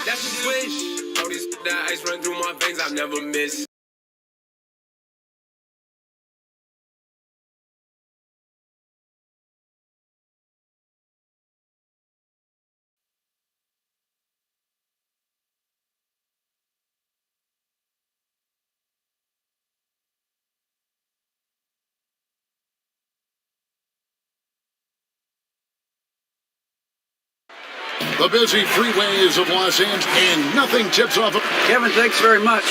That's a switch. All this that ice run through my veins, I've never missed. The busy freeways of Los Angeles, and nothing tips off. Kevin, thanks very much.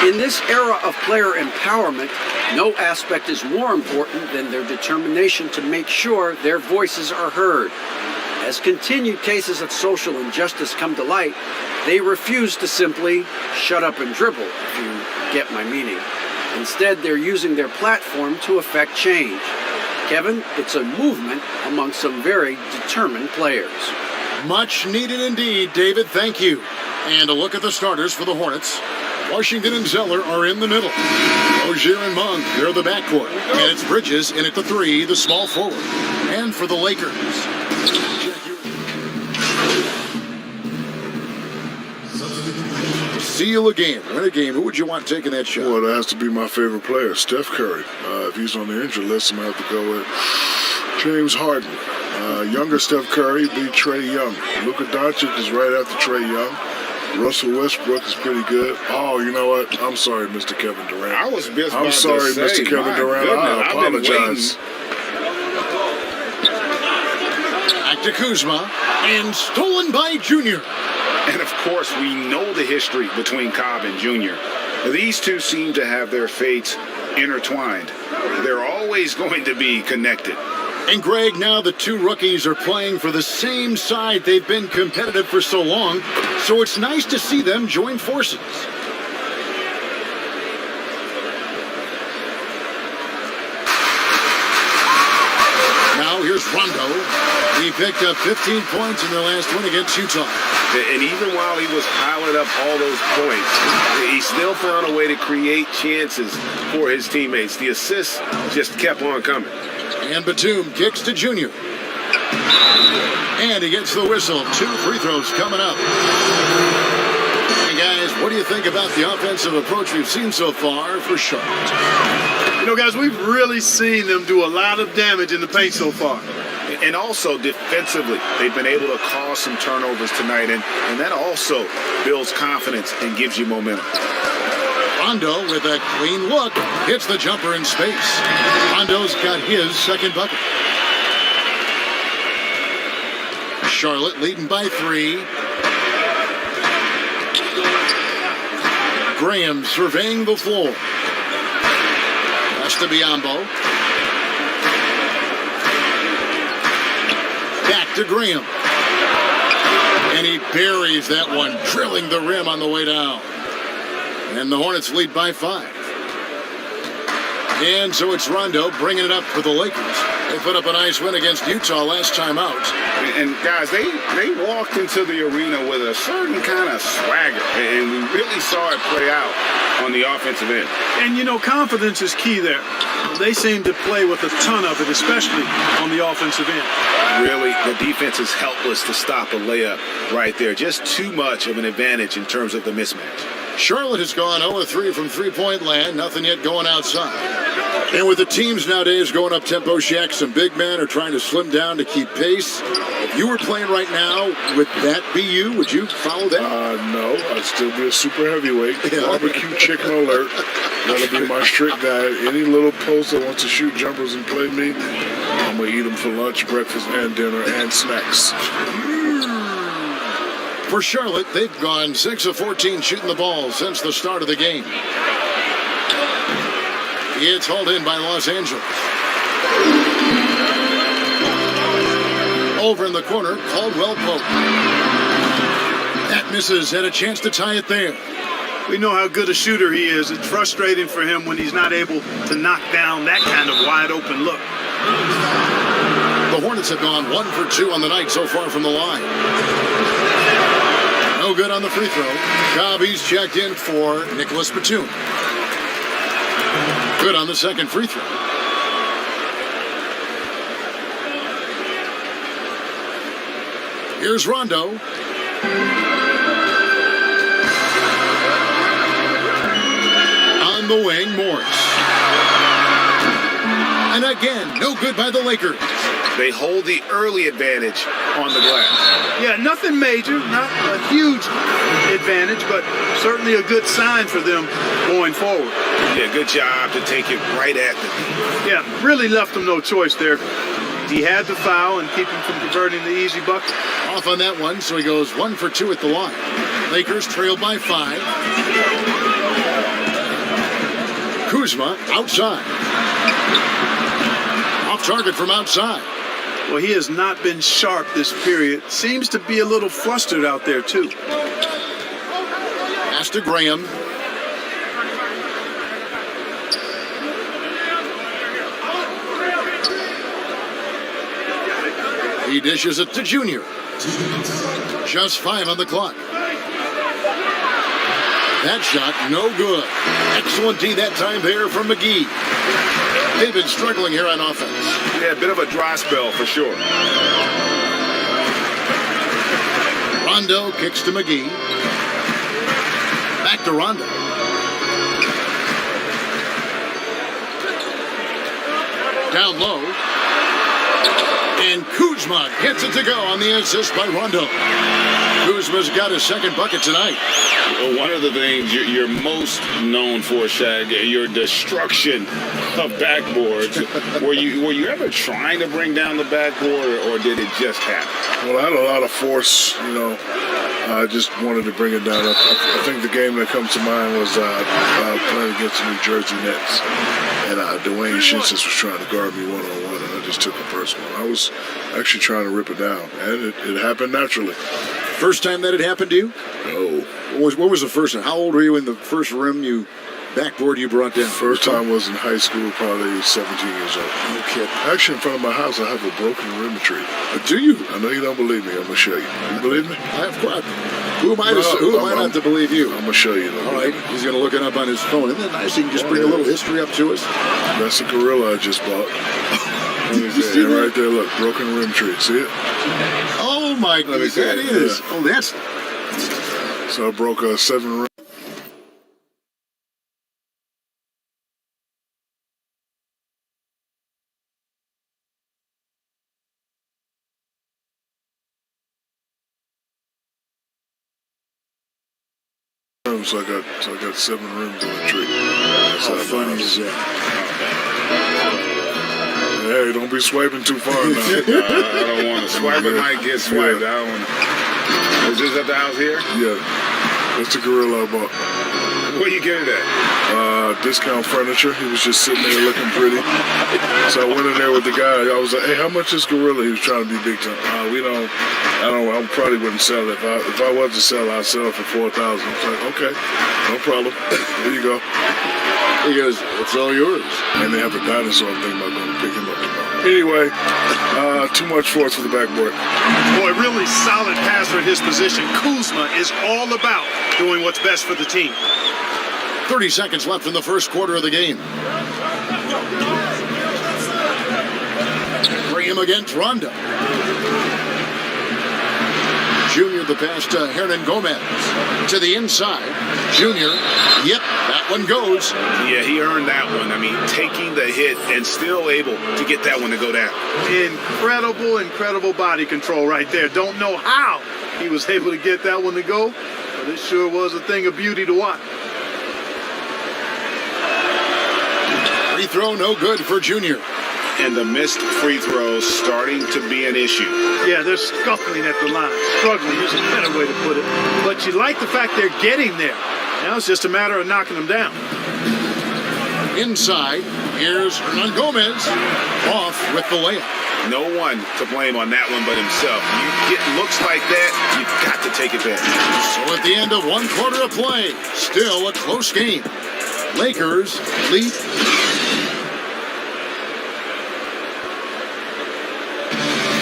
In this era of player empowerment, no aspect is more important than their determination to make sure their voices are heard. As continued cases of social injustice come to light, they refuse to simply shut up and dribble, if you get my meaning. Instead, they're using their platform to effect change. Kevin, it's a movement among some very determined players. Much needed indeed, David. Thank you. And a look at the starters for the Hornets. Washington and Zeller are in the middle. Ogier and Monk, they're the backcourt. And it's Bridges in at the 3, the small forward. And for the Lakers. Seal a game, win a game. Who would you want taking that shot? Well, it has to be my favorite player, Steph Curry. If he's on the injury list, I'm going to have to go with James Harden. Younger Steph Curry beat Trae Young. Luka Doncic is right after Trae Young. Russell Westbrook is pretty good. Oh, you know what? I'm sorry, Mr. Kevin Durant. I was just I'm about sorry, to say, Mr. Kevin Durant. I apologize. Back to Kuzma, and stolen by Junior. And of course, we know the history between Cobb and Junior. These two seem to have their fates intertwined. They're always going to be connected. And Greg, now the two rookies are playing for the same side. They've been competitive for so long, so it's nice to see them join forces. Now here's Rondo. He picked up 15 points in their last win against Utah. And even while he was piling up all those points, he still found a way to create chances for his teammates. The assists just kept on coming. And Batum kicks to Junior. And he gets the whistle. 2 free throws coming up. And guys, what do you think about the offensive approach we've seen so far for Charlotte? You know, guys, we've really seen them do a lot of damage in the paint so far. And also defensively, they've been able to cause some turnovers tonight. And that also builds confidence and gives you momentum. Rondo with a clean look hits the jumper in space. Rondo's got his second bucket. Charlotte leading by 3. Graham surveying the floor. That's to Biyombo. Back to Graham. And he buries that one, drilling the rim on the way down. And the Hornets lead by 5. And so it's Rondo bringing it up for the Lakers. They put up a nice win against Utah last time out. And guys, they walked into the arena with a certain kind of swagger. And we really saw it play out on the offensive end. And, you know, confidence is key there. They seem to play with a ton of it, especially on the offensive end. Really, the defense is helpless to stop a layup right there. Just too much of an advantage in terms of the mismatch. Charlotte has gone 0-3 from three-point land. Nothing yet going outside. And with the teams nowadays going up-tempo, Shaq, some big men are trying to slim down to keep pace. If you were playing right now, would that be you? Would you follow that? No, I'd still be a super heavyweight. Barbecue chicken alert. That'll be my strict diet. Any little post that wants to shoot jumpers and play me, I'm going to eat them for lunch, breakfast, and dinner, and snacks. For Charlotte, they've gone 6 of 14 shooting the ball since the start of the game. It's hauled in by Los Angeles. Over in the corner, Caldwell Pope. That misses, had a chance to tie it there. We know how good a shooter he is. It's frustrating for him when he's not able to knock down that kind of wide open look. The Hornets have gone 1 for 2 on the night so far from the line. No good on the free throw. Cobb's checked in for Nicholas Batum. Good on the second free throw. Here's Rondo. On the wing, Morris. And again, no good by the Lakers. They hold the early advantage on the glass. Yeah, nothing major, not a huge advantage, but certainly a good sign for them going forward. Yeah, good job to take it right at them. Yeah, really left them no choice there. He had the foul and keep him from converting the easy bucket. Off on that one, so he goes 1 for 2 at the line. Lakers trailed by 5. Kuzma outside. Off target from outside. Well, he has not been sharp this period. Seems to be a little flustered out there, too. Pass to Graham. He dishes it to Junior. Just 5 on the clock. That shot, no good. Excellent D that time there from McGee. They've been struggling here on offense. Yeah, a bit of a dry spell for sure. Rondo kicks to McGee. Back to Rondo. Down low. And Kuzma gets it to go on the assist by Rondo. Kuzma's got his second bucket tonight. Well, one of the things you're most known for, Shag, your destruction of backboards. were you ever trying to bring down the backboard, or did it just happen? Well, I had a lot of force, I just wanted to bring it down. I think the game that comes to mind was playing against the New Jersey Nets. And Dwayne Shinsis was trying to guard me one-on-one, and I just took it personal. I was actually trying to rip it down, and it happened naturally. First time that it happened to you? No. What was the first time? How old were you in the first rim backboard you brought down? First time was in high school, probably 17 years old. No kidding. Actually, in front of my house, I have a broken rim tree. Do you? I know you don't believe me. I'm going to show you. You believe me? Of course. Who am I not to believe you? I'm going to show you. All right. He's going to look it up on his phone. Isn't that nice? He can just bring a little history up to us. That's a gorilla I just bought. Yeah, right there, look. Broken rim tree. See it? Oh, my goodness. That is. Yeah. Oh, that's... So I broke 7 rims. So I got 7 rims on the tree. How funny is that? Hey, don't be swiping too far now. I don't want to swipe. It might get swiped. I don't want to. Is this at the house here? Yeah. That's the gorilla I bought. Where you get it at? Discount furniture. He was just sitting there looking pretty. So I went in there with the guy. I was like, "Hey, how much is gorilla?" He was trying to be big time. I probably wouldn't sell it. If I was to sell, I'd sell it for $4,000. I was like, "Okay, no problem. Here you go." He goes, "It's all yours." And they have a dinosaur. I'm thinking about going to pick him up tomorrow. Anyway, too much force for the backboard. Boy, really solid passer at his position. Kuzma is all about doing what's best for the team. 30 seconds left in the first quarter of the game. Graham against Rondo. Junior the pass to Hernan Gomez. To the inside. Junior. Yep, that one goes. Yeah, he earned that one. I mean, taking the hit and still able to get that one to go down. Incredible body control right there. Don't know how he was able to get that one to go, but it sure was a thing of beauty to watch. Free throw no good for Junior. And the missed free throws starting to be an issue. Yeah, they're scuffling at the line. Struggling is a better way to put it. But you like the fact they're getting there. Now it's just a matter of knocking them down. Inside, here's Hernan Gomez. Off with the layup. No one to blame on that one but himself. You get looks like that, you've got to take advantage. So at the end of 1 quarter of play, still a close game. Lakers lead.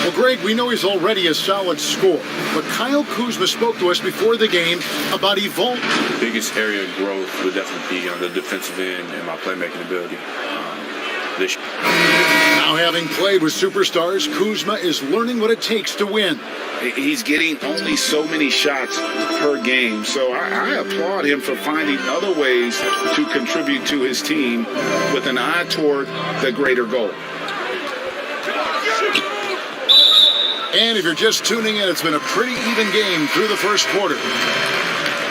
Well, Greg, we know he's already a solid scorer, but Kyle Kuzma spoke to us before the game about evolving. The biggest area of growth would definitely be on the defensive end and my playmaking ability. Now Now, having played with superstars, Kuzma is learning what it takes to win. He's getting only so many shots per game, so I applaud him for finding other ways to contribute to his team with an eye toward the greater goal. And if you're just tuning in, it's been a pretty even game through the first quarter.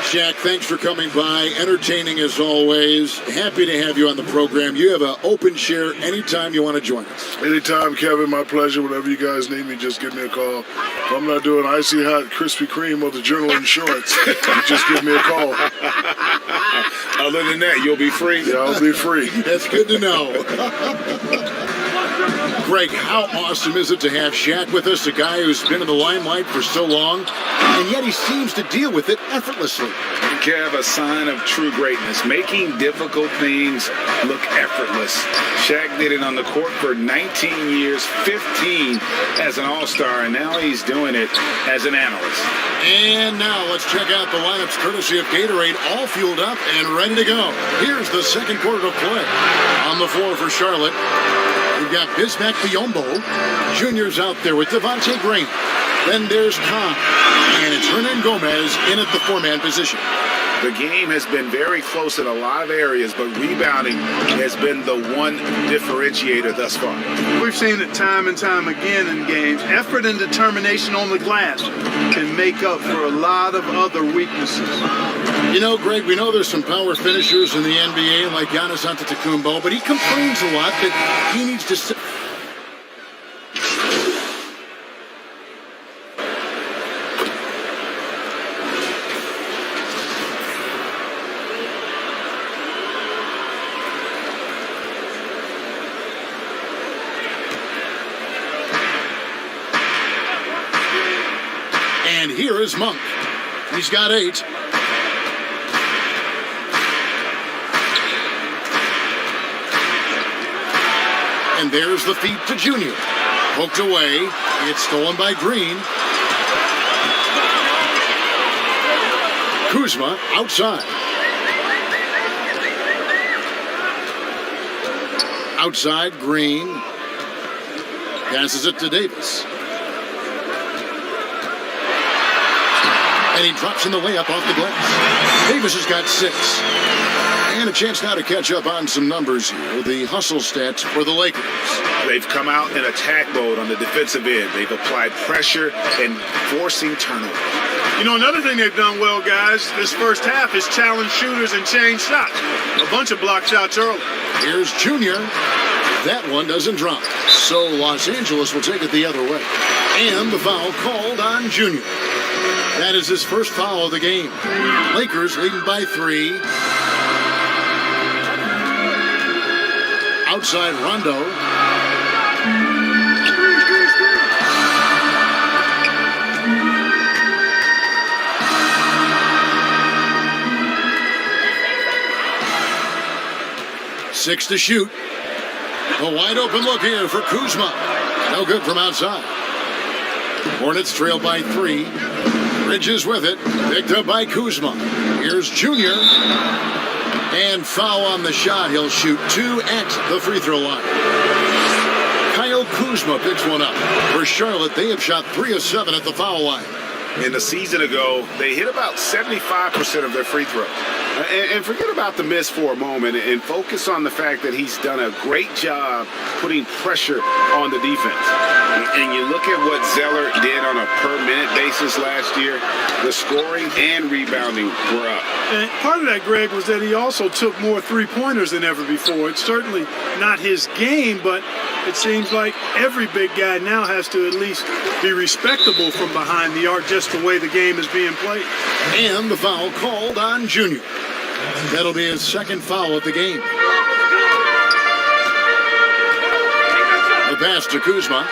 Shaq, thanks for coming by. Entertaining as always. Happy to have you on the program. You have an open share anytime you want to join us. Anytime, Kevin. My pleasure. Whenever you guys need me, just give me a call. If I'm not doing icy hot Krispy Kreme or the Journal Insurance, you just give me a call. Other than that, you'll be free? Yeah, I'll be free. That's good to know. Greg, how awesome is it to have Shaq with us, a guy who's been in the limelight for so long, and yet he seems to deal with it effortlessly. Kev, a sign of true greatness, making difficult things look effortless. Shaq did it on the court for 19 years, 15 as an all-star, and now he's doing it as an analyst. And now let's check out the lineups courtesy of Gatorade, all fueled up and ready to go. Here's the second quarter of play. On the floor for Charlotte, we've got Bismack Biyombo. Junior's out there with Devontae Green. Then there's Khan. And it's Hernan Gomez in at the four-man position. The game has been very close in a lot of areas, but rebounding has been the one differentiator thus far. We've seen it time and time again in games. Effort and determination on the glass can make up for a lot of other weaknesses. You know, Greg, we know there's some power finishers in the NBA like Giannis Antetokounmpo, but he complains a lot that he needs to sit. And here is Monk. He's got 8. And there's the feed to Junior. Poked away. It's stolen by Green. Kuzma outside. Outside, Green. Passes it to Davis. And he drops in the layup off the glass. Davis has got 6. And a chance now to catch up on some numbers here. The hustle stats for the Lakers. They've come out in attack mode on the defensive end. They've applied pressure and forcing turnover. You know, another thing they've done well, guys, this first half is challenge shooters and change shots. A bunch of block shots early. Here's Junior. That one doesn't drop. So Los Angeles will take it the other way. And the foul called on Junior. That is his first foul of the game. Lakers leading by 3. Outside Rondo. Six to shoot. A wide open look here for Kuzma. No good from outside. Hornets trail by 3. Bridges with it. Picked up by Kuzma. Here's Junior. And foul on the shot. He'll shoot 2 at the free throw line. Kyle Kuzma picks one up. For Charlotte, they have shot 3 of 7 at the foul line. In the season ago, they hit about 75% of their free throws. And forget about the miss for a moment and focus on the fact that he's done a great job putting pressure on the defense. And you look at what Zeller did on a per-minute basis last year, the scoring and rebounding were up. And part of that, Greg, was that he also took more three-pointers than ever before. It's certainly not his game, but it seems like every big guy now has to at least be respectable from behind the arc, just the way the game is being played. And the foul called on Junior. That'll be his second foul of the game. The pass to Kuzma.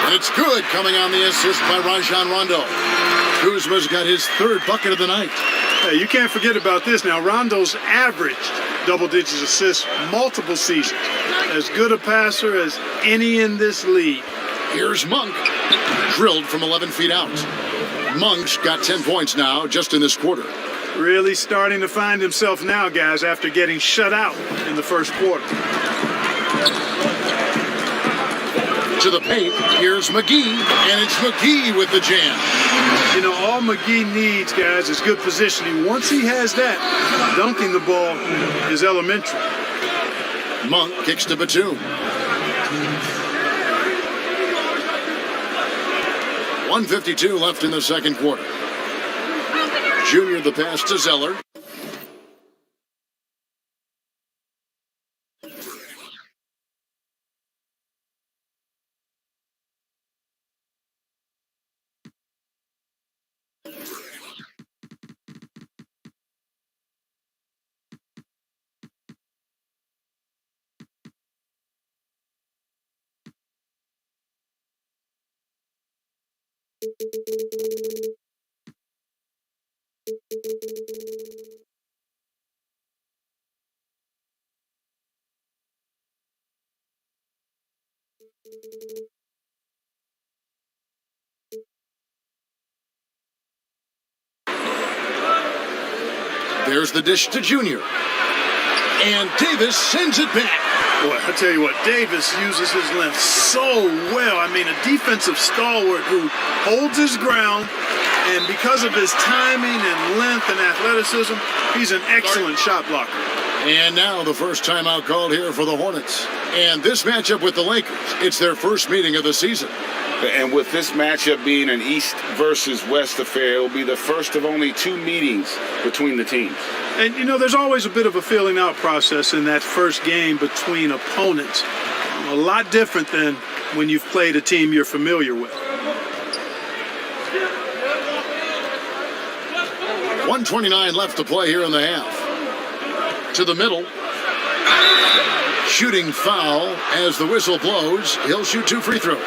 And it's good, coming on the assist by Rajon Rondo. Kuzma's got his 3rd bucket of the night. Hey, you can't forget about this now. Rondo's averaged double-digit assists multiple seasons. As good a passer as any in this league. Here's Monk. Drilled from 11 feet out. Monk's got 10 points now just in this quarter. Really starting to find himself now, guys, after getting shut out in the first quarter. To the paint, here's McGee, and it's McGee with the jam. You know, all McGee needs, guys, is good positioning. Once he has that, dunking the ball is elementary. Monk kicks to Batum. 1:52 left in the second quarter. Junior the pass to Zeller. There's the dish to Junior. And Davis sends it back. Boy, I tell you what, Davis uses his length so well. I mean, a defensive stalwart who holds his ground, and because of his timing and length and athleticism, he's an excellent shot blocker. And now the first timeout called here for the Hornets. And this matchup with the Lakers, it's their first meeting of the season. And with this matchup being an East versus West affair, it will be the first of only 2 meetings between the teams. And, you know, there's always a bit of a filling out process in that first game between opponents. A lot different than when you've played a team you're familiar with. 1:29 left to play here in the half. To the middle. Shooting foul as the whistle blows. He'll shoot 2 free throws.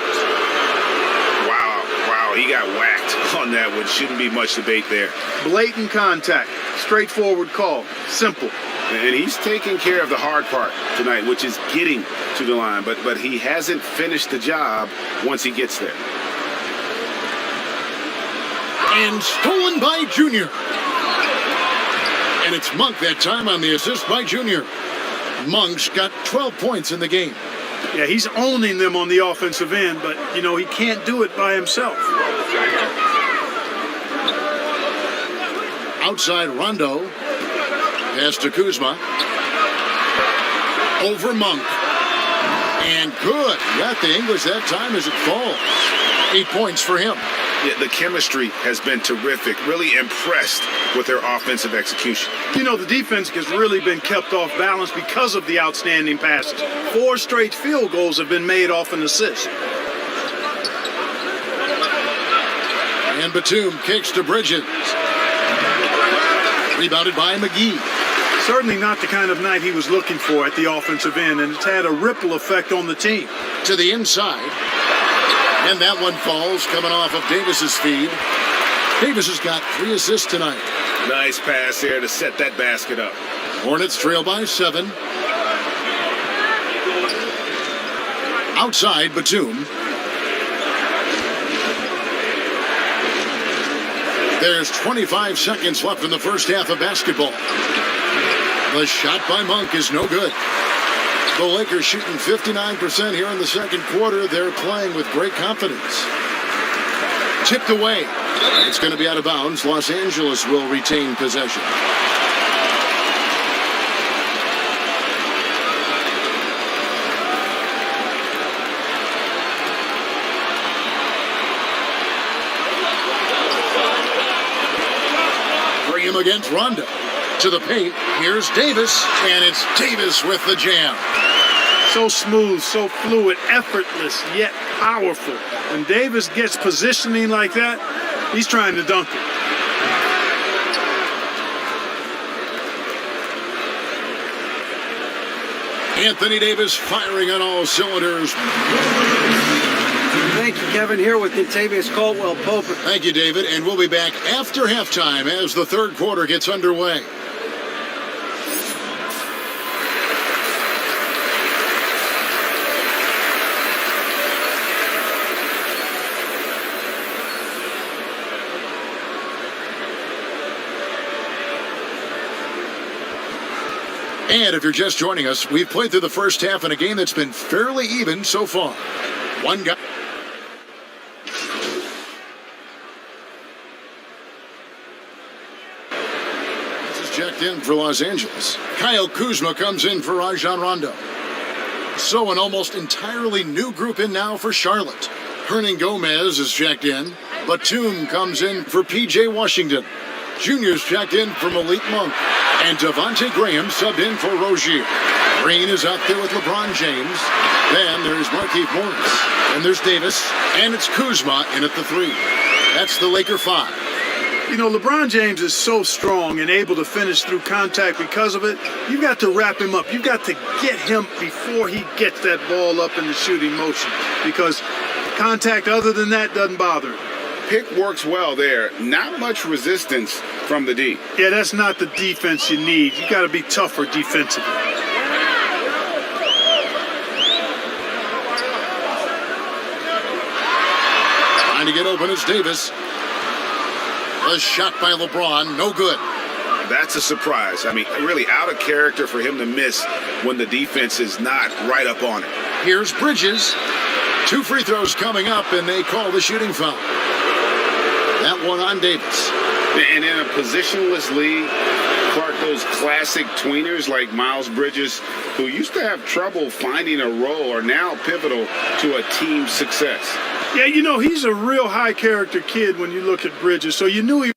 Wow, he got whacked on that one. Shouldn't be much debate there. Blatant contact. Straightforward call. Simple. And he's taking care of the hard part tonight, which is getting to the line. But he hasn't finished the job once he gets there. And stolen by Junior. And it's Monk that time on the assist by Junior. Monk's got 12 points in the game. Yeah, he's owning them on the offensive end, but, you know, he can't do it by himself. Outside Rondo. Pass to Kuzma. Over Monk. And good. Got the English that time as it falls. 8 points for him. Yeah, the chemistry has been terrific. Really impressed with their offensive execution. You know, the defense has really been kept off balance because of the outstanding passes. 4 straight field goals have been made off an assist. And Batum kicks to Bridges. Rebounded by McGee. Certainly not the kind of night he was looking for at the offensive end, and it's had a ripple effect on the team. To the inside. And that one falls, coming off of Davis's feed. Davis has got 3 assists tonight. Nice pass there to set that basket up. Hornets trail by 7. Outside, Batum. There's 25 seconds left in the first half of basketball. The shot by Monk is no good. The Lakers shooting 59% here in the second quarter. They're playing with great confidence. Tipped away. It's going to be out of bounds. Los Angeles will retain possession. Bring him against Rondo. To the paint, here's Davis, and it's Davis with the jam. So smooth, so fluid, effortless, yet powerful. When Davis gets positioning like that, he's trying to dunk it. Anthony Davis firing on all cylinders. Thank you, Kevin. Here with Contavious Caldwell-Pope. Thank you, David, and we'll be back after halftime as the third quarter gets underway. And if you're just joining us, we've played through the first half in a game that's been fairly even so far. One guy. This is checked in for Los Angeles. Kyle Kuzma comes in for Rajon Rondo. So an almost entirely new group in now for Charlotte. Hernan Gomez is checked in. Batum comes in for P.J. Washington. Junior's checked in for Malik Monk. And Devontae Graham subbed in for Rozier. Green is out there with LeBron James. Then there's Markieff Morris. And there's Davis. And it's Kuzma in at the 3. That's the Laker 5. You know, LeBron James is so strong and able to finish through contact because of it. You've got to wrap him up. You've got to get him before he gets that ball up in the shooting motion, because contact other than that doesn't bother him. Pick works well there. Not much resistance from the D. Yeah, that's not the defense you need. You got to be tougher defensively. Trying to get open is Davis. A shot by LeBron, no good. That's a surprise. I mean, really out of character for him to miss when the defense is not right up on it. Here's Bridges. 2 free throws coming up, and they call the shooting foul. That one on Davis. And in a positionless league, Clark, those classic tweeners like Miles Bridges, who used to have trouble finding a role, are now pivotal to a team's success. Yeah, you know, he's a real high-character kid when you look at Bridges, so you knew he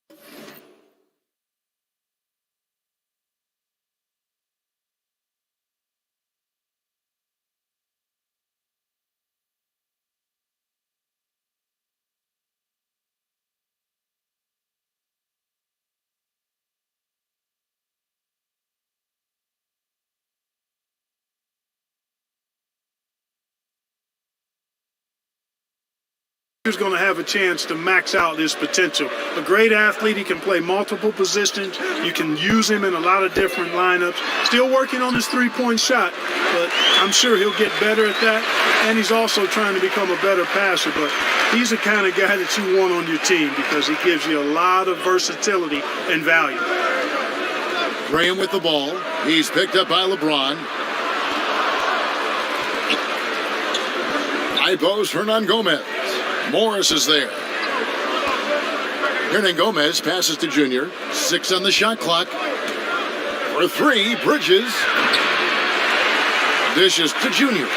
was going to have a chance to max out his potential. A great athlete. He can play multiple positions. You can use him in a lot of different lineups. Still working on his three-point shot, but I'm sure he'll get better at that. And he's also trying to become a better passer. But he's the kind of guy that you want on your team because he gives you a lot of versatility and value. Graham with the ball. He's picked up by LeBron. High post, Hernan Gomez. Morris is there. Hernan Gomez passes to Junior. 6 on the shot clock. For 3, Bridges. Dishes to Junior.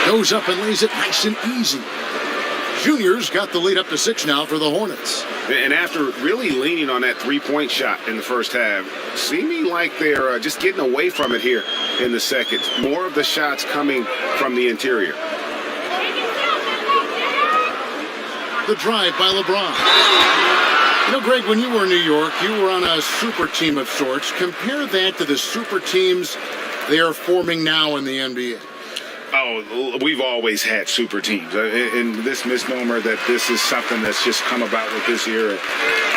Goes up and lays it nice and easy. Junior's got the lead up to 6 now for the Hornets. And after really leaning on that three-point shot in the first half, seeming like they're just getting away from it here in the second. More of the shots coming from the interior. The drive by LeBron. You know, Greg, when you were in New York, you were on a super team of sorts. Compare that to the super teams they are forming now in the NBA. Oh, we've always had super teams. And this misnomer that this is something that's just come about with this era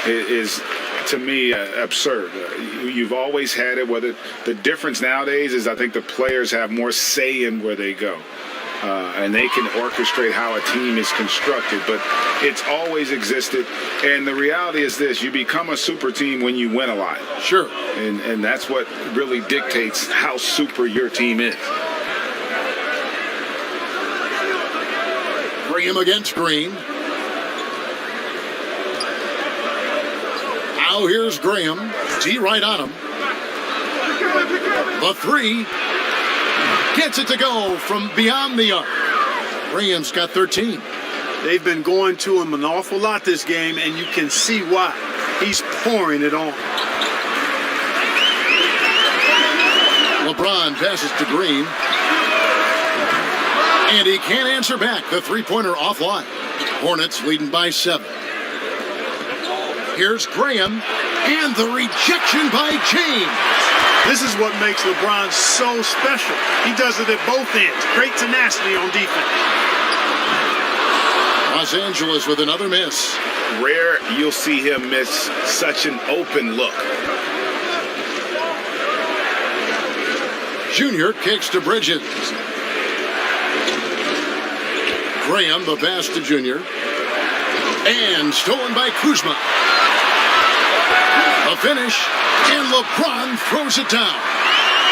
is, to me, absurd. You've always had it. Whether the difference nowadays is I think the players have more say in where they go. And they can orchestrate how a team is constructed, but it's always existed. And the reality is this: you become a super team when you win a lot. Sure. And that's what really dictates how super your team is. Graham against Green. Now here's Graham. T right on him. The 3. Gets it to go from beyond the arc. Graham's got 13. They've been going to him an awful lot this game, and you can see why. He's pouring it on. LeBron passes to Green. And he can't answer back. The three-pointer offline. Hornets leading by 7. Here's Graham. And the rejection by James. This is what makes LeBron so special. He does it at both ends. Great tenacity on defense. Los Angeles with another miss. Rare you'll see him miss such an open look. Junior kicks to Bridges. Graham, the pass to Junior. And stolen by Kuzma. A finish, and LeBron throws it down.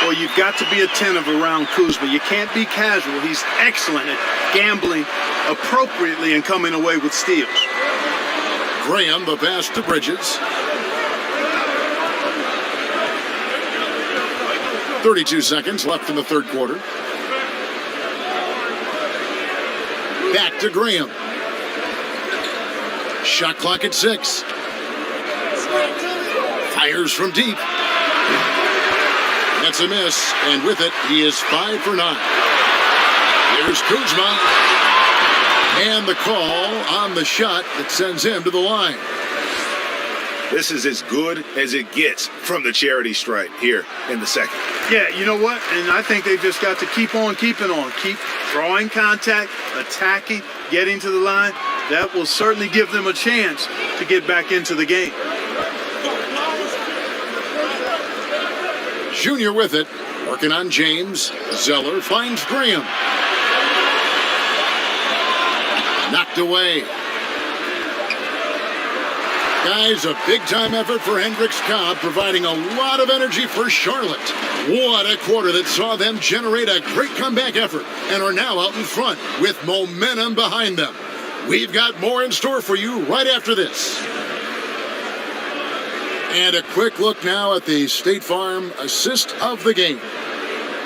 Well, you've got to be attentive around Kuzma. You can't be casual. He's excellent at gambling appropriately and coming away with steals. Graham, the pass to Bridges. 32 seconds left in the third quarter. Back to Graham. Shot clock at 6. Fires from deep. That's a miss, and with it, he is 5 for 9. Here's Kuzma. And the call on the shot that sends him to the line. This is as good as it gets from the charity stripe here in the second. Yeah, you know what? And I think they've just got to keep on keeping on. Keep drawing contact, attacking, getting to the line. That will certainly give them a chance to get back into the game. Junior with it, working on James. Zeller finds Graham. Knocked away. Guys, a big-time effort for Hendricks Cobb, providing a lot of energy for Charlotte. What a quarter that saw them generate a great comeback effort and are now out in front with momentum behind them. We've got more in store for you right after this. And a quick look now at the State Farm assist of the game.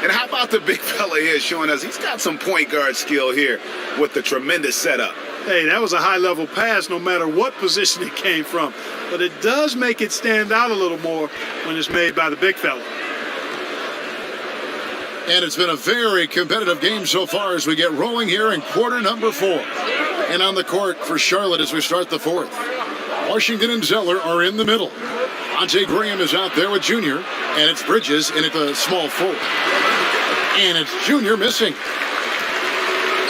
And how about the big fella here showing us he's got some point guard skill here with the tremendous setup. Hey, that was a high-level pass no matter what position it came from. But it does make it stand out a little more when it's made by the big fella. And it's been a very competitive game so far as we get rolling here in quarter number 4. And on the court for Charlotte as we start the fourth. Washington and Zeller are in the middle. Ante Graham is out there with Junior. And it's Bridges in at the small forward. And it's Junior missing.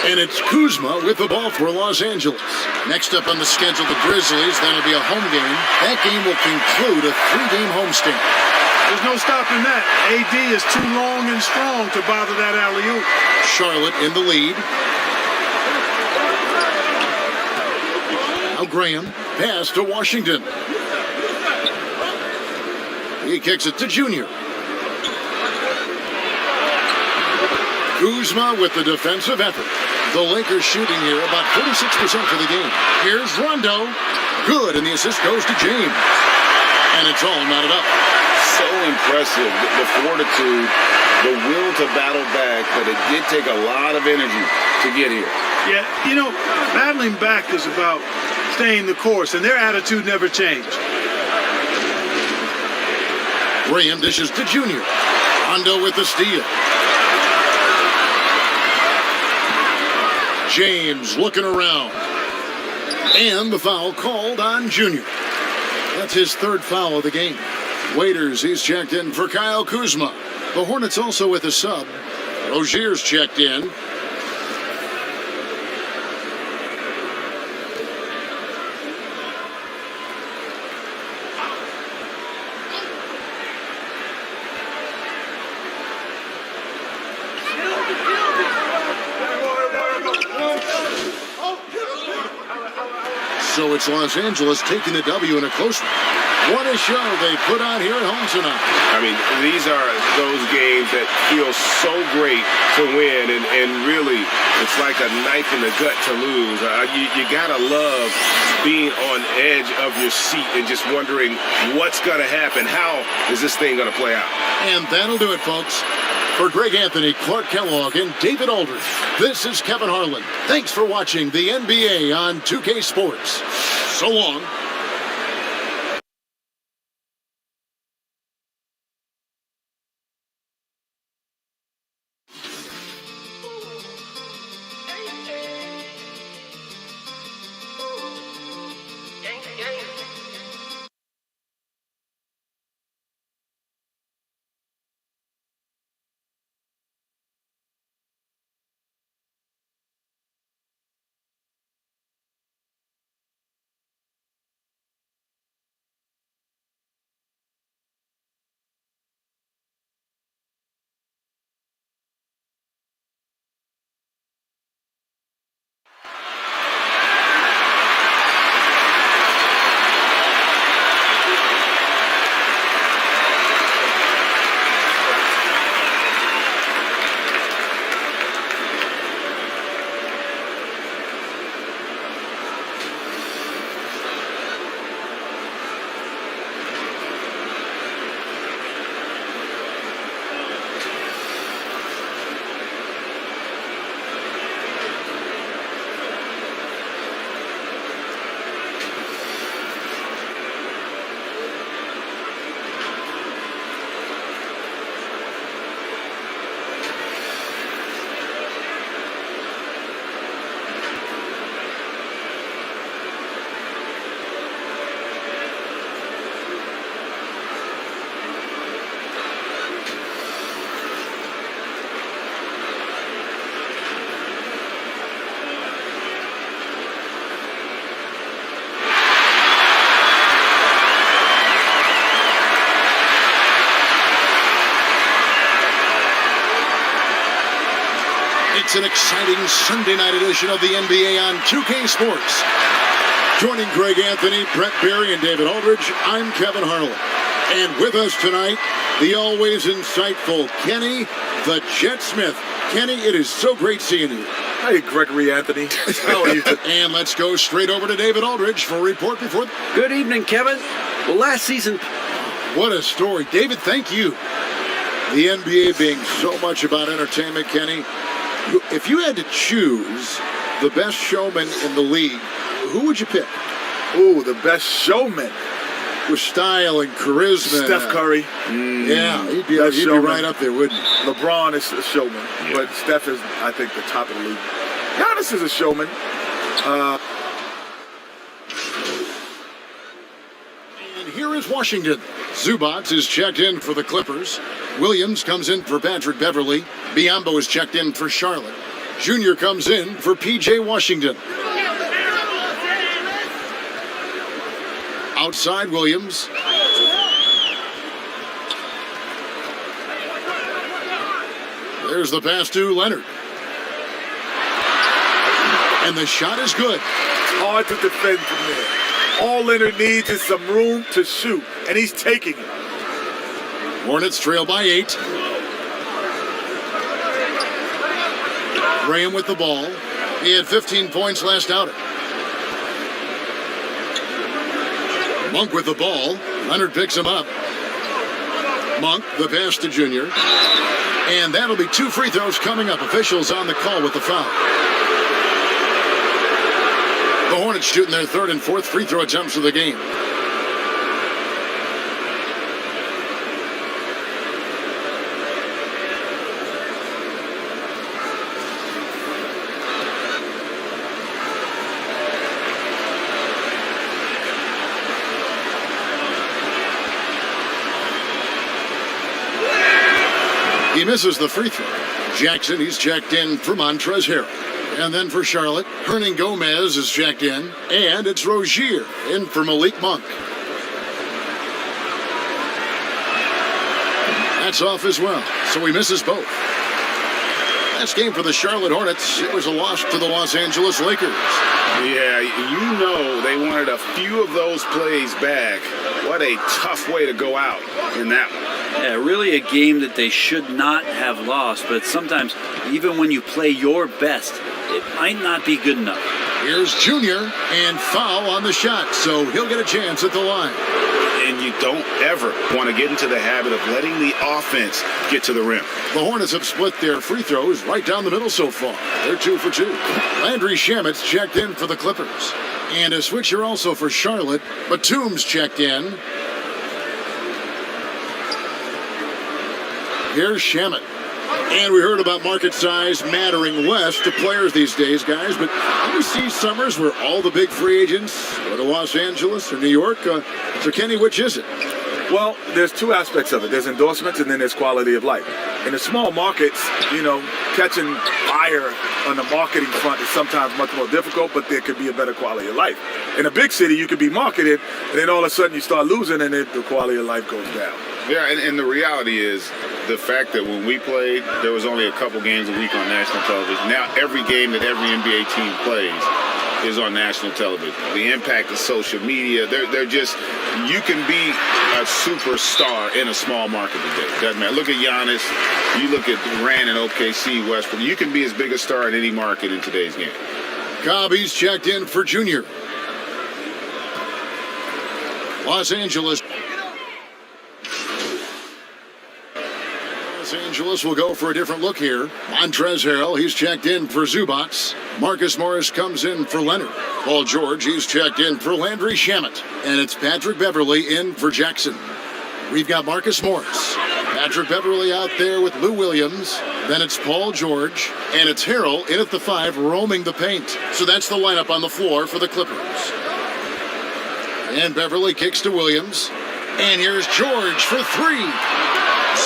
And it's Kuzma with the ball for Los Angeles. Next up on the schedule, the Grizzlies. That'll be a home game. That game will conclude a 3-game homestand. There's no stopping that. AD is too long and strong to bother that alley-oop. Charlotte in the lead. Now Graham. Pass to Washington. He kicks it to Junior. Kuzma with the defensive effort. The Lakers shooting here about 46% for the game. Here's Rondo. Good, and the assist goes to James. And it's all knotted up. So impressive, the fortitude, the will to battle back, but it did take a lot of energy to get here. Yeah, you know, battling back is about staying the course, and their attitude never changed. Graham dishes to Junior. Rondo with the steal. James looking around. And the foul called on Junior. That's his third foul of the game. Waiters, he's checked in for Kyle Kuzma. The Hornets also with a sub. Rozier's checked in. So it's Los Angeles taking the W in a close one. What a show they put on here at home tonight. I mean, these are those games that feel so great to win, and really, it's like a knife in the gut to lose. You gotta love being on edge of your seat and just wondering what's gonna happen. How is this thing gonna play out? And that'll do it, folks. For Greg Anthony, Clark Kellogg, and David Aldridge, this is Kevin Harlan. Thanks for watching the NBA on 2K Sports. So long. It's an exciting Sunday night edition of the NBA on 2K Sports. Joining Greg Anthony, Brett Berry, and David Aldridge, I'm Kevin Harlan. And with us tonight, the always insightful Kenny the Jet Smith. Kenny, it is so great seeing you. Hey, Gregory Anthony. How are you? And let's go straight over to David Aldridge for a report before... Good evening, Kevin. Well, last season... What a story. David, thank you. The NBA being so much about entertainment, Kenny. If you had to choose the best showman in the league, who would you pick? Ooh, the best showman. With style and charisma. Steph Curry. Yeah, he'd be right up there, wouldn't he? LeBron is a showman, but Steph is, I think, the top of the league. Giannis is a showman. And here is Washington. Zubac is checked in for the Clippers. Williams comes in for Patrick Beverly. Biyombo is checked in for Charlotte. Junior comes in for P.J. Washington. Outside Williams. There's the pass to Leonard. And the shot is good. Hard to defend from there. All Leonard needs is some room to shoot, and he's taking it. Hornets trail by 8. Graham with the ball. He had 15 points last outing. Monk with the ball. Leonard picks him up. Monk, the pass to Junior. And that'll be 2 free throws coming up. Officials on the call with the foul. The Hornets shooting their 3rd and 4th free throw attempts of the game. He misses the free throw. Jackson, he's checked in for Montrezl Harrell. And then for Charlotte, Hernan Gomez is checked in. And it's Rozier in for Malik Monk. That's off as well. So he misses both. Last game for the Charlotte Hornets, it was a loss to the Los Angeles Lakers. Yeah, you know they wanted a few of those plays back. What a tough way to go out in that one. Yeah, really a game that they should not have lost, but sometimes even when you play your best, it might not be good enough. Here's Junior, and foul on the shot, so he'll get a chance at the line. And you don't ever want to get into the habit of letting the offense get to the rim. The Hornets have split their free throws right down the middle so far. They're 2 for 2. Landry Shamet's checked in for the Clippers. And a switcher also for Charlotte. Batum's checked in. Here's Shamet. And we heard about market size mattering less to players these days, guys. But you see summers where all the big free agents go to Los Angeles or New York. So, Kenny, which is it? Well, there's 2 aspects of it. There's endorsements and then there's quality of life. In the small markets, catching fire on the marketing front is sometimes much more difficult, but there could be a better quality of life. In a big city, you could be marketed, and then all of a sudden you start losing, and then the quality of life goes down. Yeah, and the reality is the fact that when we played, there was only a couple games a week on national television. Now every game that every NBA team plays is on national television. The impact of social media, they're just, you can be a superstar in a small market today. Doesn't matter. Look at Giannis. You look at Durant and OKC, Westbrook. You can be as big a star in any market in today's game. Cobb's checked in for Junior. Los Angeles will go for a different look here. Montrezl Harrell, he's checked in for Zubac. Marcus Morris comes in for Leonard. Paul George, he's checked in for Landry Shamet. And it's Patrick Beverly in for Jackson. We've got Marcus Morris. Patrick Beverly out there with Lou Williams. Then it's Paul George. And it's Harrell in at the 5, roaming the paint. So that's the lineup on the floor for the Clippers. And Beverly kicks to Williams. And here's George for 3.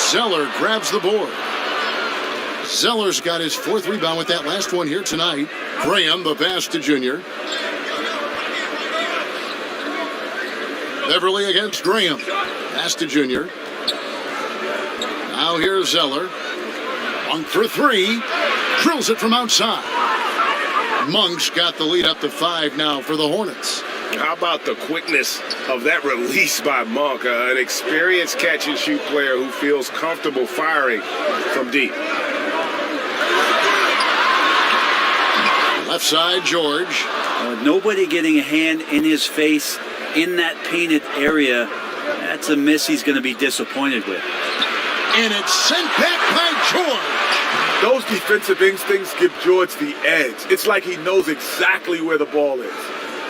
Zeller grabs the board. Zeller's got his 4th rebound with that last one here tonight. Graham, the pass to Junior. Beverly against Graham. Pass to Junior. Now here's Zeller. Monk for 3. Drills it from outside. Monk's got the lead up to 5 now for the Hornets. How about the quickness of that release by Monk? An experienced catch-and-shoot player who feels comfortable firing from deep. Left side, George. Nobody getting a hand in his face in that painted area. That's a miss he's going to be disappointed with. And it's sent back by George. Those defensive instincts give George the edge. It's like he knows exactly where the ball is.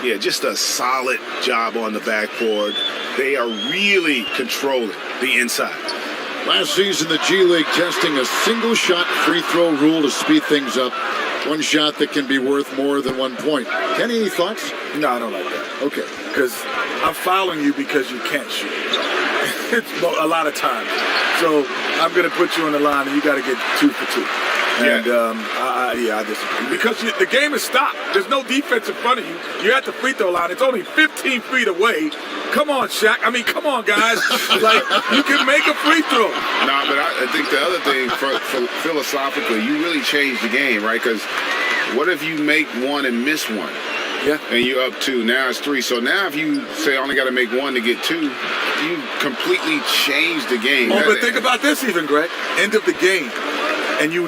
Yeah, just a solid job on the backboard. They are really controlling the inside. Last season, the G League testing a single shot free throw rule to speed things up. One shot that can be worth more than 1 point. Kenny, any thoughts? No, I don't like that. Okay. Because I'm fouling you because you can't shoot. It's a lot of times. So I'm going to put you on the line and you got to get 2 for 2. And I disagree. Because the game is stopped. There's no defense in front of you. You're at the free throw line. It's only 15 feet away. Come on, Shaq. I mean, come on, guys. Like, you can make a free throw. No, but I think the other thing, philosophically, you really change the game, right? Because what if you make one and miss one? Yeah. And you're up 2. Now it's 3. So now if you say I only got to make 1 to get 2, you completely change the game. Oh, but think about this even, Greg. End of the game. And you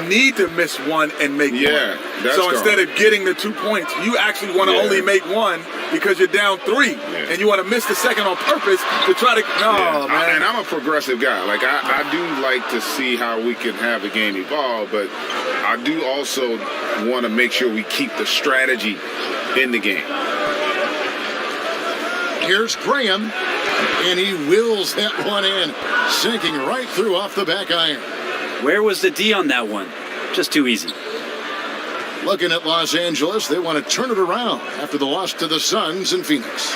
need to miss 1 and make 1. That's so instead of getting the 2 points, you actually want to only make 1 because you're down 3, and you want to miss the second on purpose to try to. No, man. And I'm a progressive guy. Like I do like to see how we can have the game evolve, but I do also want to make sure we keep the strategy in the game. Here's Graham, and he wills that one in, sinking right through off the back iron. Where was the D on that one? Just too easy. Looking at Los Angeles, they want to turn it around after the loss to the Suns in Phoenix.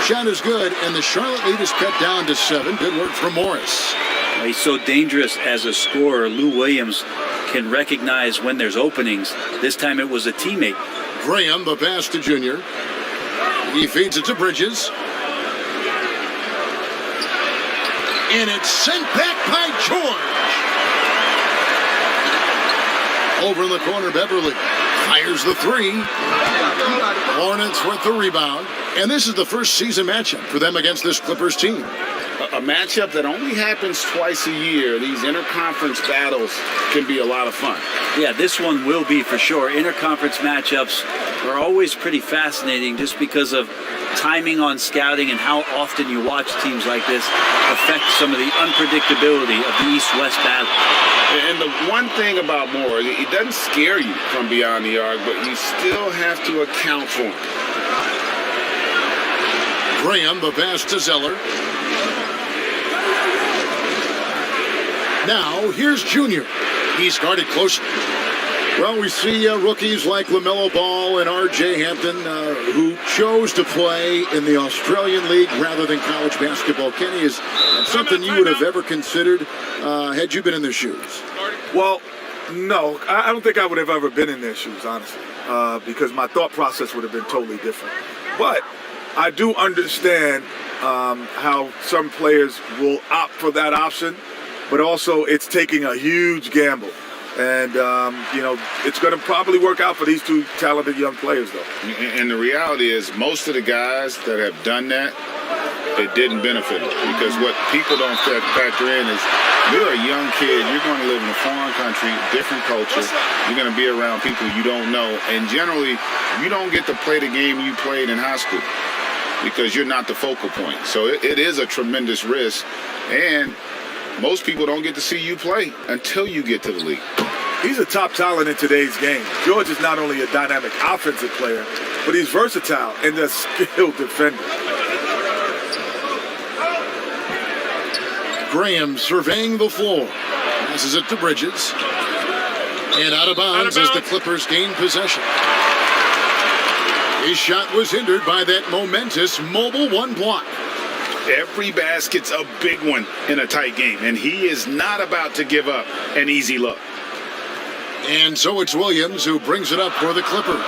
Shot is good, and the Charlotte lead is cut down to 7. Good work from Morris. He's so dangerous as a scorer. Lou Williams can recognize when there's openings. This time it was a teammate. Graham, the pass to Junior. He feeds it to Bridges. And it's sent back by George. Over in the corner, Beverly fires the 3. Hornets with the rebound. And this is the first season matchup for them against this Clippers team. A matchup that only happens twice a year. These interconference battles can be a lot of fun. Yeah, this one will be for sure. Interconference matchups are always pretty fascinating just because of timing on scouting and how often you watch teams like this affect some of the unpredictability of the East-West battle. And the one thing about Moore, it doesn't scare you from beyond the arc, but you still have to account for him. Graham, the pass to Zeller. Now, here's Junior. He's guarded closely. Well, we see rookies like LaMelo Ball and R.J. Hampton who chose to play in the Australian League rather than college basketball. Kenny, is that something you would have ever considered had you been in their shoes? Well, no. I don't think I would have ever been in their shoes, honestly, because my thought process would have been totally different. But I do understand how some players will opt for that option, but also it's taking a huge gamble. And, it's going to probably work out for these 2 talented young players, though. And the reality is most of the guys that have done that, it didn't benefit them. Because what people don't factor in is you're a young kid, you're going to live in a foreign country, different culture, you're going to be around people you don't know. And generally, you don't get to play the game you played in high school because you're not the focal point. So it is a tremendous risk. And most people don't get to see you play until you get to the league. He's a top talent in today's game. George is not only a dynamic offensive player, but he's versatile and a skilled defender. Graham surveying the floor. Passes it to Bridges. And out of bounds as the Clippers gain possession. His shot was hindered by that momentous mobile 1 block. Every basket's a big one in a tight game, and he is not about to give up an easy look. And so it's Williams who brings it up for the Clippers.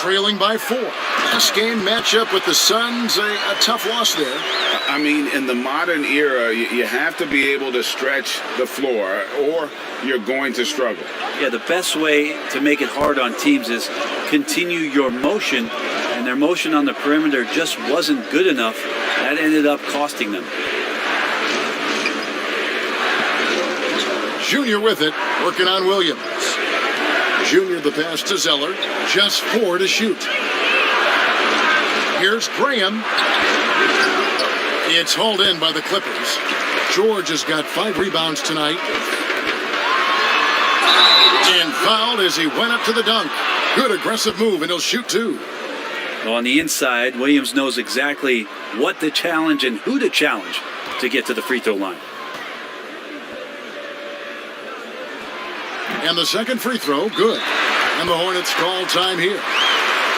Trailing by 4. Last game matchup with the Suns, a tough loss there. I mean, in the modern era, you have to be able to stretch the floor or you're going to struggle. Yeah, the best way to make it hard on teams is continue your motion, and their motion on the perimeter just wasn't good enough. That ended up costing them. Junior with it, working on Williams. Junior the pass to Zeller, just 4 to shoot. Here's Graham. It's hauled in by the Clippers. George has got 5 rebounds tonight. And fouled as he went up to the dunk. Good aggressive move, and he'll shoot 2. Well, on the inside, Williams knows exactly what to challenge and who to challenge to get to the free throw line. And the second free throw, good. And the Hornets call time here.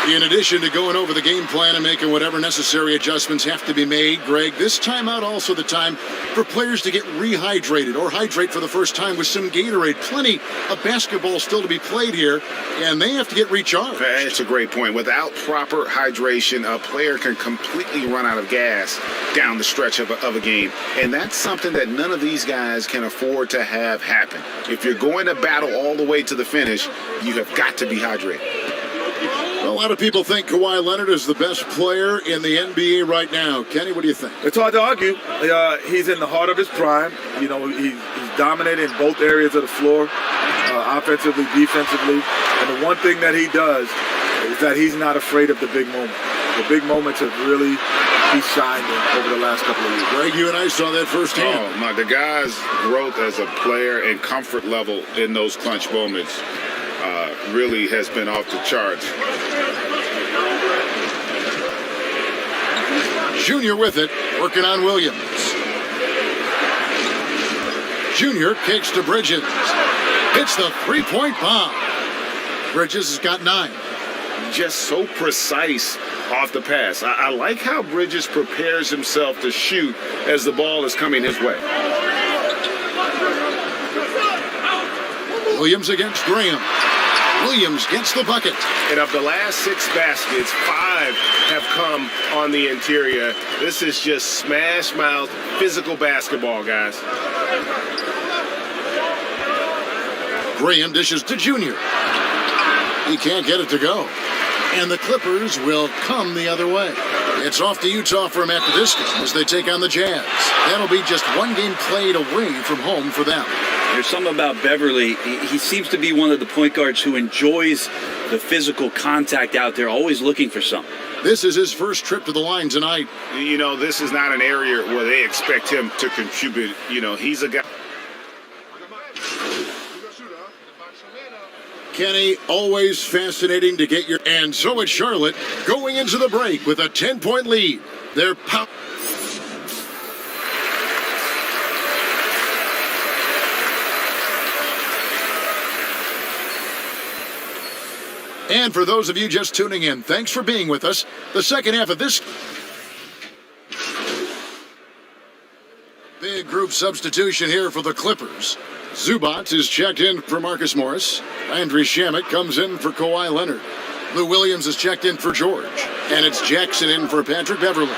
In addition to going over the game plan and making whatever necessary adjustments have to be made, Greg, this timeout also the time for players to get rehydrated or hydrate for the first time with some Gatorade. Plenty of basketball still to be played here, and they have to get recharged. That's a great point. Without proper hydration, a player can completely run out of gas down the stretch of a game. And that's something that none of these guys can afford to have happen. If you're going to battle all the way to the finish, you have got to be hydrated. A lot of people think Kawhi Leonard is the best player in the NBA right now. Kenny, what do you think? It's hard to argue. He's in the heart of his prime. You know, he's dominated in both areas of the floor, offensively, defensively. And the one thing that he does is that he's not afraid of the big moment. The big moments have really he's shined in over the last couple of years. Greg, you and I saw that firsthand. Oh, my, the guy's growth as a player and comfort level in those clutch moments really has been off the charts. Junior with it, working on Williams. Junior kicks to Bridges. Hits the three-point bomb. Bridges has got 9. Just so precise off the pass. I like how Bridges prepares himself to shoot as the ball is coming his way. Williams against Graham. Williams gets the bucket. And of the last 6 baskets, 5 have come on the interior. This is just smash mouth physical basketball, guys. Graham dishes to Junior. He can't get it to go. And the Clippers will come the other way. It's off to Utah for him after this game as they take on the Jazz. That'll be just 1 game played away from home for them. There's something about Beverly. He seems to be one of the point guards who enjoys the physical contact out there, always looking for something. This is his first trip to the line tonight. You know, this is not an area where they expect him to contribute. You know, he's a guy. Kenny, always fascinating to get your... And so it's Charlotte going into the break with a 10-point lead. They're And for those of you just tuning in, thanks for being with us. The second half of this big group substitution here for the Clippers. Zubac is checked in for Marcus Morris. Landry Shamet comes in for Kawhi Leonard. Lou Williams is checked in for George. And it's Jackson in for Patrick Beverly.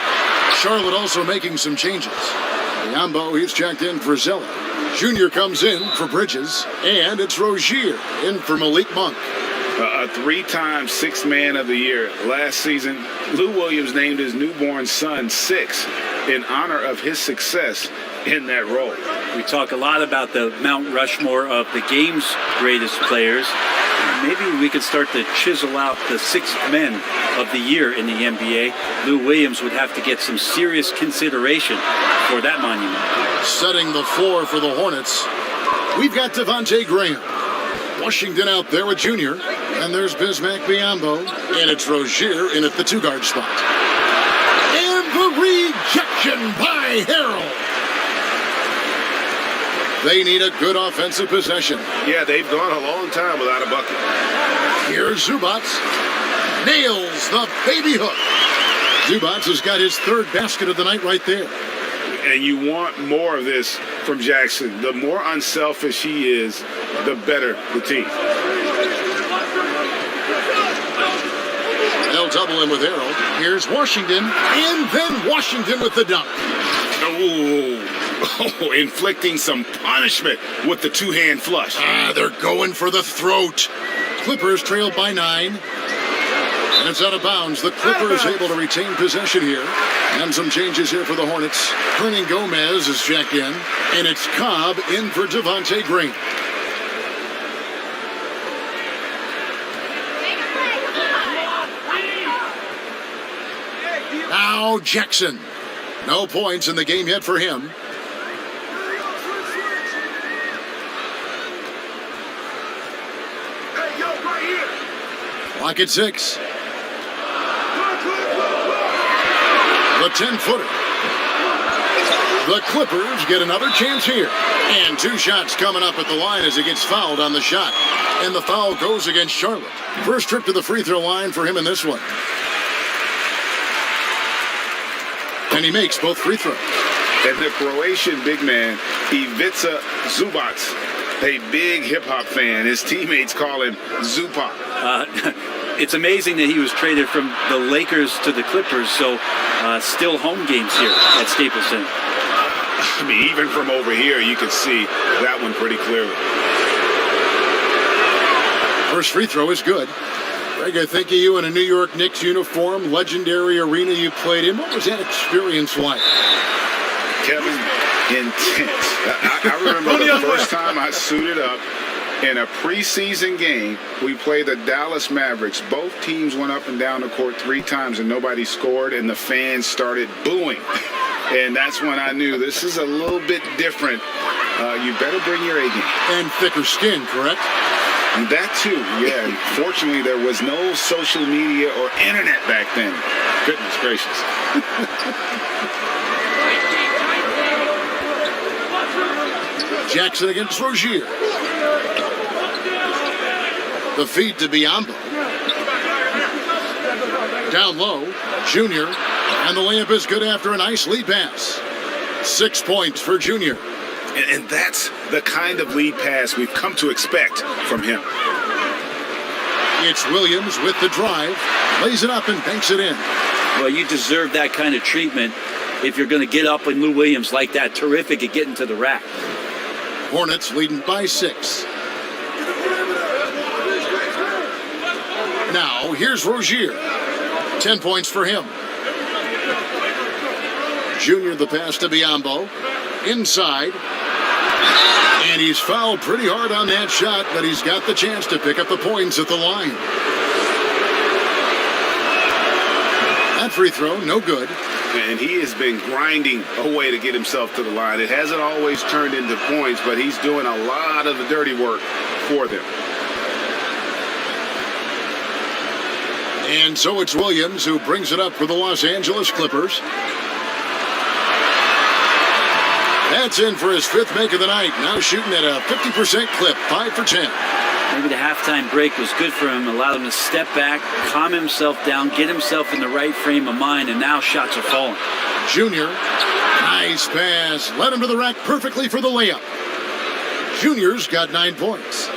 Charlotte also making some changes. Biombo, he's checked in for Zeller. Junior comes in for Bridges. And it's Rozier in for Malik Monk. A 3-time Sixth Man of the Year. Last season, Lou Williams named his newborn son 6 in honor of his success in that role. We talk a lot about the Mount Rushmore of the game's greatest players. Maybe we could start to chisel out the Sixth Men of the Year in the NBA. Lou Williams would have to get some serious consideration for that monument. Setting the floor for the Hornets, we've got Devontae Graham. Washington out there with Junior. And there's Bismack Biyombo. And it's Rozier in at the 2-guard spot. And the rejection by Harrell. They need a good offensive possession. Yeah, they've gone a long time without a bucket. Here's Zubac. Nails the baby hook. Zubac has got his 3rd basket of the night right there. And you want more of this from Jackson. The more unselfish he is, the better the team. They'll double him with Harold. Here's Washington, and then Washington with the dunk. Oh, inflicting some punishment with the two-hand flush. They're going for the throat. Clippers trailed by 9. And it's out of bounds. The Clippers able to retain possession here. And some changes here for the Hornets. Hernan Gomez is checked in. And it's Cobb in for Devontae Green. Now Jackson. No points in the game yet for him. Clock at 6. The 10-footer. The Clippers get another chance here. And 2 shots coming up at the line as he gets fouled on the shot. And the foul goes against Charlotte. First trip to the free throw line for him in this one. And he makes both free throws. And the Croatian big man, Ivica Zubac, a big hip-hop fan. His teammates call him Zupac. It's amazing that he was traded from the Lakers to the Clippers, so still home games here at Staples Center. I mean, even from over here, you can see that one pretty clearly. First free throw is good. Greg, I think of you in a New York Knicks uniform, legendary arena you played in. What was that experience like? Kevin, intense. I remember the first time I suited up in a preseason game. We played the Dallas Mavericks. Both teams went up and down the court 3 times and nobody scored, and the fans started booing. And that's when I knew this is a little bit different. You better bring your A game. And thicker skin, correct? That too, yeah. Fortunately, there was no social media or internet back then. Goodness gracious. Jackson against Rozier. The feed to Biyombo. Down low, Junior. And the layup is good after a nice lead pass. 6 points for Junior. And that's the kind of lead pass we've come to expect from him. It's Williams with the drive. Lays it up and banks it in. Well, you deserve that kind of treatment if you're going to get up with Lou Williams like that. Terrific at getting to the rack. Hornets leading by 6. Now, here's Rozier. 10 points for him. Junior the pass to Biyombo. Inside. And he's fouled pretty hard on that shot, but he's got the chance to pick up the points at the line. That free throw, no good. And he has been grinding away to get himself to the line. It hasn't always turned into points, but he's doing a lot of the dirty work for them. And so it's Williams who brings it up for the Los Angeles Clippers. That's in for his 5th make of the night. Now shooting at a 50% clip, 5 for 10. Maybe the halftime break was good for him, allowed him to step back, calm himself down, get himself in the right frame of mind, and now shots are falling. Junior, nice pass. Led him to the rack perfectly for the layup. Junior's got 9 points.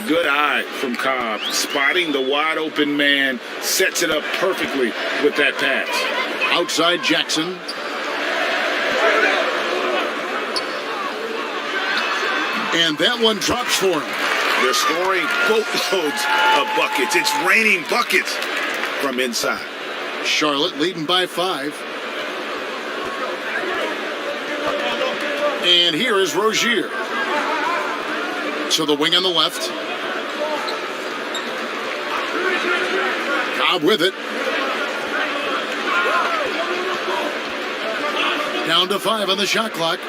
Good eye from Cobb. Spotting the wide open man, sets it up perfectly with that pass. Outside Jackson. And that one drops for him. They're scoring boatloads of buckets. It's raining buckets from inside. Charlotte leading by 5. And here is Rozier. To the wing on the left. Cobb with it. Down to 5 on the shot clock.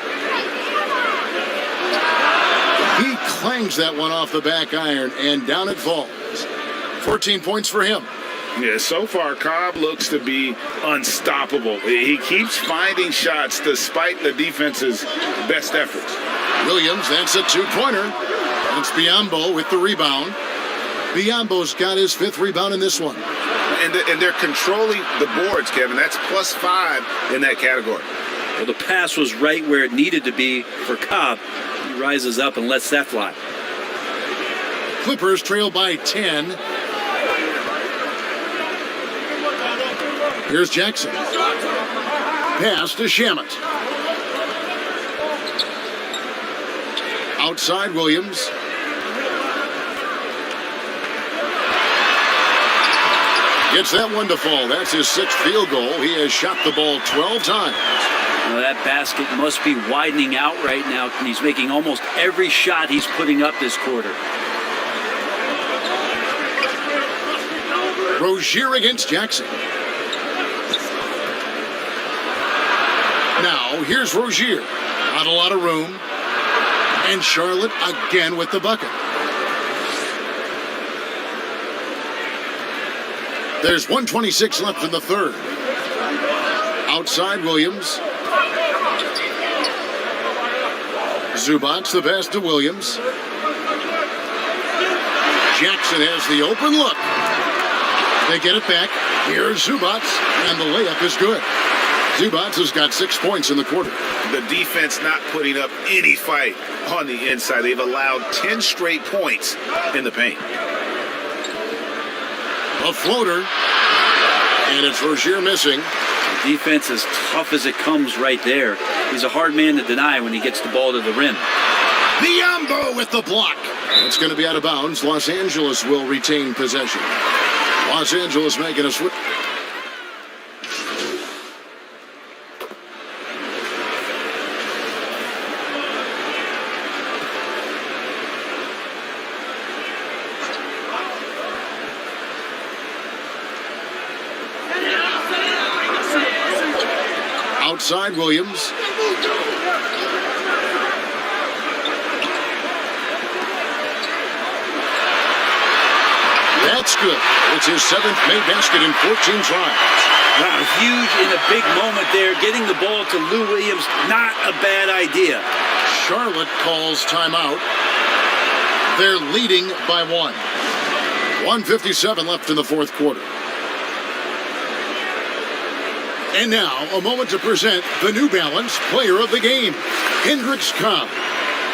He clangs that one off the back iron, and down it falls. 14 points for him. Yeah, so far, Cobb looks to be unstoppable. He keeps finding shots despite the defense's best efforts. Williams, that's a 2-pointer. That's Biyombo with the rebound. Biyombo's got his 5th rebound in this one. And they're controlling the boards, Kevin. That's +5 in that category. Well, the pass was right where it needed to be for Cobb. He rises up and lets that fly. Clippers trail by 10. Here's Jackson. Pass to Shamet. Outside Williams. Gets that one to fall. That's his 6th field goal. He has shot the ball 12 times. Well, that basket must be widening out right now. He's making almost every shot he's putting up this quarter. Rozier against Jackson. Now, here's Rozier. Not a lot of room. And Charlotte again with the bucket. There's 1:26 left in the third. Outside Williams. Zubac's the pass to Williams. Jackson has the open look. They get it back. Here's Zubac, and the layup is good. Zubac has got 6 points in the quarter. The defense not putting up any fight on the inside. They've allowed 10 straight points in the paint. A floater, and it's Rozier missing. The defense as tough as it comes right there. He's a hard man to deny when he gets the ball to the rim. Biyombo with the block. It's going to be out of bounds. Los Angeles will retain possession. Los Angeles making a switch. Outside Williams. That's good. It's his 7th made basket in 14 tries. Wow, huge in a big moment there. Getting the ball to Lou Williams, not a bad idea. Charlotte calls timeout. They're leading by 1. 1:57 left in the fourth quarter. And now, a moment to present the New Balance Player of the Game, Hendricks Cobb.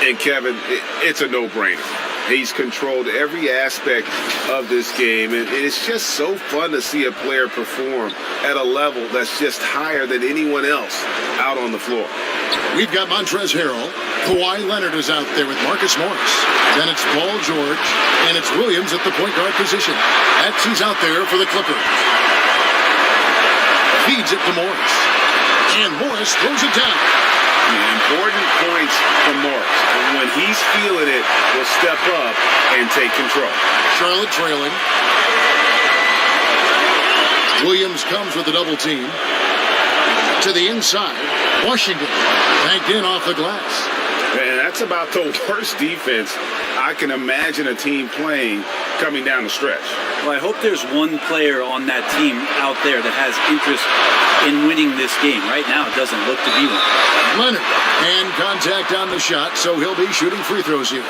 And Kevin, it's a no-brainer. He's controlled every aspect of this game, and it's just so fun to see a player perform at a level that's just higher than anyone else out on the floor. We've got Montrezl Harrell. Kawhi Leonard is out there with Marcus Morris. Then it's Paul George, and it's Williams at the point guard position. That's who's out there for the Clippers. Feeds it to Morris. And Morris throws it down. Important points from Morris. And when he's feeling it, will step up and take control. Charlotte trailing. Williams comes with a double team. To the inside. Washington banked in off the glass. And that's about the worst defense I can imagine a team playing coming down the stretch. Well, I hope there's one player on that team out there that has interest in winning this game. Right now, it doesn't look to be one. Leonard, and contact on the shot, so he'll be shooting free throws here.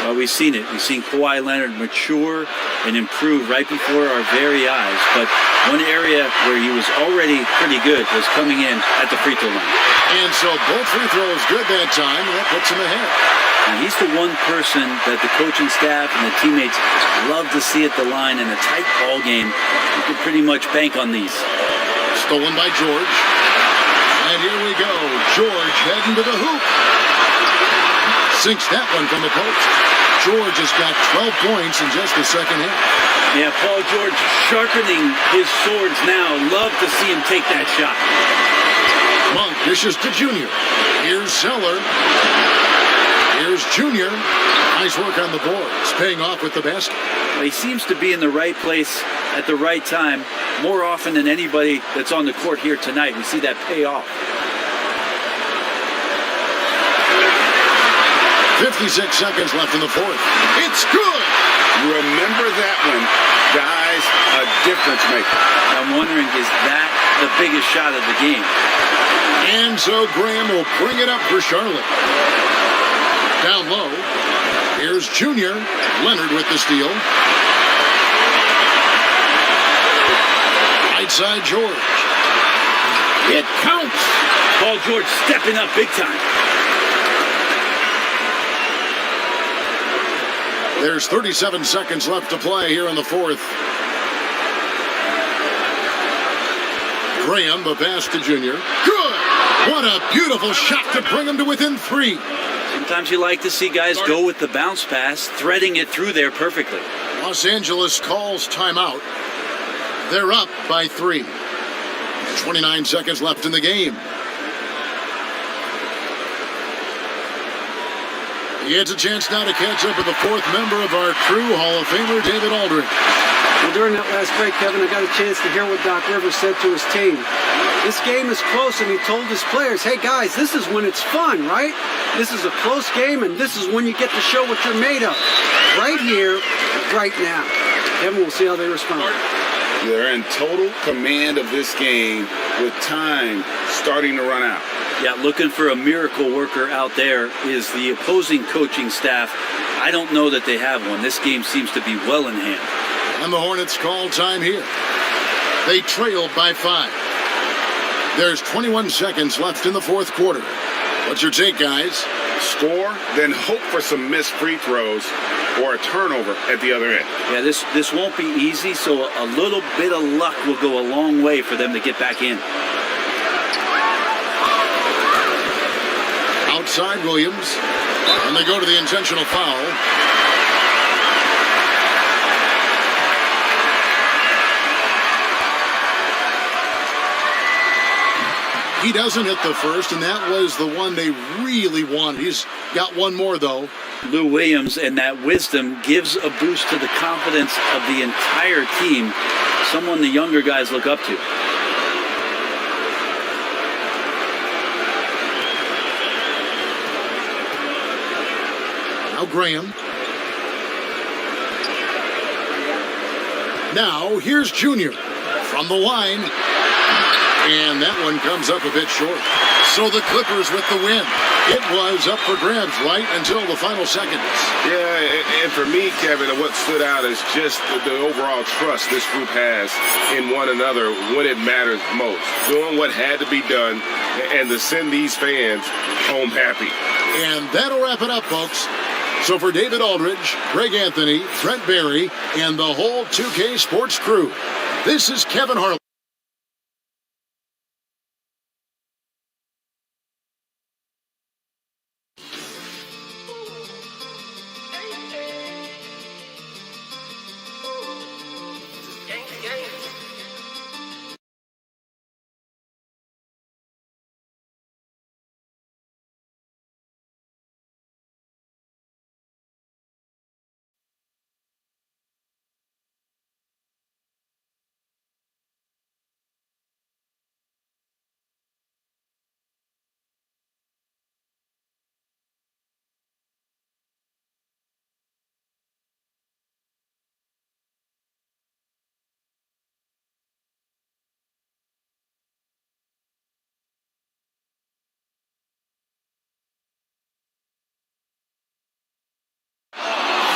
Well, we've seen it. We've seen Kawhi Leonard mature and improve right before our very eyes. But one area where he was already pretty good was coming in at the free throw line. And so both free throws good that time. That puts him ahead. And he's the one person that the coaching staff and the teammates love to see at the line in a tight ball game. You can pretty much bank on these. Stolen by George. And here we go. George heading to the hoop. Sinks that one from the post. George has got 12 points in just the second half. Yeah, Paul George sharpening his swords now. Love to see him take that shot. Monk dishes to Junior. Here's Zeller. Here's Junior. Nice work on the boards. Paying off with the basket. Well, he seems to be in the right place at the right time more often than anybody that's on the court here tonight. We see that pay off. 56 seconds left in the fourth. It's good. Remember that one, guys, a difference maker. I'm wondering, is that the biggest shot of the game? And so Graham will bring it up for Charlotte. Down low. Here's Junior. Leonard with the steal. Right side George. It counts. Paul George stepping up big time. There's 37 seconds left to play here in the fourth. Graham, the pass to Junior. Good! What a beautiful shot to bring him to within 3. Sometimes you like to see guys go with the bounce pass, threading it through there perfectly. Los Angeles calls timeout. They're up by 3. 29 seconds left in the game. He has a chance now to catch up with the fourth member of our crew, Hall of Famer David Aldridge. Well, during that last break, Kevin, I got a chance to hear what Doc Rivers said to his team. This game is close, and he told his players, hey, guys, this is when it's fun, right? This is a close game, and this is when you get to show what you're made of. Right here, right now. Kevin, we'll see how they respond. They're in total command of this game with time starting to run out. Yeah, looking for a miracle worker out there is the opposing coaching staff. I don't know that they have one. This game seems to be well in hand. And the Hornets call time here. They trailed by 5. There's 21 seconds left in the fourth quarter. What's your take, guys? Score, then hope for some missed free throws or a turnover at the other end. Yeah, this won't be easy, so a little bit of luck will go a long way for them to get back in. Outside Williams, and they go to the intentional foul. He doesn't hit the first, and that was the one they really wanted. He's got one more, though. Lou Williams and that wisdom gives a boost to the confidence of the entire team, someone the younger guys look up to. Now Graham. Now here's Junior from the line. And that one comes up a bit short. So the Clippers with the win. It was up for grabs right until the final seconds. Yeah, and for me, Kevin, what stood out is just the overall trust this group has in one another when it matters most. Doing what had to be done and to send these fans home happy. And that'll wrap it up, folks. So for David Aldridge, Greg Anthony, Trent Berry, and the whole 2K Sports crew, this is Kevin Harlan.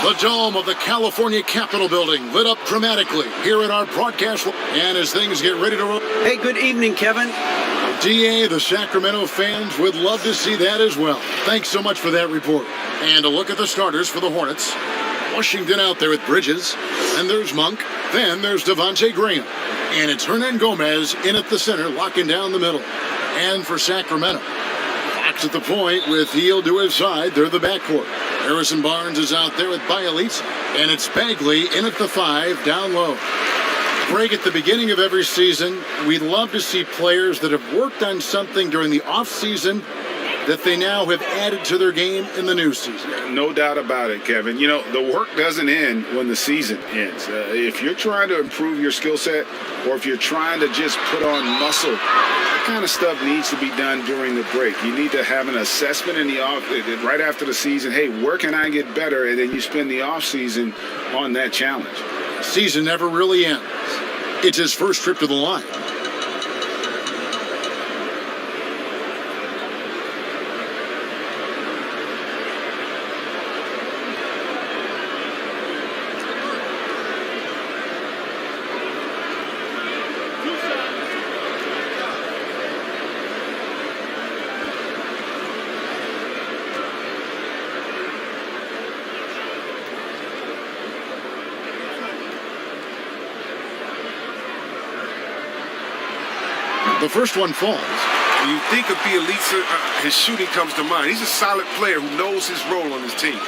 The dome of the California Capitol building lit up dramatically here at our broadcast. And as things get ready to roll. Hey, good evening, Kevin. DA, the Sacramento fans would love to see that as well. Thanks so much for that report. And a look at the starters for the Hornets. Washington out there with Bridges. And there's Monk. Then there's Devontae Graham. And it's Hernan Gomez in at the center, locking down the middle. And for Sacramento, Fox at the point with Heel to his side. They're the backcourt. Harrison Barnes is out there with Bielitsa. And it's Bagley in at the 5, down low. Greg, at the beginning of every season, we love to see players that have worked on something during the offseason that they now have added to their game in the new season. No doubt about it, Kevin. You know, the work doesn't end when the season ends. If you're trying to improve your skill set or if you're trying to just put on muscle, that kind of stuff needs to be done during the break. You need to have an assessment in the off right after the season. Hey, where can I get better? And then you spend the off season on that challenge. Season never really ends. It's his first trip to the line. The first one falls. When you think of Bielitsa, his shooting comes to mind. He's a solid player who knows his role on his team.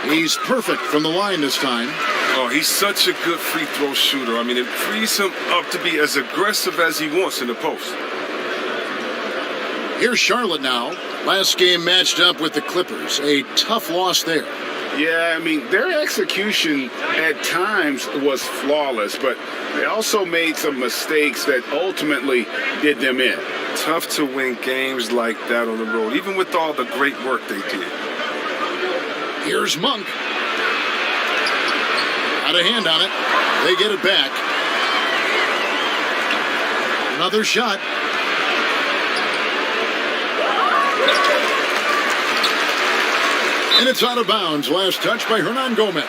He's perfect from the line this time. Oh, he's such a good free throw shooter. I mean, it frees him up to be as aggressive as he wants in the post. Here's Charlotte now. Last game matched up with the Clippers. A tough loss there. Yeah, I mean, their execution at times was flawless, but they also made some mistakes that ultimately did them in. Tough to win games like that on the road, even with all the great work they did. Here's Monk. Got a hand on it. They get it back. Another shot. And it's out of bounds. Last touch by Hernan Gomez.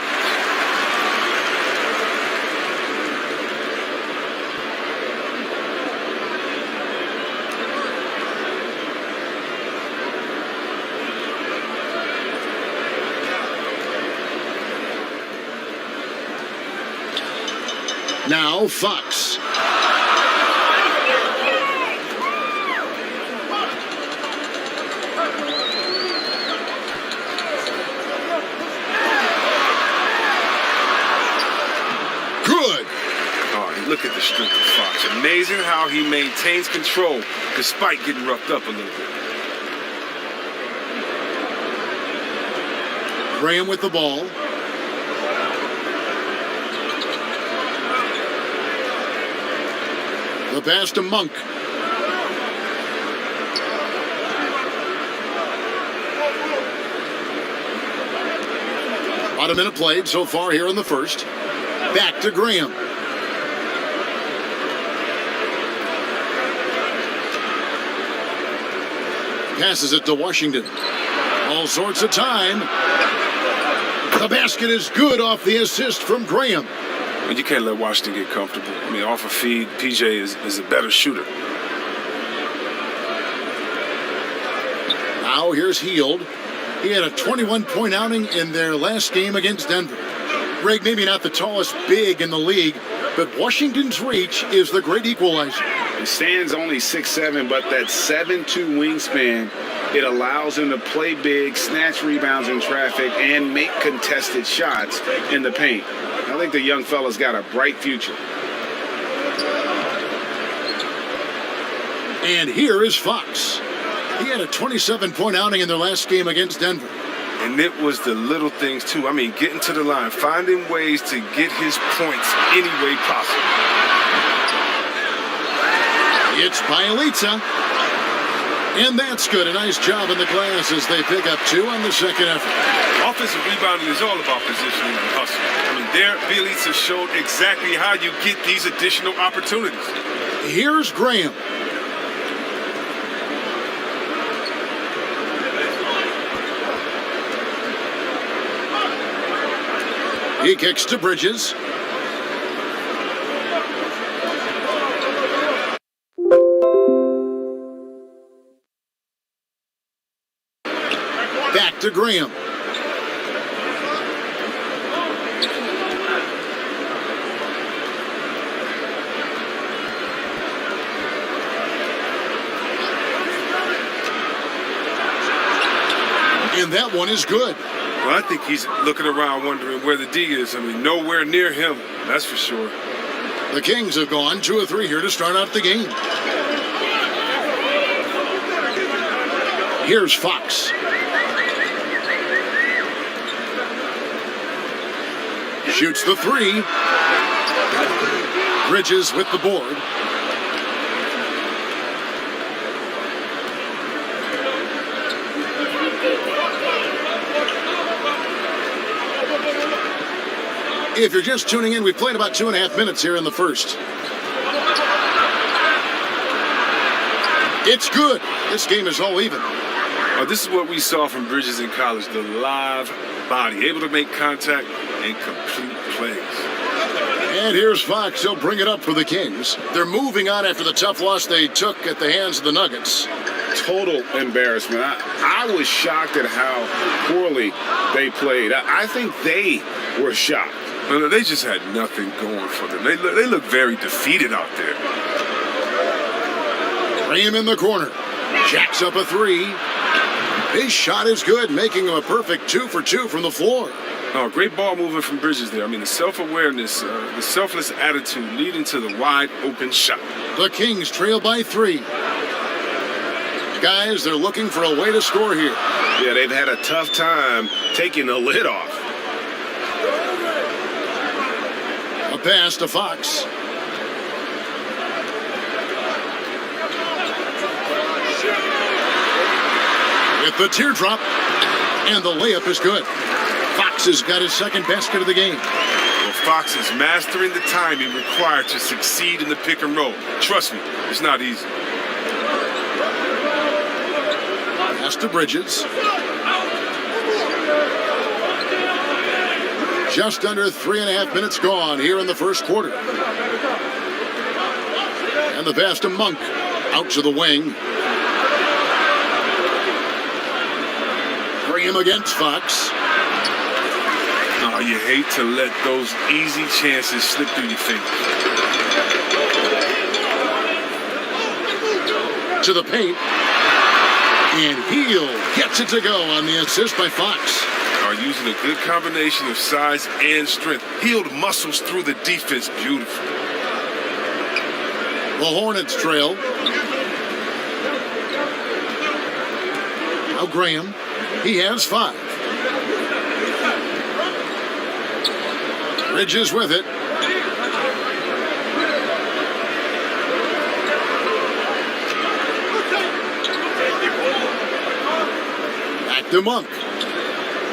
Now Fox. Good. Oh, look at the strength of Fox. Amazing how he maintains control despite getting roughed up a little bit. Graham with the ball. The pass to Monk. About a minute played so far here in the first. Back to Graham. Passes it to Washington. All sorts of time. The basket is good off the assist from Graham. And you can't let Washington get comfortable. I mean, off a feed, PJ is a better shooter. Now here's Heald. He had a 21-point outing in their last game against Denver. Greg, maybe not the tallest big in the league, but Washington's reach is the great equalizer. He stands only 6'7", but that 7'2" wingspan, it allows him to play big, snatch rebounds in traffic, and make contested shots in the paint. I think the young fella's got a bright future. And here is Fox. He had a 27-point outing in their last game against Denver. And it was the little things, too. I mean, getting to the line, finding ways to get his points any way possible. It's Bielitsa. And that's good. A nice job in the glass as they pick up 2 on the second effort. Offensive rebounding is all about positioning and hustle. I mean, there, Bielitsa showed exactly how you get these additional opportunities. Here's Graham. He kicks to Bridges. Back to Graham. And that one is good. Well, I think he's looking around wondering where the D is. I mean, nowhere near him, that's for sure. The Kings have gone 2 of 3 here to start out the game. Here's Fox. Shoots the 3. Bridges with the board. If you're just tuning in, we've played about 2.5 minutes here in the first. It's good. This game is all even. This is what we saw from Bridges in college, the live body, able to make contact and complete plays. And here's Fox. He'll bring it up for the Kings. They're moving on after the tough loss they took at the hands of the Nuggets. Total embarrassment. I was shocked at how poorly they played. I think they were shocked. Well, they just had nothing going for them. They look very defeated out there. Graham in the corner. Jacks up a three. His shot is good, making him a perfect 2 for 2 from the floor. Oh, great ball movement from Bridges there. I mean, the self-awareness, the selfless attitude leading to the wide-open shot. The Kings trail by 3. Guys, they're looking for a way to score here. Yeah, they've had a tough time taking the lid off. A pass to Fox. With the teardrop, and the layup is good. Fox has got his second basket of the game. Well, Fox is mastering the timing required to succeed in the pick and roll. Trust me, it's not easy. Pass to Bridges. Just under 3.5 minutes gone here in the first quarter. And the pass to Monk. Out to the wing. Bring him against Fox. Oh, you hate to let those easy chances slip through your fingers. To the paint. And Heel gets it to go on the assist by Fox. Are using a good combination of size and strength. Healed muscles through the defense beautifully. The Hornets trail. Now Graham. He has 5. Bridges with it. Back to Monk.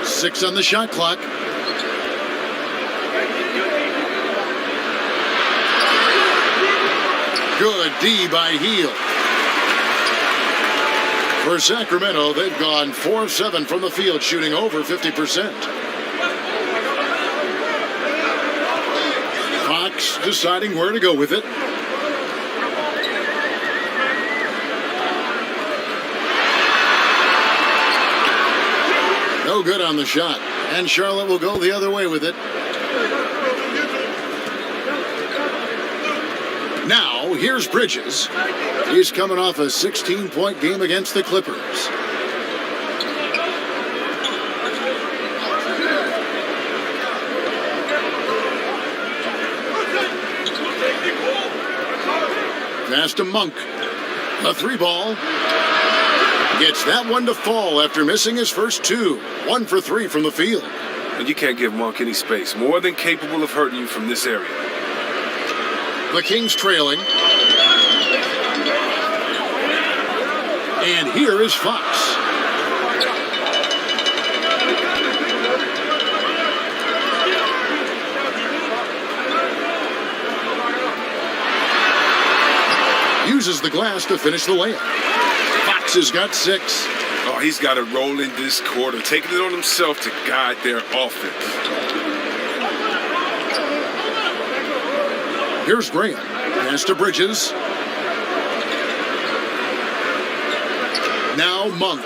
6 on the shot clock. Good D by Heel. For Sacramento, they've gone 4 of 7 from the field, shooting over 50%. Fox deciding where to go with it. No good on the shot. And Charlotte will go the other way with it. Now, here's Bridges. He's coming off a 16-point game against the Clippers. Pass to Monk. A 3-ball. Gets that one to fall after missing his first 2. 1 for 3 from the field. And you can't give Monk any space. More than capable of hurting you from this area. The Kings trailing. And here is Fox. Uses the glass to finish the layup. Fox has got 6. Oh, he's got to roll in this quarter, taking it on himself to guide their offense. Here's Graham. Pass to Bridges. Now Monk.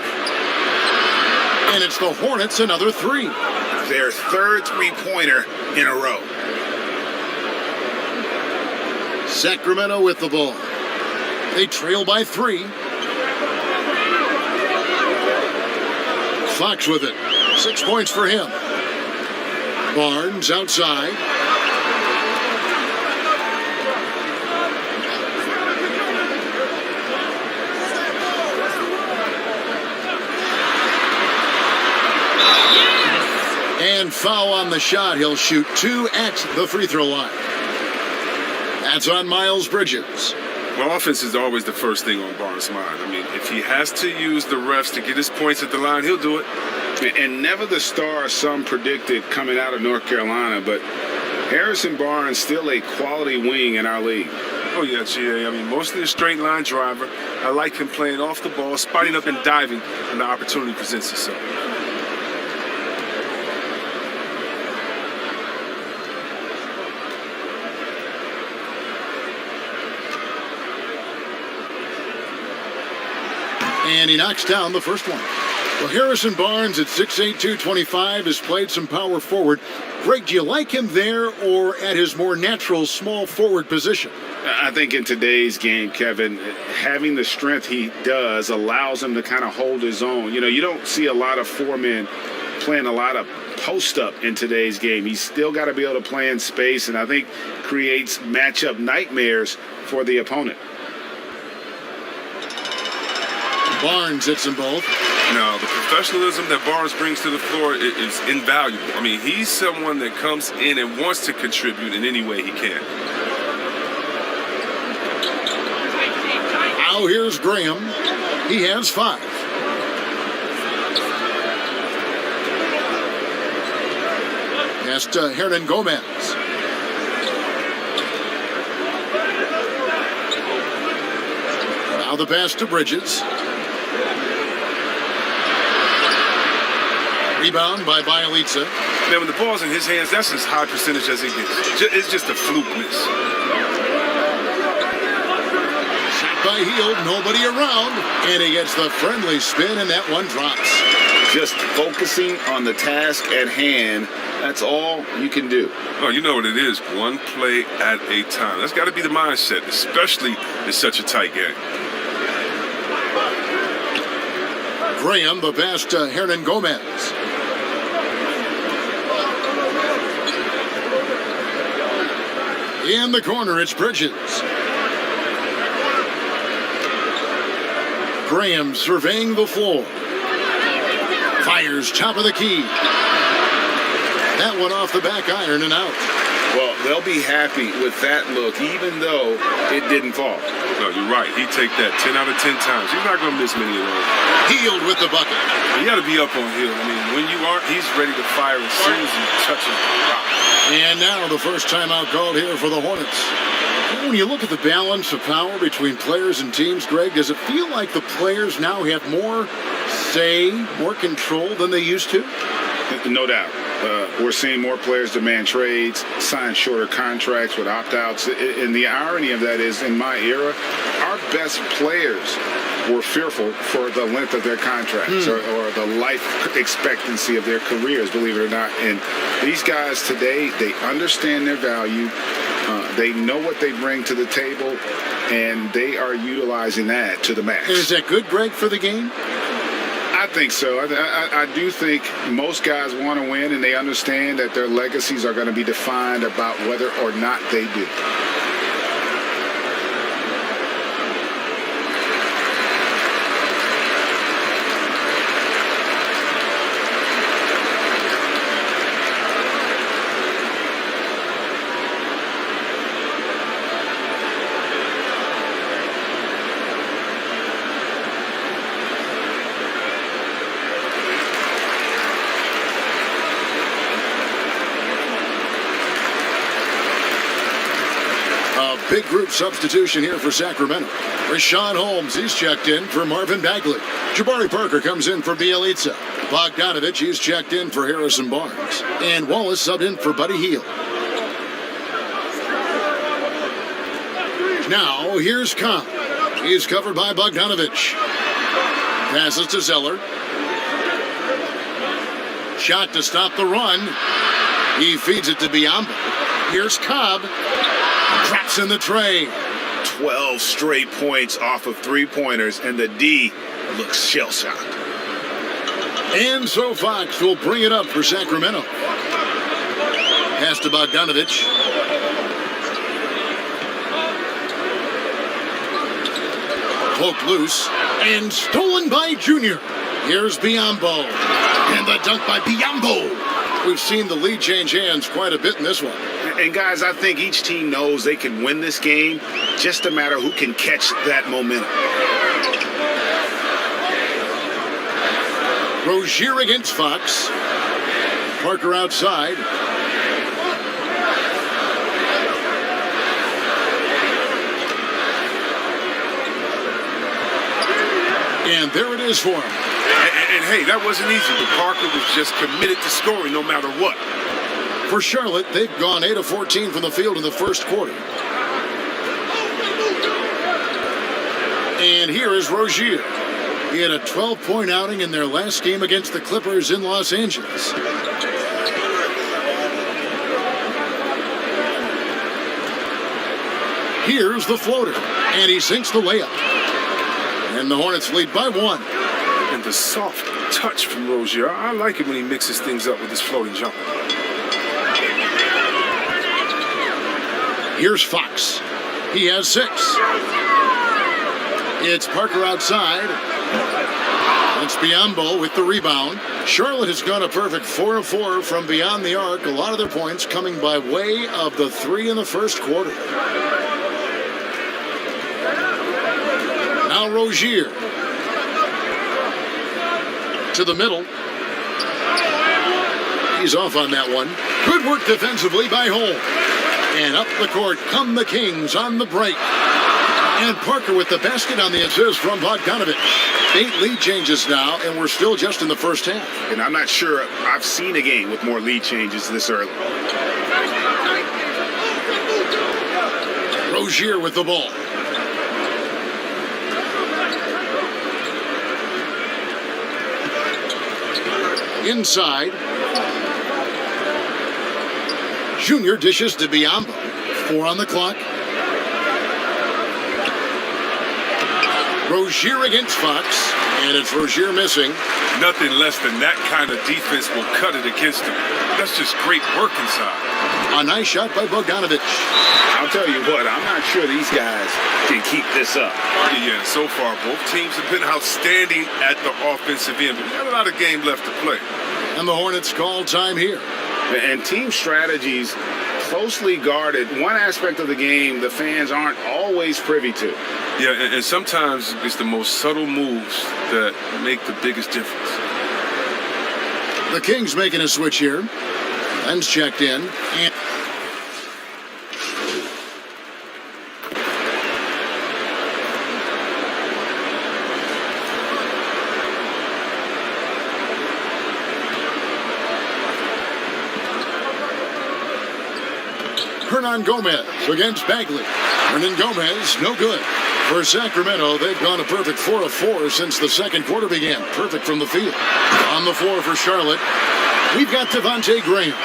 And it's the Hornets another 3. Their third 3-pointer in a row. Sacramento with the ball. They trail by 3. Fox with it. 6 points for him. Barnes outside. And foul on the shot. He'll shoot 2 at the free throw line. That's on Miles Bridges. Well, offense is always the first thing on Barnes' mind. I mean, if he has to use the refs to get his points at the line, he'll do it. And never the star some predicted coming out of North Carolina, but Harrison Barnes still a quality wing in our league. Oh, yeah, GA. I mean, mostly a straight line driver. I like him playing off the ball, spotting up and diving when the opportunity presents itself. And he knocks down the first one. Well, Harrison Barnes at 6'8", 225 has played some power forward. Greg, do you like him there or at his more natural small forward position? I think in today's game, Kevin, having the strength he does allows him to kind of hold his own. You know, you don't see a lot of four men playing a lot of post up in today's game. He's still got to be able to play in space, and I think creates matchup nightmares for the opponent. Barnes hits them both. Now, the professionalism that Barnes brings to the floor is invaluable. I mean, he's someone that comes in and wants to contribute in any way he can. Now here's Graham. He has 5. Pass to Hernan Gomez. Now the pass to Bridges. Rebound by Bielitsa. Now, when the ball's in his hands, that's as high percentage as it gets. It's just a fluke miss. Shot by Hield, nobody around, and he gets the friendly spin, and that one drops. Just focusing on the task at hand, that's all you can do. Oh, you know what it is. One play at a time. That's got to be the mindset, especially in such a tight game. Graham, the pass to Hernan Gomez. In the corner, it's Bridges. Graham surveying the floor. Fires top of the key. That one off the back iron and out. Well, they'll be happy with that look, even though it didn't fall. No, you're right. He'd take that 10 out of 10 times. He's not going to miss many of those. Hield with the bucket. You got to be up on Hield. I mean, when you aren't, he's ready to fire as soon as he touches the rock. And now the first timeout called here for the Hornets. When you look at the balance of power between players and teams, Greg, does it feel like the players now have more say, more control than they used to? No doubt. We're seeing more players demand trades, sign shorter contracts with opt-outs. And the irony of that is, in my era, our best players were fearful for the length of their contracts or the life expectancy of their careers, believe it or not. And these guys today, they understand their value. They know what they bring to the table, and they are utilizing that to the max. And is that good, Greg, for the game? I think so. I do think most guys want to win, and they understand that their legacies are going to be defined about whether or not they do. Big group substitution here for Sacramento. Rashawn Holmes, he's checked in for Marvin Bagley. Jabari Parker comes in for Bielitsa. Bogdanovich, he's checked in for Harrison Barnes. And Wallace subbed in for Buddy Hield. Now, here's Cobb. He's covered by Bogdanovich. Passes to Zeller. Shot to stop the run. He feeds it to Biyombo. Here's Cobb. Drops in the tray. 12 straight points off of three-pointers, and the D looks shell-shocked. And so Fox will bring it up for Sacramento. Pass to Bogdanovich. Poked loose and stolen by Junior. Here's Biyombo. And the dunk by Biyombo. We've seen the lead change hands quite a bit in this one. And guys, I think each team knows they can win this game, just a matter who can catch that momentum. Rozier against Fox. Parker outside. And there it is for him. And hey, that wasn't easy, but Parker was just committed to scoring no matter what. For Charlotte, they've gone 8 of 14 from the field in the first quarter. And here is Rozier. He had a 12-point outing in their last game against the Clippers in Los Angeles. Here's the floater, and he sinks the layup. And the Hornets lead by 1. And the soft touch from Rozier. I like it when he mixes things up with his floating jumper. Here's Fox. He has 6. It's Parker outside. It's Biyombo with the rebound. Charlotte has gone a perfect 4 of 4 from beyond the arc. A lot of their points coming by way of the 3 in the first quarter. Now Rozier. To the middle. He's off on that one. Good work defensively by Holmes. And up the court come the Kings on the break. And Parker with the basket on the assist from Bogdanovich. 8 lead changes now, and we're still just in the first half. And I'm not sure I've seen a game with more lead changes this early. Rozier with the ball. Inside. Junior dishes to Biyombo. 4 on the clock. Rozier against Fox, and it's Rozier missing. Nothing less than that kind of defense will cut it against him. That's just great work inside. A nice shot by Bogdanovich. I'll tell you what, I'm not sure these guys can keep this up. Yeah, so far both teams have been outstanding at the offensive end, but we got a lot of game left to play. And the Hornets call time here. And team strategies closely guarded. One aspect of the game the fans aren't always privy to. Yeah, and sometimes it's the most subtle moves that make the biggest difference. The Kings making a switch here. Len's checked in. And Hernan Gomez against Bagley. Hernan Gomez, no good. For Sacramento, they've gone a perfect 4 of 4 since the second quarter began. Perfect from the field. On the floor for Charlotte, we've got Devontae Graham.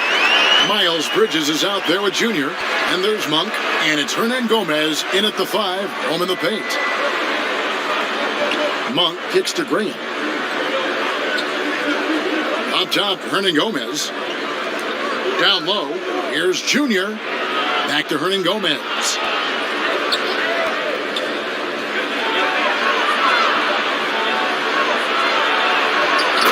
Miles Bridges is out there with Junior. And there's Monk. And it's Hernan Gomez in at the 5, home in the paint. Monk kicks to Graham. Up top, Hernan Gomez. Down low, here's Junior. Back to Hernan Gomez.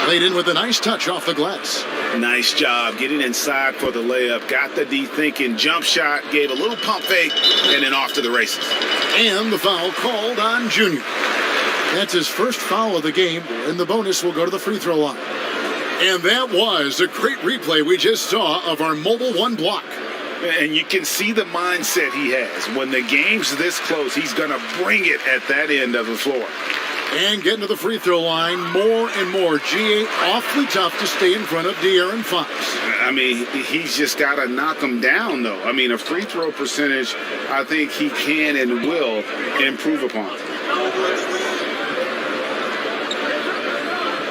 Laid in with a nice touch off the glass. Nice job getting inside for the layup. Got the D thinking, jump shot, gave a little pump fake, and then off to the races. And the foul called on Junior. That's his first foul of the game, and the bonus will go to the free throw line. And that was a great replay we just saw of our Mobile One block. And you can see the mindset he has. When the game's this close, he's going to bring it at that end of the floor. And getting to the free throw line more and more. GA awfully tough to stay in front of De'Aaron Fox. I mean, he's just got to knock him down, though. I mean, a free throw percentage, I think he can and will improve upon.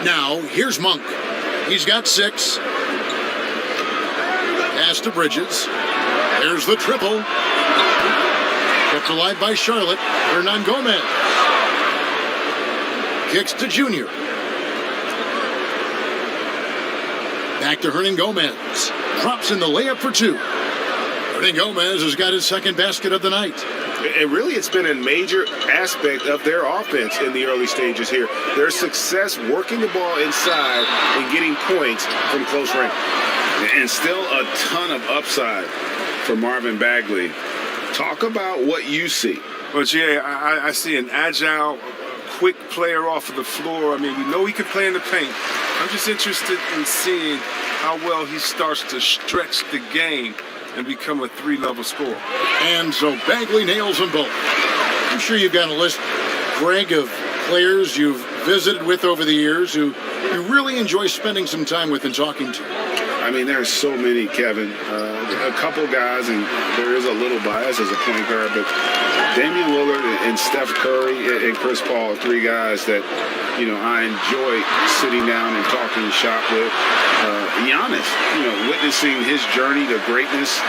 Now, here's Monk. He's got 6. Pass to Bridges. There's the triple. Kept alive by Charlotte. Hernan Gomez. Kicks to Junior. Back to Hernan Gomez. Drops in the layup for 2. Hernan Gomez has got his second basket of the night. And really, it's been a major aspect of their offense in the early stages here. Their success working the ball inside and getting points from close range. And still a ton of upside for Marvin Bagley. Talk about what you see. Well, Jay, I see an agile, quick player off of the floor. I mean, we know he can play in the paint. I'm just interested in seeing how well he starts to stretch the game and become a 3-level scorer. And so Bagley nails them both. I'm sure you've got a list, Greg, of players you've visited with over the years who you really enjoy spending some time with and talking to? I mean, there's so many, Kevin. A couple guys, and there is a little bias as a point guard, but Damian Lillard and Steph Curry and Chris Paul are three guys that, I enjoy sitting down and talking shop with. Giannis, witnessing his journey to greatness,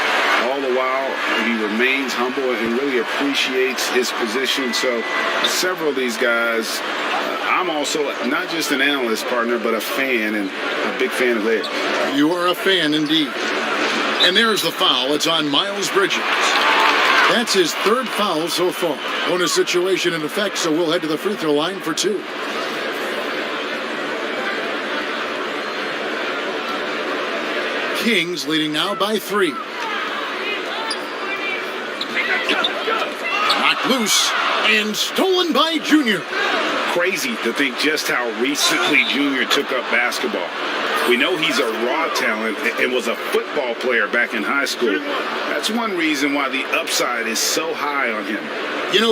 all the while he remains humble and really appreciates his position. So several of these guys, I'm also not just an analyst, partner, but a fan, and a big fan of theirs. You are a fan indeed. And there's the foul. It's on Miles Bridges. That's his third foul so far. Bonus situation in effect, so we'll head to the free throw line for two. Kings leading now by 3. Knocked loose and stolen by Junior. Crazy to think just how recently Junior took up basketball. We know he's a raw talent and was a football player back in high school. That's one reason why the upside is so high on him.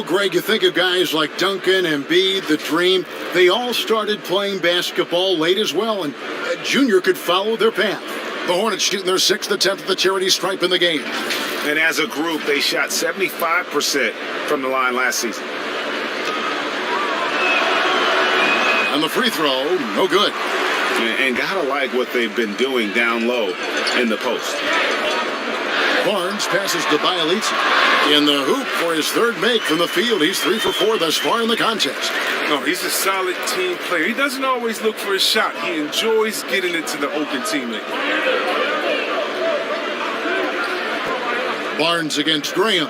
Greg, you think of guys like Duncan, Embiid, the Dream. They all started playing basketball late as well, and Junior could follow their path. The Hornets shooting their 6th attempt at the charity stripe in the game. And as a group, they shot 75% from the line last season. And the free throw, no good. And gotta like what they've been doing down low in the post. Barnes passes to Bialici. In the hoop for his third make from the field. He's 3 for 4 thus far in the contest. No, he's a solid team player. He doesn't always look for a shot. He enjoys getting it to the open teammate. Barnes against Graham.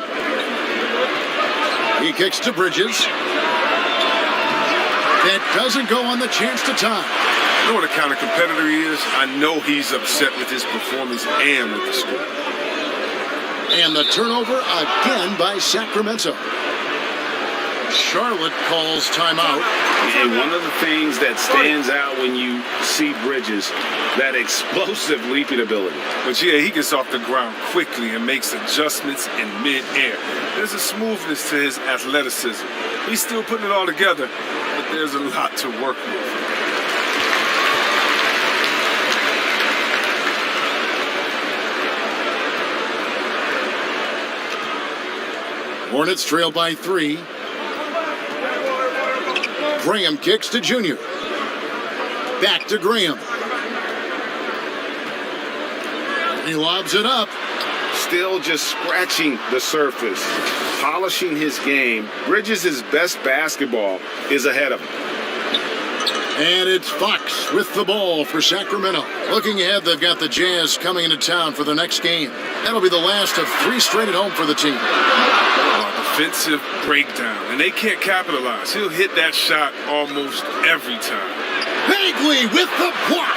He kicks to Bridges. That doesn't go on the chance to tie. You know what kind of competitor he is? I know he's upset with his performance and with the score. And the turnover again by Sacramento. Charlotte calls timeout. And one of the things that stands out when you see Bridges, that explosive leaping ability. But yeah, he gets off the ground quickly and makes adjustments in mid-air. There's a smoothness to his athleticism. He's still putting it all together, but there's a lot to work with. Hornets trail by 3. Graham kicks to Junior. Back to Graham. He lobs it up. Still just scratching the surface, polishing his game. Bridges' best basketball is ahead of him. And it's Fox with the ball for Sacramento. Looking ahead, they've got the Jazz coming into town for the next game. That'll be the last of 3 straight at home for the team. Defensive breakdown, and they can't capitalize. He'll hit that shot almost every time. Bagley with the block.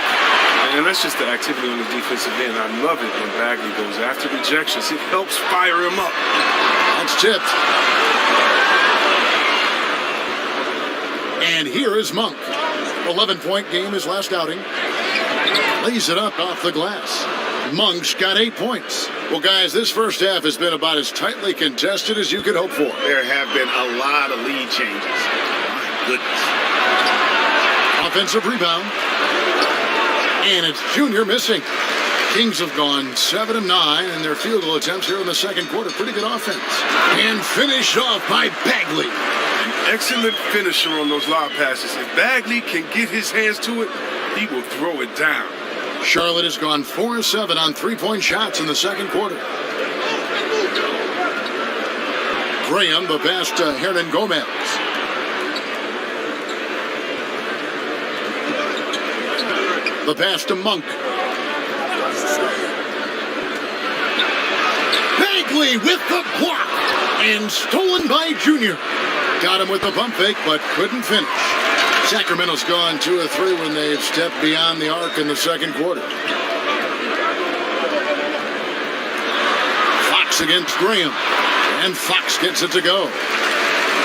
And that's just the activity on the defensive end. I love it when Bagley goes after rejections. It helps fire him up. That's tipped. And here is Monk. 11-point game his last outing. Lays it up off the glass. Monk's got 8 points. Well, guys, this first half has been about as tightly contested as you could hope for. There have been a lot of lead changes. My goodness. Offensive rebound. And it's Junior missing. Kings have gone 7 of 9 in their field goal attempts here in the second quarter. Pretty good offense. And finished off by Bagley. An excellent finisher on those lob passes. If Bagley can get his hands to it, he will throw it down. Charlotte has gone 4 of 7 on 3-point shots in the second quarter. Graham, the pass to Hernan Gomez. The pass to Monk. Bagley with the block. And stolen by Junior. Got him with the pump fake, but couldn't finish. Sacramento's gone 2 of 3 when they've stepped beyond the arc in the second quarter. Fox against Graham. And Fox gets it to go.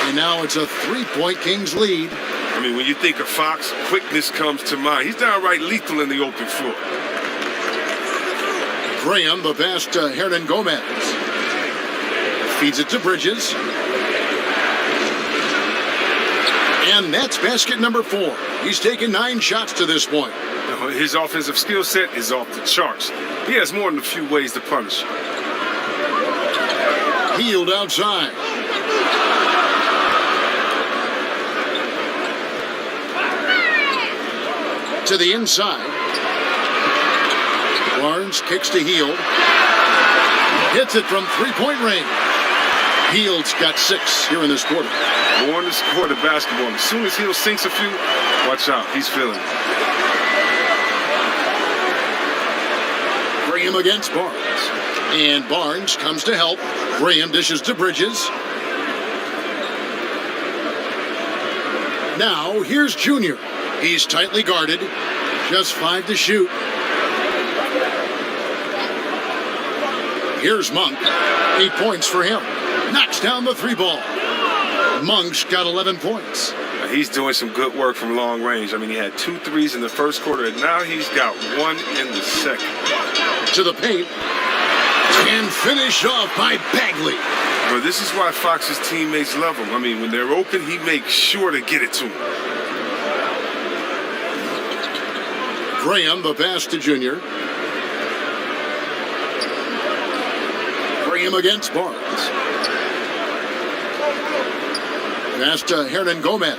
And now it's a 3-point Kings lead. I mean, when you think of Fox, quickness comes to mind. He's downright lethal in the open floor. Graham, the pass to Hernan Gomez. Feeds it to Bridges. And that's basket number 4. He's taken 9 shots to this point. His offensive skill set is off the charts. He has more than a few ways to punish. Hield outside. To the inside. Barnes kicks to Hield. Hits it from three-point range. Hield's got 6 here in this quarter. Born to score the basketball. As soon as Hield sinks a few, watch out. He's feeling it. Graham against Barnes. And Barnes comes to help. Graham dishes to Bridges. Now, here's Junior. He's tightly guarded. Just 5 to shoot. Here's Monk. 8 points for him. Knocks down the 3 ball. Monk's got 11 points. He's doing some good work from long range. I mean, he had 2 threes in the first quarter, and now he's got 1 in the second. To the paint. And finished off by Bagley. But this is why Fox's teammates love him. I mean, when they're open, he makes sure to get it to them. Graham, the pass to Junior. Graham against Barnes. Pass to Hernan Gomez.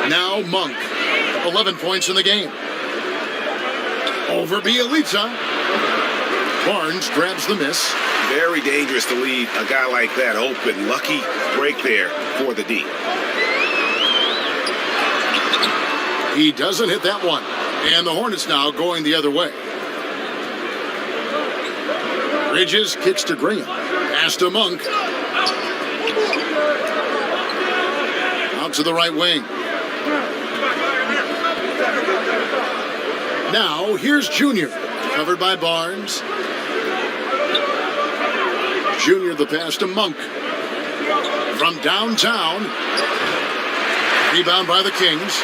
Now Monk. 11 points in the game. Over Bielitsa. Barnes grabs the miss. Very dangerous to leave a guy like that open. Lucky break there for the D. He doesn't hit that one. And the Hornets now going the other way. Bridges kicks to Graham. Pass to Monk. Out to the right wing. Now, here's Junior. Covered by Barnes. Junior the pass to Monk. From downtown. Rebound by the Kings.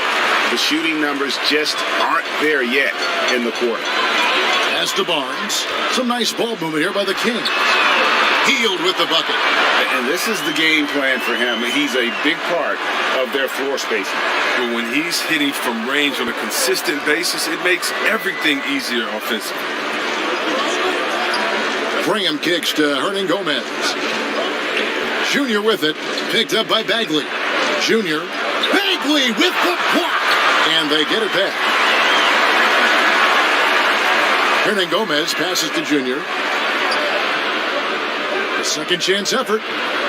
The shooting numbers just aren't there yet in the quarter. Pass to Barnes. Some nice ball movement here by the Kings. Hield with the bucket. And this is the game plan for him. He's a big part of their floor spacing. But when he's hitting from range on a consistent basis, it makes everything easier offensively. Graham kicks to Hernan Gomez. Junior with it. Picked up by Bagley. Junior. Bagley with the block. And they get it back. Hernan Gomez passes to Junior. A second chance effort.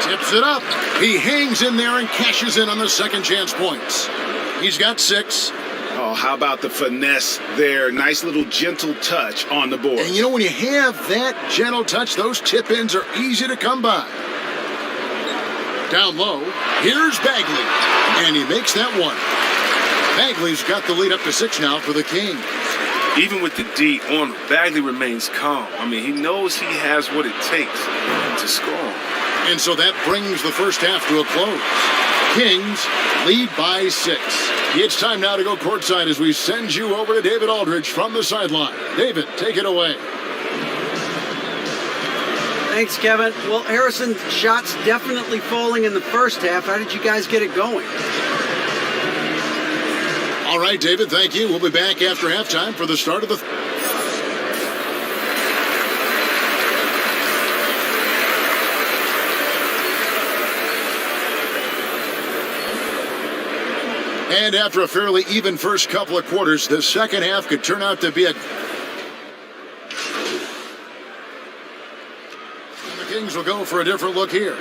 Tips it up. He hangs in there and cashes in on the second chance points. He's got 6. Oh, how about the finesse there? Nice little gentle touch on the board. And you know, when you have that gentle touch, those tip-ins are easy to come by. Down low, here's Bagley. And he makes that one. Bagley's got the lead up to 6 now for the Kings. Even with the D on him, Bagley remains calm. I mean, he knows he has what it takes to score. And so that brings the first half to a close. Kings lead by 6. It's time now to go courtside as we send you over to David Aldridge from the sideline. David, take it away. Thanks, Kevin. Well, Harrison, shots definitely falling in the first half. How did you guys get it going? All right, David, thank you. We'll be back after halftime for the start of the... And after a fairly even first couple of quarters, the second half could turn out to be a... And the Kings will go for a different look here.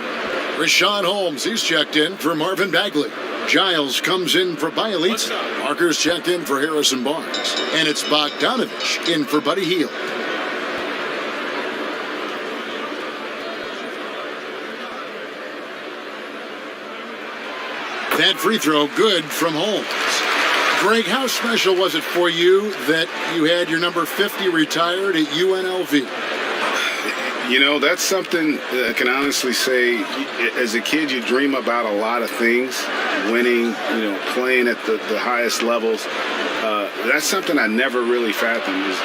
Rashawn Holmes, he's checked in for Marvin Bagley. Giles comes in for Bielitsa. Parker's checked in for Harrison Barnes. And it's Bogdanovich in for Buddy Hield. That free throw good from Holmes. Greg, how special was it for you that you had your number 50 retired at UNLV? You know, that's something I can honestly say. As a kid, you dream about a lot of things. Winning, playing at the highest levels. That's something I never really fathomed, is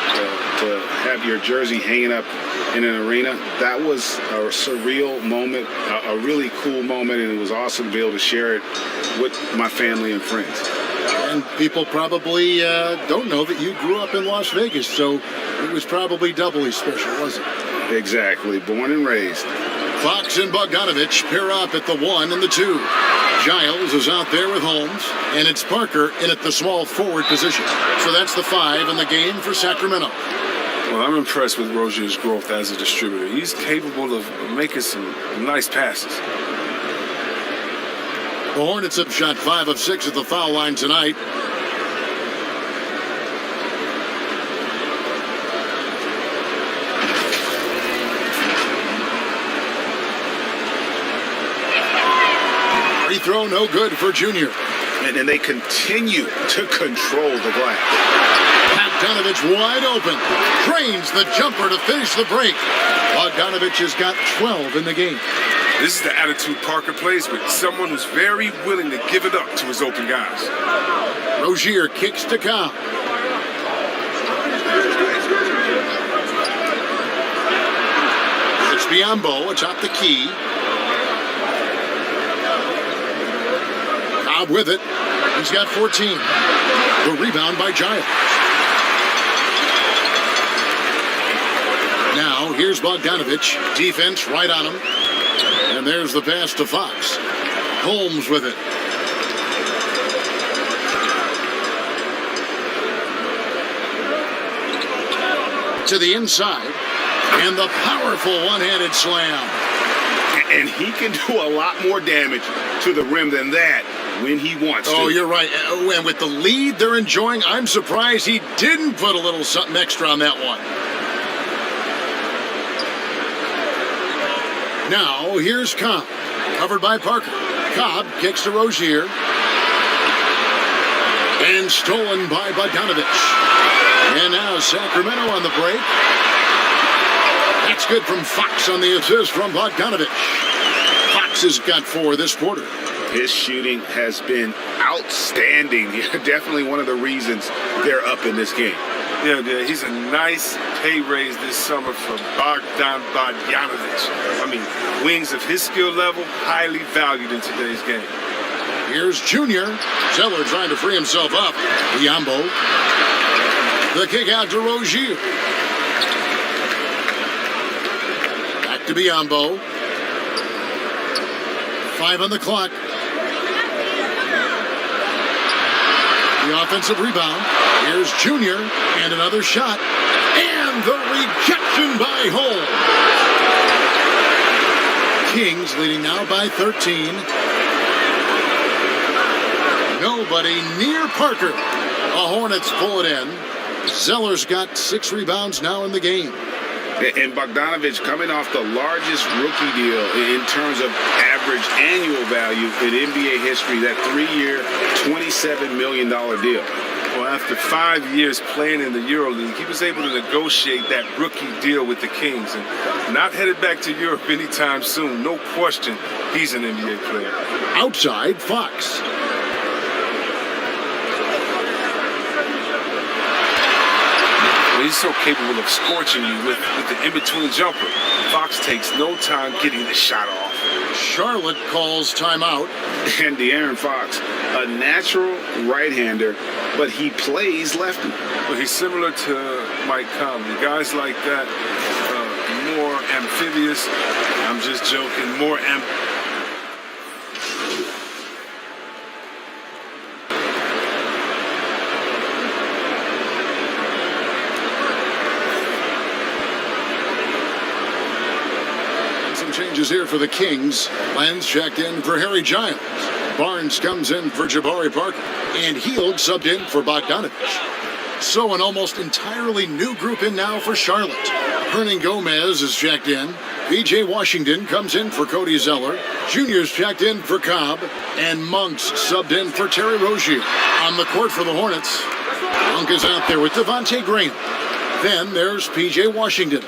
to have your jersey hanging up in an arena. That was a surreal moment, a really cool moment, and it was awesome to be able to share it with my family and friends. And people probably don't know that you grew up in Las Vegas, so it was probably doubly special, wasn't it? Exactly. Born and raised. Fox and Bogdanovich pair up at the 1 and the 2. Giles is out there with Holmes, and it's Parker in at the small forward position. So that's the 5 in the game for Sacramento. Well, I'm impressed with Rozier's growth as a distributor. He's capable of making some nice passes. The Hornets have shot 5 of 6 at the foul line tonight. Free throw no good for Junior. And they continue to control the glass. Bogdanovich wide open. Drains the jumper to finish the break. Bogdanovich has got 12 in the game. This is the attitude Parker plays with. Someone who's very willing to give it up to his open guys. Rozier kicks to Cobb. It's Biyombo atop the key. Cobb with it. He's got 14. The rebound by Giles. Now, here's Bogdanovich. Defense right on him. And there's the pass to Fox. Holmes with it. To the inside. And the powerful one-handed slam. And he can do a lot more damage to the rim than that when he wants to. Oh, you're right. And with the lead they're enjoying, I'm surprised he didn't put a little something extra on that one. Now, here's Cobb, covered by Parker. Cobb kicks to Rozier. And stolen by Bogdanovich. And now Sacramento on the break. That's good from Fox on the assist from Bogdanovich. Fox has got 4 this quarter. His shooting has been outstanding. Definitely one of the reasons they're up in this game. Yeah, he's a nice pay raise this summer for Bogdanovich. I mean, wings of his skill level, highly valued in today's game. Here's Junior. Zeller trying to free himself up. Biyombo. The kick out to Rozier. Back to Biyombo. 5 on the clock. The offensive rebound. Here's Junior, and another shot. And the rejection by Holmes. Kings leading now by 13. Nobody near Parker. The Hornets pull it in. Zeller's got 6 rebounds now in the game. And Bogdanovich coming off the largest rookie deal in terms of average annual value in NBA history, that 3-year, $27 million deal. Well, after 5 years playing in the EuroLeague, he was able to negotiate that rookie deal with the Kings. And not headed back to Europe anytime soon. No question, he's an NBA player. Outside, Fox. He's so capable of scorching you with the in-between jumper. Fox takes no time getting the shot off. Charlotte calls timeout. And De'Aaron Fox, a natural right-hander, but he plays lefty. Well, he's similar to Mike Conley. Guys like that, more amphibious. I'm just joking. More Changes here for the Kings. Lenz checked in for Harry Giles. Barnes comes in for Jabari Parker. And Hield subbed in for Bogdanovich. So an almost entirely new group in now for Charlotte. Hernan Gomez is checked in. PJ Washington comes in for Cody Zeller. Junior's checked in for Cobb. And Monk's subbed in for Terry Rozier. On the court for the Hornets, Monk is out there with Devontae Graham. Then there's PJ Washington.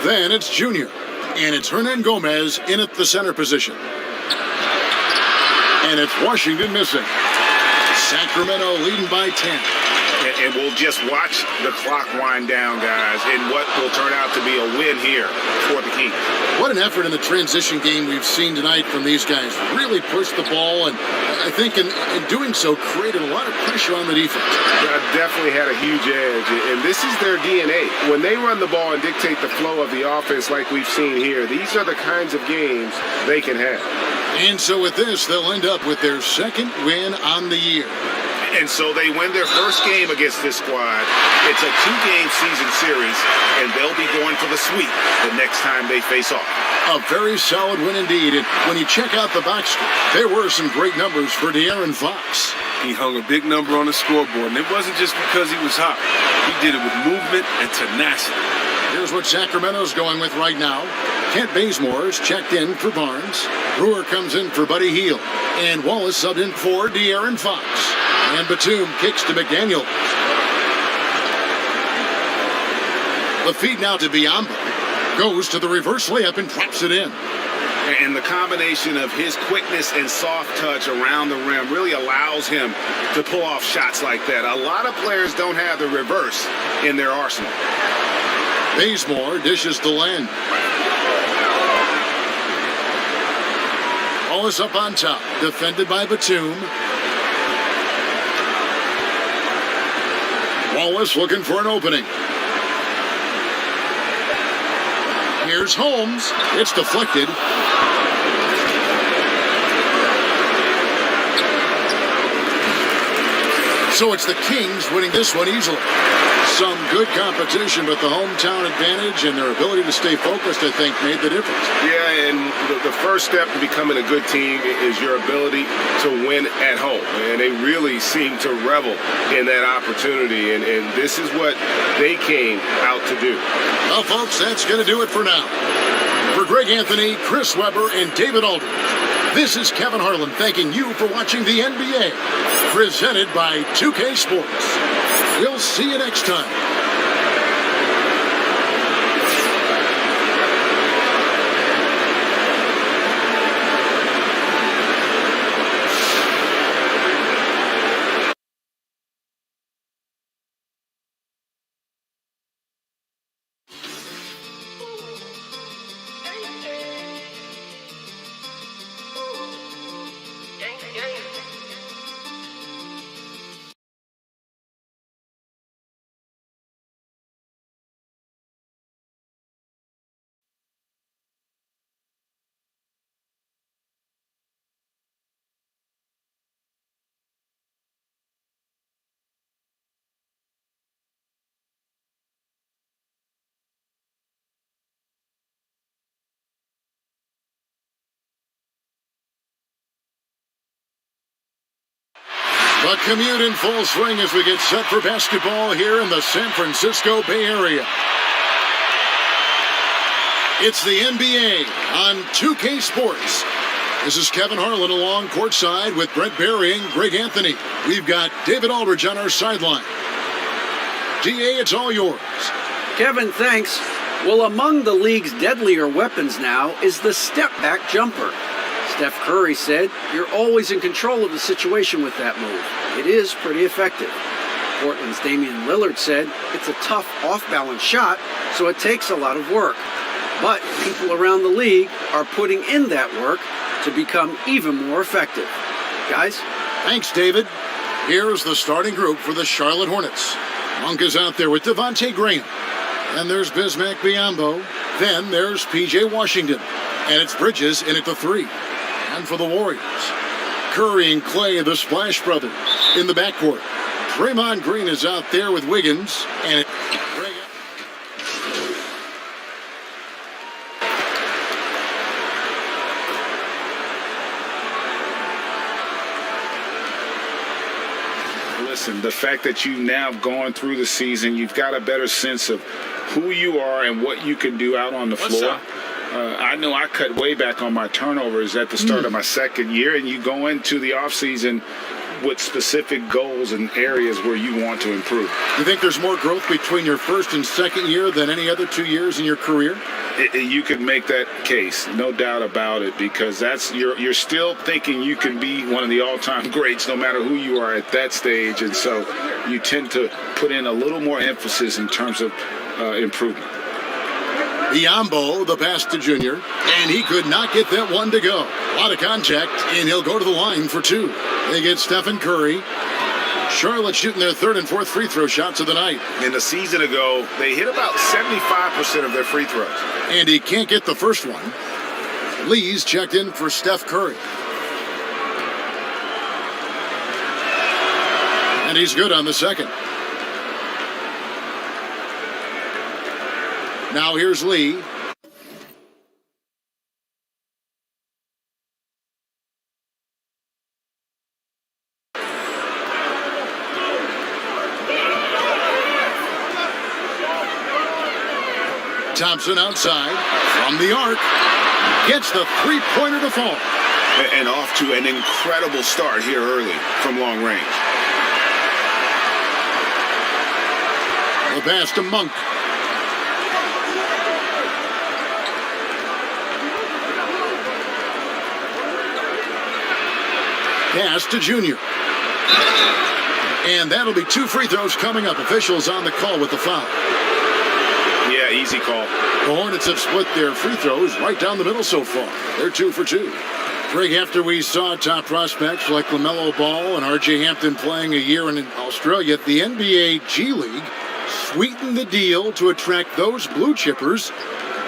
Then it's Junior. And it's Hernan Gomez in at the center position. And it's Washington missing. Sacramento leading by 10. And we'll just watch the clock wind down, guys, in what will turn out to be a win here for the Kings. What an effort in the transition game we've seen tonight from these guys. Really pushed the ball, and I think in doing so created a lot of pressure on the defense. Definitely had a huge edge, and this is their DNA. When they run the ball and dictate the flow of the offense like we've seen here, these are the kinds of games they can have. And so with this, they'll end up with their second win on the year. And so they win their first game against this squad. It's a 2-game season series, and they'll be going for the sweep the next time they face off. A very solid win indeed. And when you check out the box score, there were some great numbers for De'Aaron Fox. He hung a big number on the scoreboard, and it wasn't just because he was hot. He did it with movement and tenacity. Here's what Sacramento's going with right now. Kent Bazemore's checked in for Barnes. Brewer comes in for Buddy Hield. And Wallace subbed in for De'Aaron Fox. And Batum kicks to McDaniel. The feed now to Biyombo. Goes to the reverse layup and traps it in. And the combination of his quickness and soft touch around the rim really allows him to pull off shots like that. A lot of players don't have the reverse in their arsenal. Bazemore dishes to Len. Wallace up on top. Defended by Batum. Wallace looking for an opening. Here's Holmes. It's deflected. So it's the Kings winning this one easily. Some good competition, but the hometown advantage and their ability to stay focused, I think, made the difference. Yeah, and the first step to becoming a good team is your ability to win at home. And they really seem to revel in that opportunity. And this is what they came out to do. Well, folks, that's going to do it for now. For Greg Anthony, Chris Webber, and David Aldridge, this is Kevin Harlan thanking you for watching the NBA, presented by 2K Sports. We'll see you next time. The commute in full swing as we get set for basketball here in the San Francisco Bay Area. It's the NBA on 2K Sports. This is Kevin Harlan along courtside with Brent Barry and Greg Anthony. We've got David Aldridge on our sideline. DA, it's all yours. Kevin, thanks. Well, among the league's deadlier weapons now is the step-back jumper. Steph Curry said, "You're always in control of the situation with that move. It is pretty effective." Portland's Damian Lillard said, "It's a tough off-balance shot, so it takes a lot of work." But people around the league are putting in that work to become even more effective. Guys? Thanks, David. Here's the starting group for the Charlotte Hornets. Monk is out there with Devontae Graham. Then there's Bismack Biyombo. Then there's P.J. Washington. And it's Bridges in at the 3. And for the Warriors, Curry and Clay, the Splash Brothers, in the backcourt. Draymond Green is out there with Wiggins. And Listen, the fact that you've now gone through the season, you've got a better sense of who you are and what you can do out on the floor. I know I cut way back on my turnovers at the start of my second year, and you go into the offseason with specific goals and areas where you want to improve. You think there's more growth between your first and second year than any other 2 years in your career? You could make that case, no doubt about it, because that's you're still thinking you can be one of the all-time greats no matter who you are at that stage, and so you tend to put in a little more emphasis in terms of improvement. Biombo, the pass to Junior, and he could not get that one to go. A lot of contact, and he'll go to the line for two. They get Stephen Curry. Charlotte shooting their third and fourth free throw shots of the night. In the season ago, they hit about 75% of their free throws. And he can't get the first one. Lee's checked in for Steph Curry. And he's good on the second. Now here's Lee. Thompson outside from the arc. Gets the three-pointer to fall. And off to an incredible start here early from long range. The pass to Monk. Pass to Junior. And that'll be two free throws coming up. Officials on the call with the foul. Yeah, easy call. The Hornets have split their free throws right down the middle so far. They're 2 for 2. Greg, after we saw top prospects like LaMelo Ball and R.J. Hampton playing a year in Australia, the NBA G League sweetened the deal to attract those blue chippers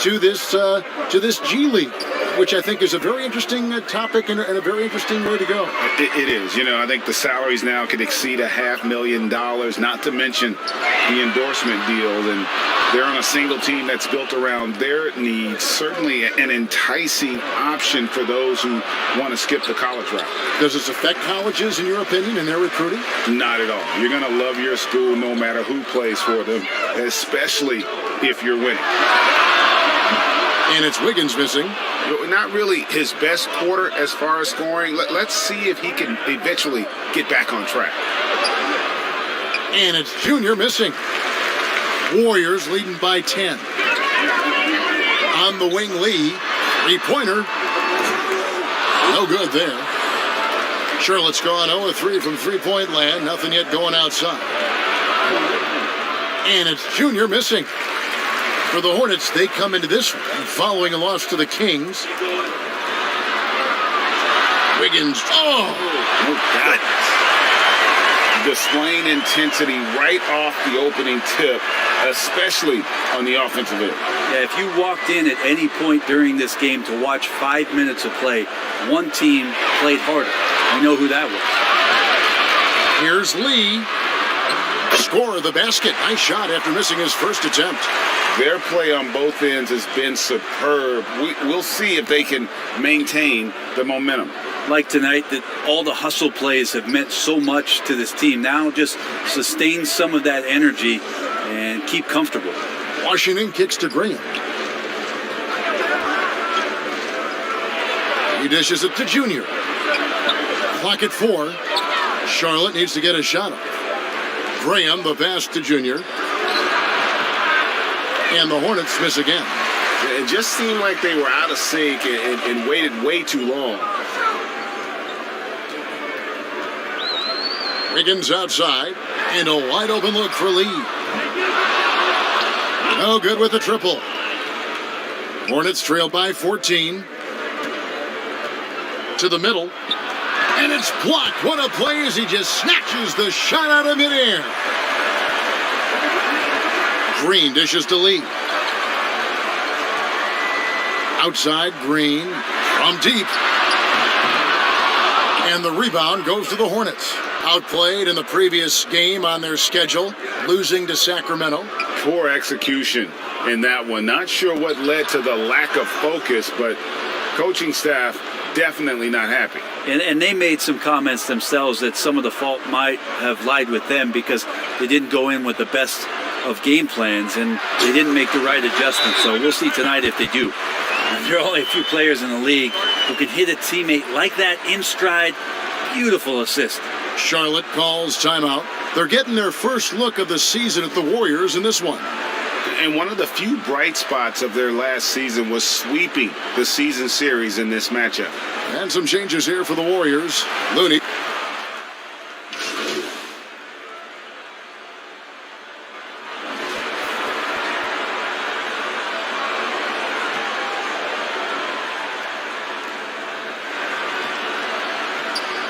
to this G League, which I think is a very interesting topic and a very interesting way to go. It is. You know, I think the salaries now could exceed $500,000, not to mention the endorsement deal. And they're on a single team that's built around their needs. Certainly an enticing option for those who want to skip the college route. Does this affect colleges, in your opinion, in their recruiting? Not at all. You're going to love your school no matter who plays for them, especially if you're winning. And it's Wiggins missing. Not really his best quarter as far as scoring. Let's see if he can eventually get back on track. And it's Junior missing. Warriors leading by 10. On the wing, Lee. Three-pointer. No good there. Charlotte's gone 0-3 from three-point land. Nothing yet going outside. And it's Junior missing. For the Hornets, they come into this one following a loss to the Kings. Wiggins. Oh! No doubt. Displaying intensity right off the opening tip, especially on the offensive end. Yeah, if you walked in at any point during this game to watch 5 minutes of play, one team played harder. We know who that was. Here's Lee. Score the basket. Nice shot after missing his first attempt. Their play on both ends has been superb. We'll see if they can maintain the momentum. Like tonight, that all the hustle plays have meant so much to this team. Now just sustain some of that energy and keep comfortable. Washington kicks to Graham. He dishes it to Junior. Clock at 4. Charlotte needs to get a shot up. Graham, the pass to Junior. And the Hornets miss again. It just seemed like they were out of sync and waited way too long. Wiggins outside, and a wide open look for Lee. No good with the triple. Hornets trail by 14. To the middle. And it's blocked. What a play as he just snatches the shot out of midair. Green dishes to Lee. Outside, Green from deep. And the rebound goes to the Hornets. Outplayed in the previous game on their schedule, losing to Sacramento. Poor execution in that one. Not sure what led to the lack of focus, but coaching staff definitely not happy. And they made some comments themselves that some of the fault might have lied with them because they didn't go in with the best of game plans and they didn't make the right adjustments. So we'll see tonight if they do. There are only a few players in the league who can hit a teammate like that in stride. Beautiful assist. Charlotte calls timeout. They're getting their first look of the season at the Warriors in this one. And one of the few bright spots of their last season was sweeping the season series in this matchup. And some changes here for the Warriors. Looney.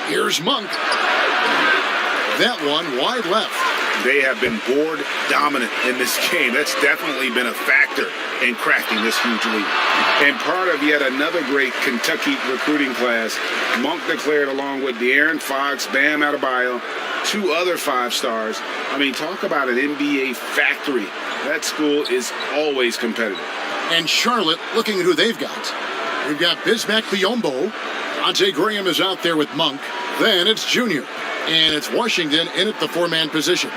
Here's Monk. That one wide left. They have been board dominant in this game. That's definitely been a factor in crafting this huge lead. And part of yet another great Kentucky recruiting class, Monk declared along with De'Aaron Fox, Bam Adebayo, 2 other 5-stars. I mean, talk about an NBA factory. That school is always competitive. And Charlotte, looking at who they've got. We've got Bismack Biyombo. Ante Graham is out there with Monk. Then it's Junior. And it's Washington in at the 4-man position.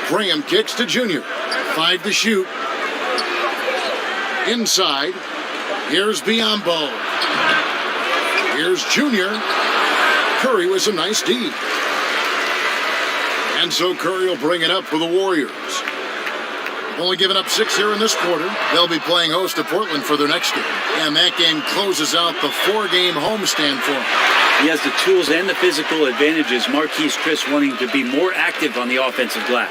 Graham kicks to Junior. 5 to shoot. Inside. Here's Biyombo. Here's Junior. Curry with some nice D. And so Curry will bring it up for the Warriors. Only given up 6 here in this quarter. They'll be playing host to Portland for their next game. And that game closes out the 4-game homestand for them. He has the tools and the physical advantages. Marquise Chris wanting to be more active on the offensive glass.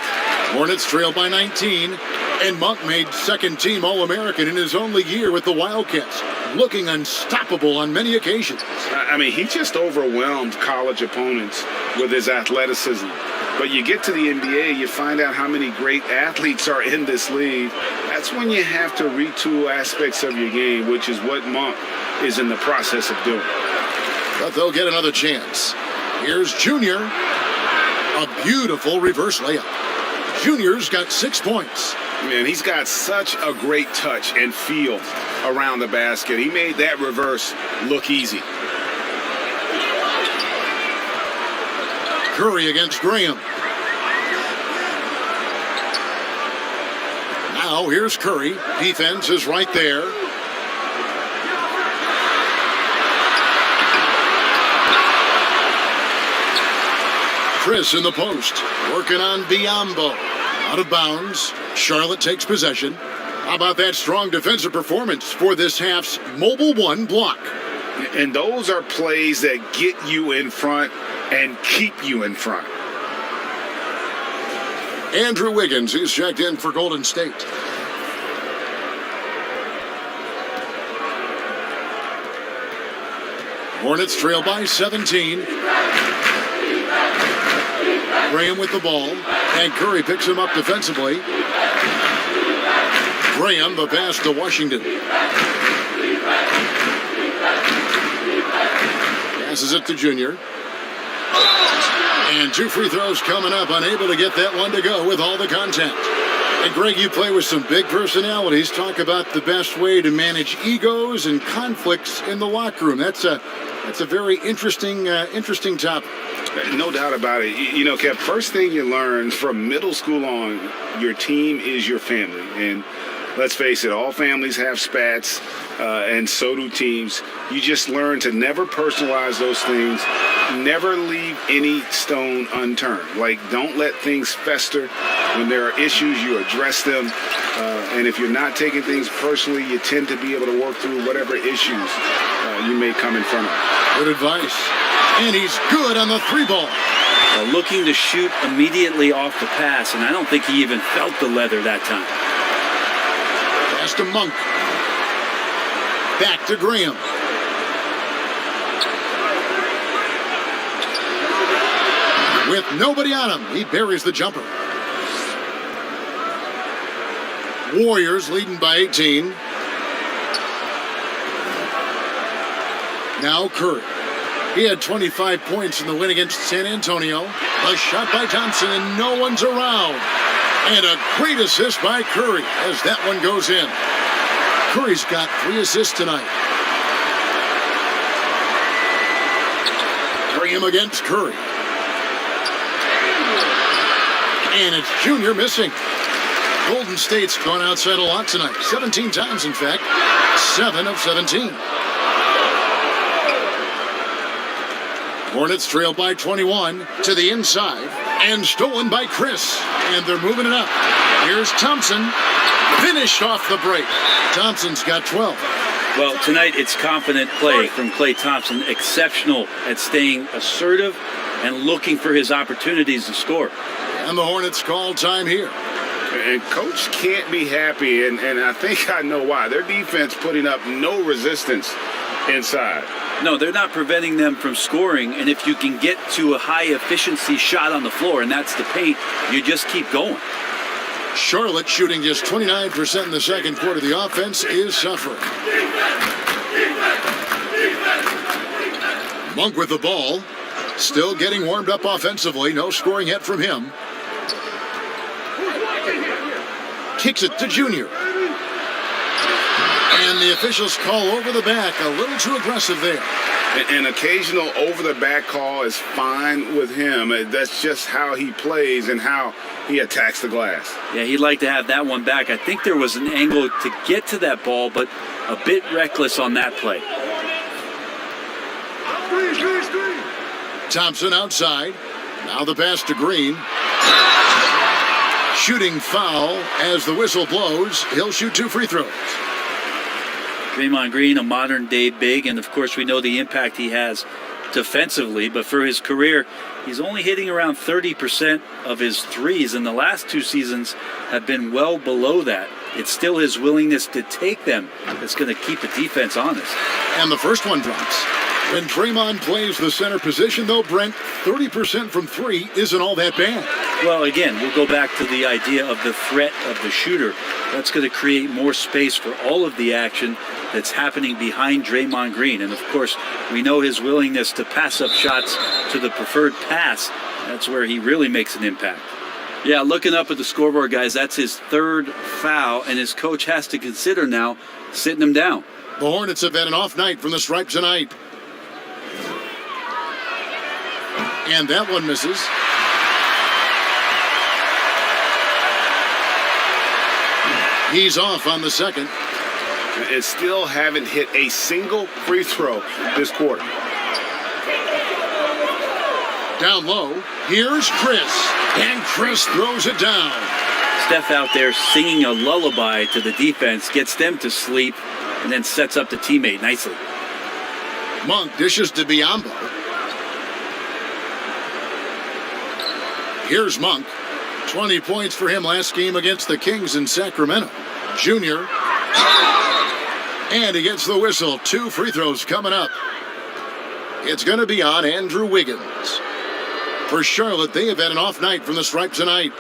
Hornets trail by 19. And Monk made second-team All-American in his only year with the Wildcats. Looking unstoppable on many occasions. I mean, he just overwhelmed college opponents with his athleticism. But you get to the NBA, you find out how many great athletes are in this league. That's when you have to retool aspects of your game, which is what Monk is in the process of doing. But they'll get another chance. Here's Junior. A beautiful reverse layup. Junior's got 6 points. Man, he's got such a great touch and feel around the basket. He made that reverse look easy. Curry against Graham. Now here's Curry. Defense is right there. Chris in the post. Working on Biyombo. Out of bounds. Charlotte takes possession. How about that strong defensive performance for this half's Mobile 1 block? And those are plays that get you in front and keep you in front. Andrew Wiggins is checked in for Golden State. Hornets trail by 17. Graham with the ball, and Curry picks him up defensively. Graham, the pass to Washington. Passes it to Junior. And 2 free throws coming up, unable to get that one to go with all the contact. And Greg, you play with some big personalities. Talk about the best way to manage egos and conflicts in the locker room. That's a very interesting topic. No doubt about it. You know, Kev, first thing you learn from middle school on, your team is your family. And let's face it, all families have spats, and so do teams. You just learn to never personalize those things, never leave any stone unturned. Like, don't let things fester. When there are issues, you address them. And if you're not taking things personally, you tend to be able to work through whatever issues you may come in front of. Good advice. And he's good on the 3-ball. Looking to shoot immediately off the pass, and I don't think he even felt the leather that time. Pass to Monk. Back to Graham. With nobody on him, he buries the jumper. Warriors leading by 18. Now Curry. He had 25 points in the win against San Antonio. A shot by Thompson, and no one's around. And a great assist by Curry as that one goes in. Curry's got 3 assists tonight. Graham against Curry. And it's Junior missing. Golden State's gone outside a lot tonight. 17 times, in fact. 7 of 17. Hornets trail by 21 to the inside and stolen by Chris. And they're moving it up. Here's Thompson. Finished off the break. Thompson's got 12. Well, tonight it's confident play from Klay Thompson. Exceptional at staying assertive and looking for his opportunities to score. And the Hornets call time here. And Coach can't be happy, and I think I know why. Their defense putting up no resistance inside. No, they're not preventing them from scoring, and if you can get to a high-efficiency shot on the floor, and that's the paint, you just keep going. Charlotte shooting just 29% in the second quarter. The offense is suffering. Monk with the ball. Still getting warmed up offensively. No scoring yet from him. Kicks it to Junior. And the officials call over the back. A little too aggressive there. An occasional over-the-back call is fine with him. That's just how he plays and how he attacks the glass. Yeah, he'd like to have that one back. I think there was an angle to get to that ball, but a bit reckless on that play. Thompson outside. Now the pass to Green. Shooting foul as the whistle blows. He'll shoot 2 free throws. Draymond Green, a modern-day big, and of course we know the impact he has defensively, but for his career, he's only hitting around 30% of his threes, and the last 2 seasons have been well below that. It's still his willingness to take them that's going to keep the defense honest. And the first one drops. When Draymond plays the center position, though, Brent, 30% from 3 isn't all that bad. Well, again, we'll go back to the idea of the threat of the shooter. That's going to create more space for all of the action that's happening behind Draymond Green. And, of course, we know his willingness to pass up shots to the preferred pass. That's where he really makes an impact. Yeah, looking up at the scoreboard, guys, that's his 3rd foul, and his coach has to consider now sitting him down. The Hornets have had an off night from the stripe tonight. And that one misses. He's off on the second. And still haven't hit a single free throw this quarter. Down low, here's Chris. And Chris throws it down. Steph out there singing a lullaby to the defense, gets them to sleep, and then sets up the teammate nicely. Monk dishes to Biyombo. Here's Monk. 20 points for him last game against the Kings in Sacramento. Junior. And he gets the whistle. 2 free throws coming up. It's going to be on Andrew Wiggins. For Charlotte, they have had an off night from the stripe tonight.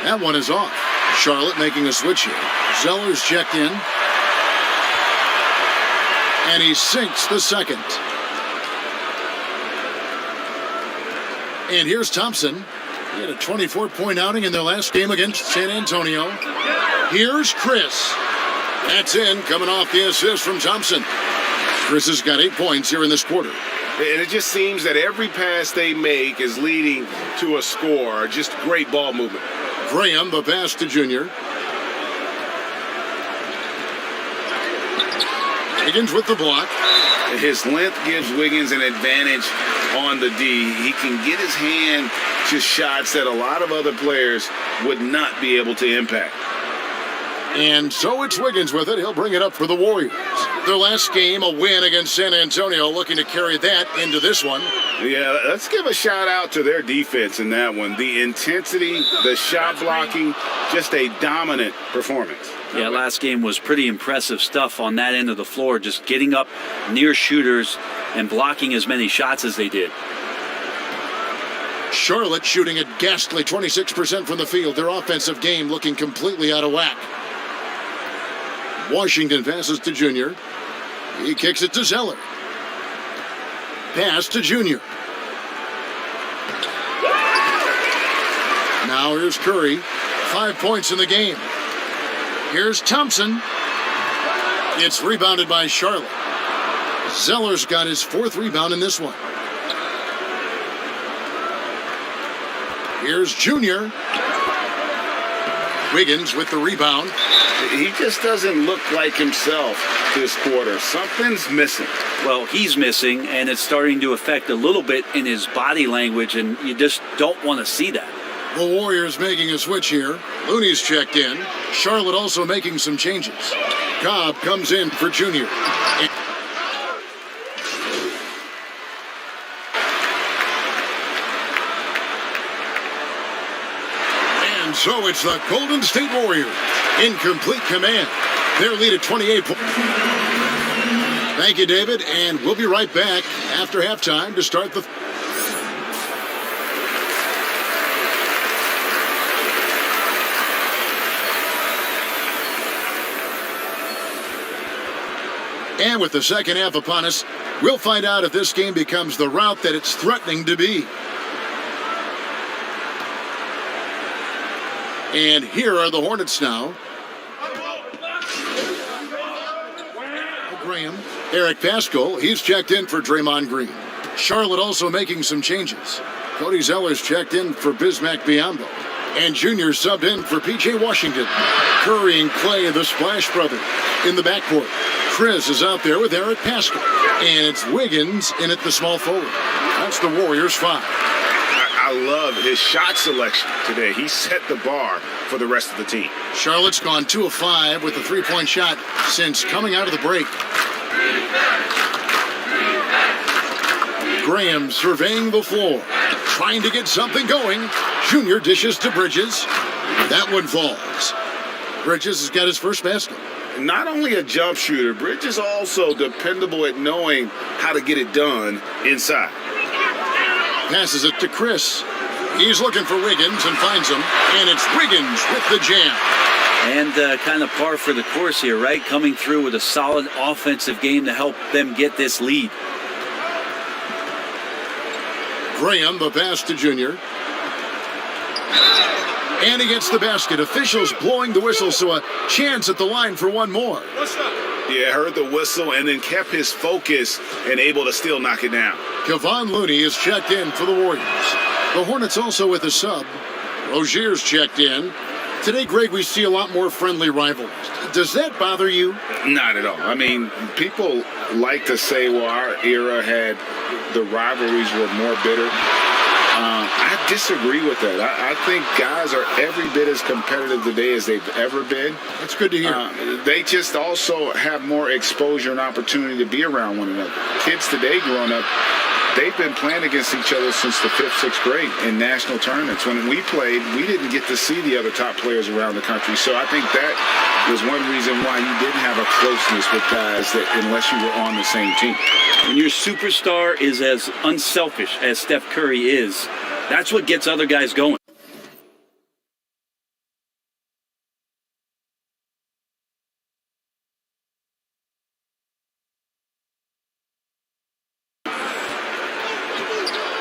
That one is off. Charlotte making a switch here. Zeller's checked in. And he sinks the second. And here's Thompson. He had a 24-point outing in their last game against San Antonio. Here's Chris. That's in, coming off the assist from Thompson. Chris has got 8 points here in this quarter. And it just seems that every pass they make is leading to a score. Just great ball movement. Graham, the pass to Junior. Wiggins with the block. His length gives Wiggins an advantage on the D. He can get his hand to shots that a lot of other players would not be able to impact. And so it's Wiggins with it. He'll bring it up for the Warriors. Their last game, a win against San Antonio, looking to carry that into this one. Yeah, let's give a shout out to their defense in that one. The intensity, the shot blocking, just a dominant performance. Yeah, last game was pretty impressive stuff on that end of the floor, just getting up near shooters and blocking as many shots as they did. Charlotte shooting a ghastly 26% from the field. Their offensive game looking completely out of whack. Washington passes to Junior. He kicks it to Zeller. Pass to Junior. Now here's Curry. 5 points in the game. Here's Thompson. It's rebounded by Charlotte. Zeller's got his 4th rebound in this one. Here's Junior. Wiggins with the rebound. He just doesn't look like himself this quarter. Something's missing. Well, he's missing, and it's starting to affect a little bit in his body language, and you just don't want to see that. The Warriors making a switch here. Looney's checked in. Charlotte also making some changes. Cobb comes in for Junior. And so it's the Golden State Warriors in complete command. Their lead at 28 points. Thank you, David, and we'll be right back after halftime to start the... And with the second half upon us, we'll find out if this game becomes the rout that it's threatening to be. And here are the Hornets now. Graham. Eric Pascal, he's checked in for Draymond Green. Charlotte also making some changes. Cody Zeller's checked in for Bismack Biyombo. And Junior subbed in for P.J. Washington. Curry and Clay, the Splash Brothers, in the backcourt. Chris is out there with Eric Pascal. And it's Wiggins in at the small forward. That's the Warriors' 5. I love his shot selection today. He set the bar for the rest of the team. Charlotte's gone 2 of 5 with a three-point shot since coming out of the break. Graham surveying the floor, trying to get something going. Junior dishes to Bridges. That one falls. Bridges has got his first basket. Not only a jump shooter, Bridges also dependable at knowing how to get it done inside. Passes it to Chris. He's looking for Wiggins and finds him. And it's Wiggins with the jam. And kind of par for the course here, right? Coming through with a solid offensive game to help them get this lead. Graham, the pass to Junior. And he gets the basket. Officials blowing the whistle, so a chance at the line for one more. Yeah, heard the whistle and then kept his focus and able to still knock it down. Kevon Looney is checked in for the Warriors. The Hornets also with a sub. Rozier's checked in. Today, Greg, we see a lot more friendly rivalries. Does that bother you? Not at all. I mean, people like to say, well, our era had the rivalries were more bitter. I disagree with that. I think guys are every bit as competitive today as they've ever been. That's good to hear. They just also have more exposure and opportunity to be around one another. Kids today growing up, they've been playing against each other since the 5th, 6th grade in national tournaments. When we played, we didn't get to see the other top players around the country. So I think that was one reason why you didn't have a closeness with guys that unless you were on the same team. When your superstar is as unselfish as Steph Curry is, that's what gets other guys going.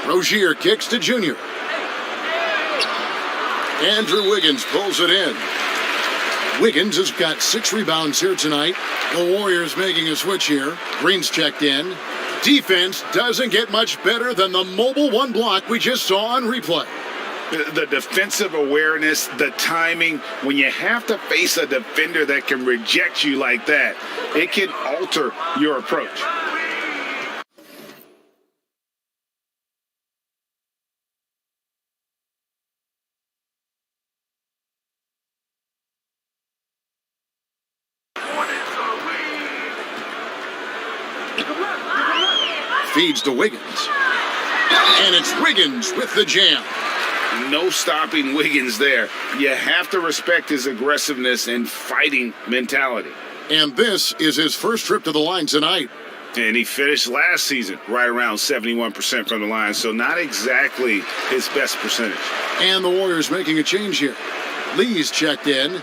Rozier kicks to Junior. Andrew Wiggins pulls it in. Wiggins has got 6 rebounds here tonight. The Warriors making a switch here. Green's checked in. Defense doesn't get much better than the mobile one block we just saw on replay. The defensive awareness, the timing, when you have to face a defender that can reject you like that, it can alter your approach. Feeds to Wiggins. And it's Wiggins with the jam. No stopping Wiggins there. You have to respect his aggressiveness and fighting mentality. And this is his first trip to the line tonight. And he finished last season right around 71% from the line, so not exactly his best percentage. And the Warriors making a change here. Lee's checked in.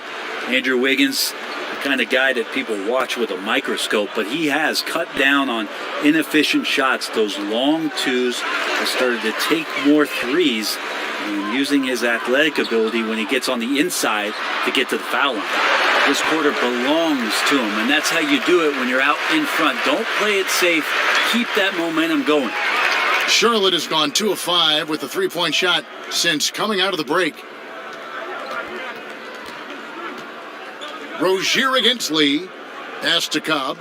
Andrew Wiggins, the kind of guy that people watch with a microscope, but he has cut down on inefficient shots. Those long twos has started to take more threes and using his athletic ability when he gets on the inside to get to the foul line. This quarter belongs to him, and that's how you do it when you're out in front. Don't play it safe. Keep that momentum going. Charlotte has gone 2 of 5 with a 3-point shot since coming out of the break. Rozier against Lee. Pass to Cobb.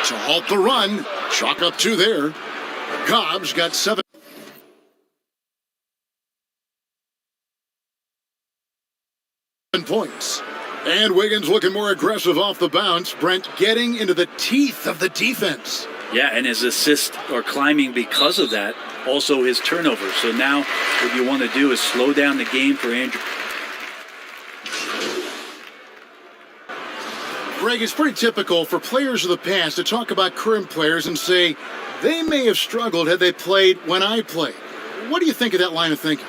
To halt the run. Chalk up 2 there. Cobb's got 7 points. And Wiggins looking more aggressive off the bounce. Brent getting into the teeth of the defense. Yeah, and his assist or climbing because of that. Also his turnover. So now what you want to do is slow down the game for Andrew. Greg, it's pretty typical for players of the past to talk about current players and say they may have struggled had they played when I played. What do you think of that line of thinking?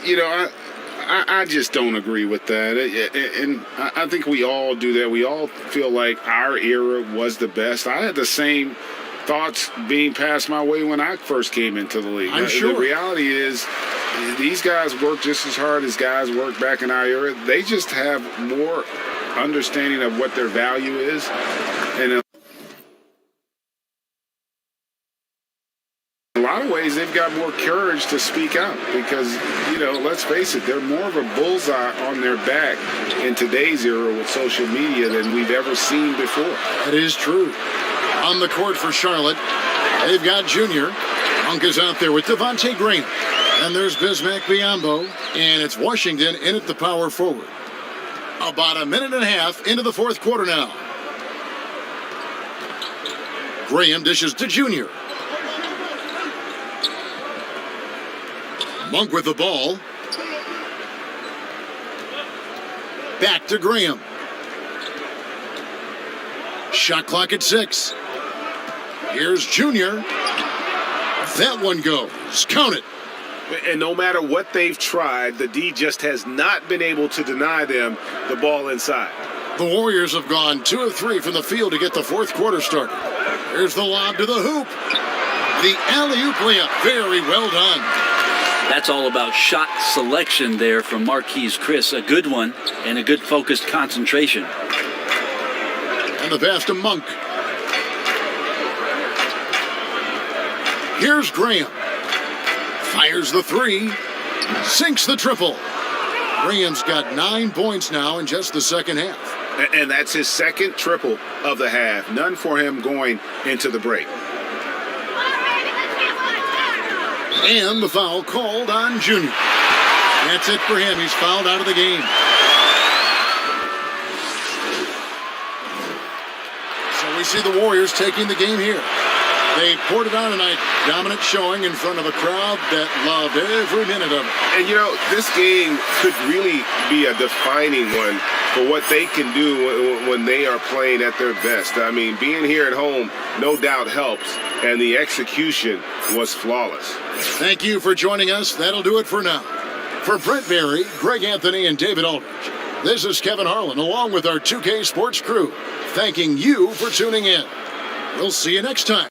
You know, I just don't agree with that. And I think we all do that. We all feel like our era was the best. I had the same thoughts being passed my way when I first came into the league. I'm sure. The reality is these guys work just as hard as guys worked back in our era. They just have more understanding of what their value is. And in a lot of ways, they've got more courage to speak out because, you know, let's face it, they're more of a bullseye on their back in today's era with social media than we've ever seen before. That is true. On the court for Charlotte, they've got Junior. Monk is out there with Devontae Graham. And there's Bismack Biyombo. And it's Washington in at the power forward. About a minute and a half into the fourth quarter now. Graham dishes to Junior. Monk with the ball. Back to Graham. Shot clock at 6. Here's Junior. That one goes. Count it. And no matter what they've tried, the D just has not been able to deny them the ball inside. The Warriors have gone 2 of 3 from the field to get the fourth quarter started. Here's the lob to the hoop. The alley-oop layup. Very well done. That's all about shot selection there from Marquise Chris. A good one and a good focused concentration. And the pass to Monk. Here's Graham. Fires the 3. Sinks the triple. Graham's got 9 points now in just the second half. And that's his second triple of the half. None for him going into the break. And the foul called on Junior. That's it for him. He's fouled out of the game. So we see the Warriors taking the game here. They poured it on tonight. Dominant showing in front of a crowd that loved every minute of it. And, you know, this game could really be a defining one for what they can do when they are playing at their best. I mean, being here at home no doubt helps, and the execution was flawless. Thank you for joining us. That'll do it for now. For Brent Berry, Greg Anthony, and David Aldridge, this is Kevin Harlan along with our 2K Sports crew, thanking you for tuning in. We'll see you next time.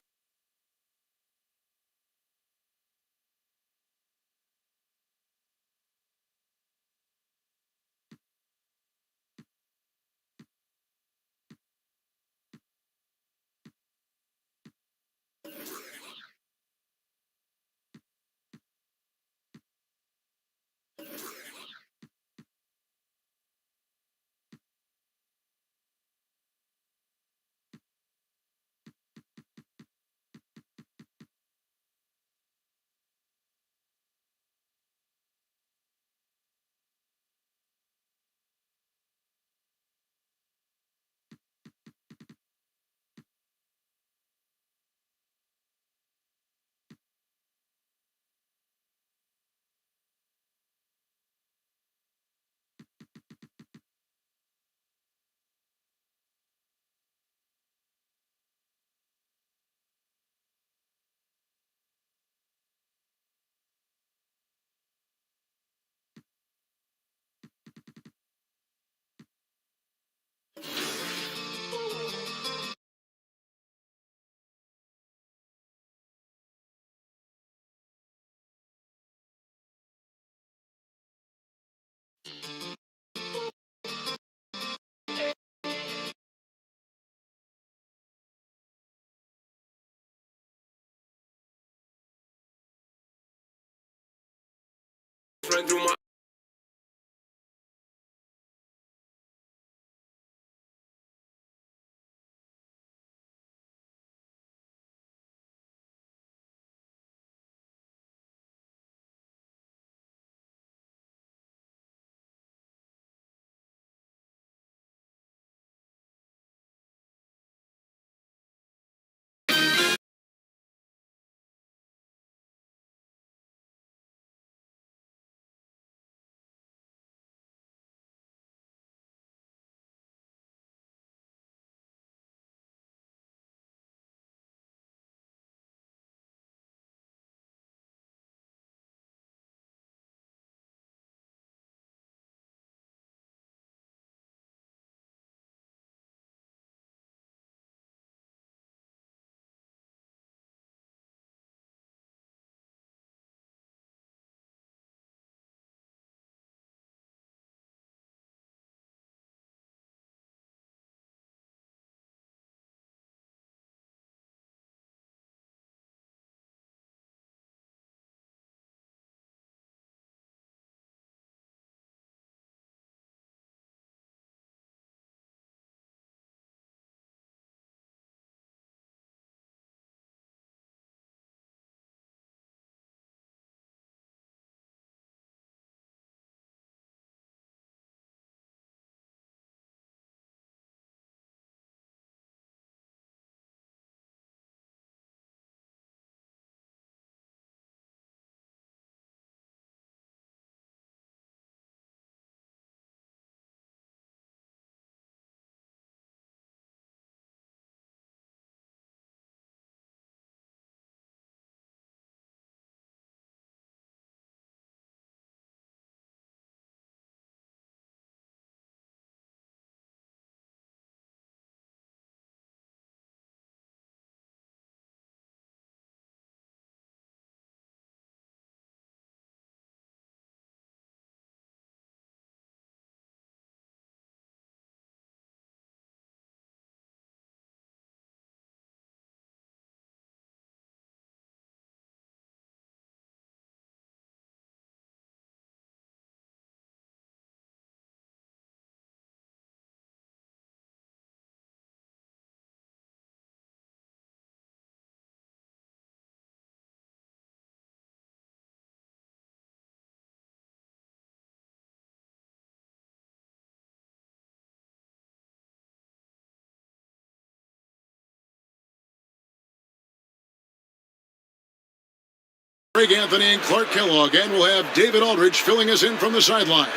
Greg Anthony and Clark Kellogg, and we'll have David Aldridge filling us in from the sideline.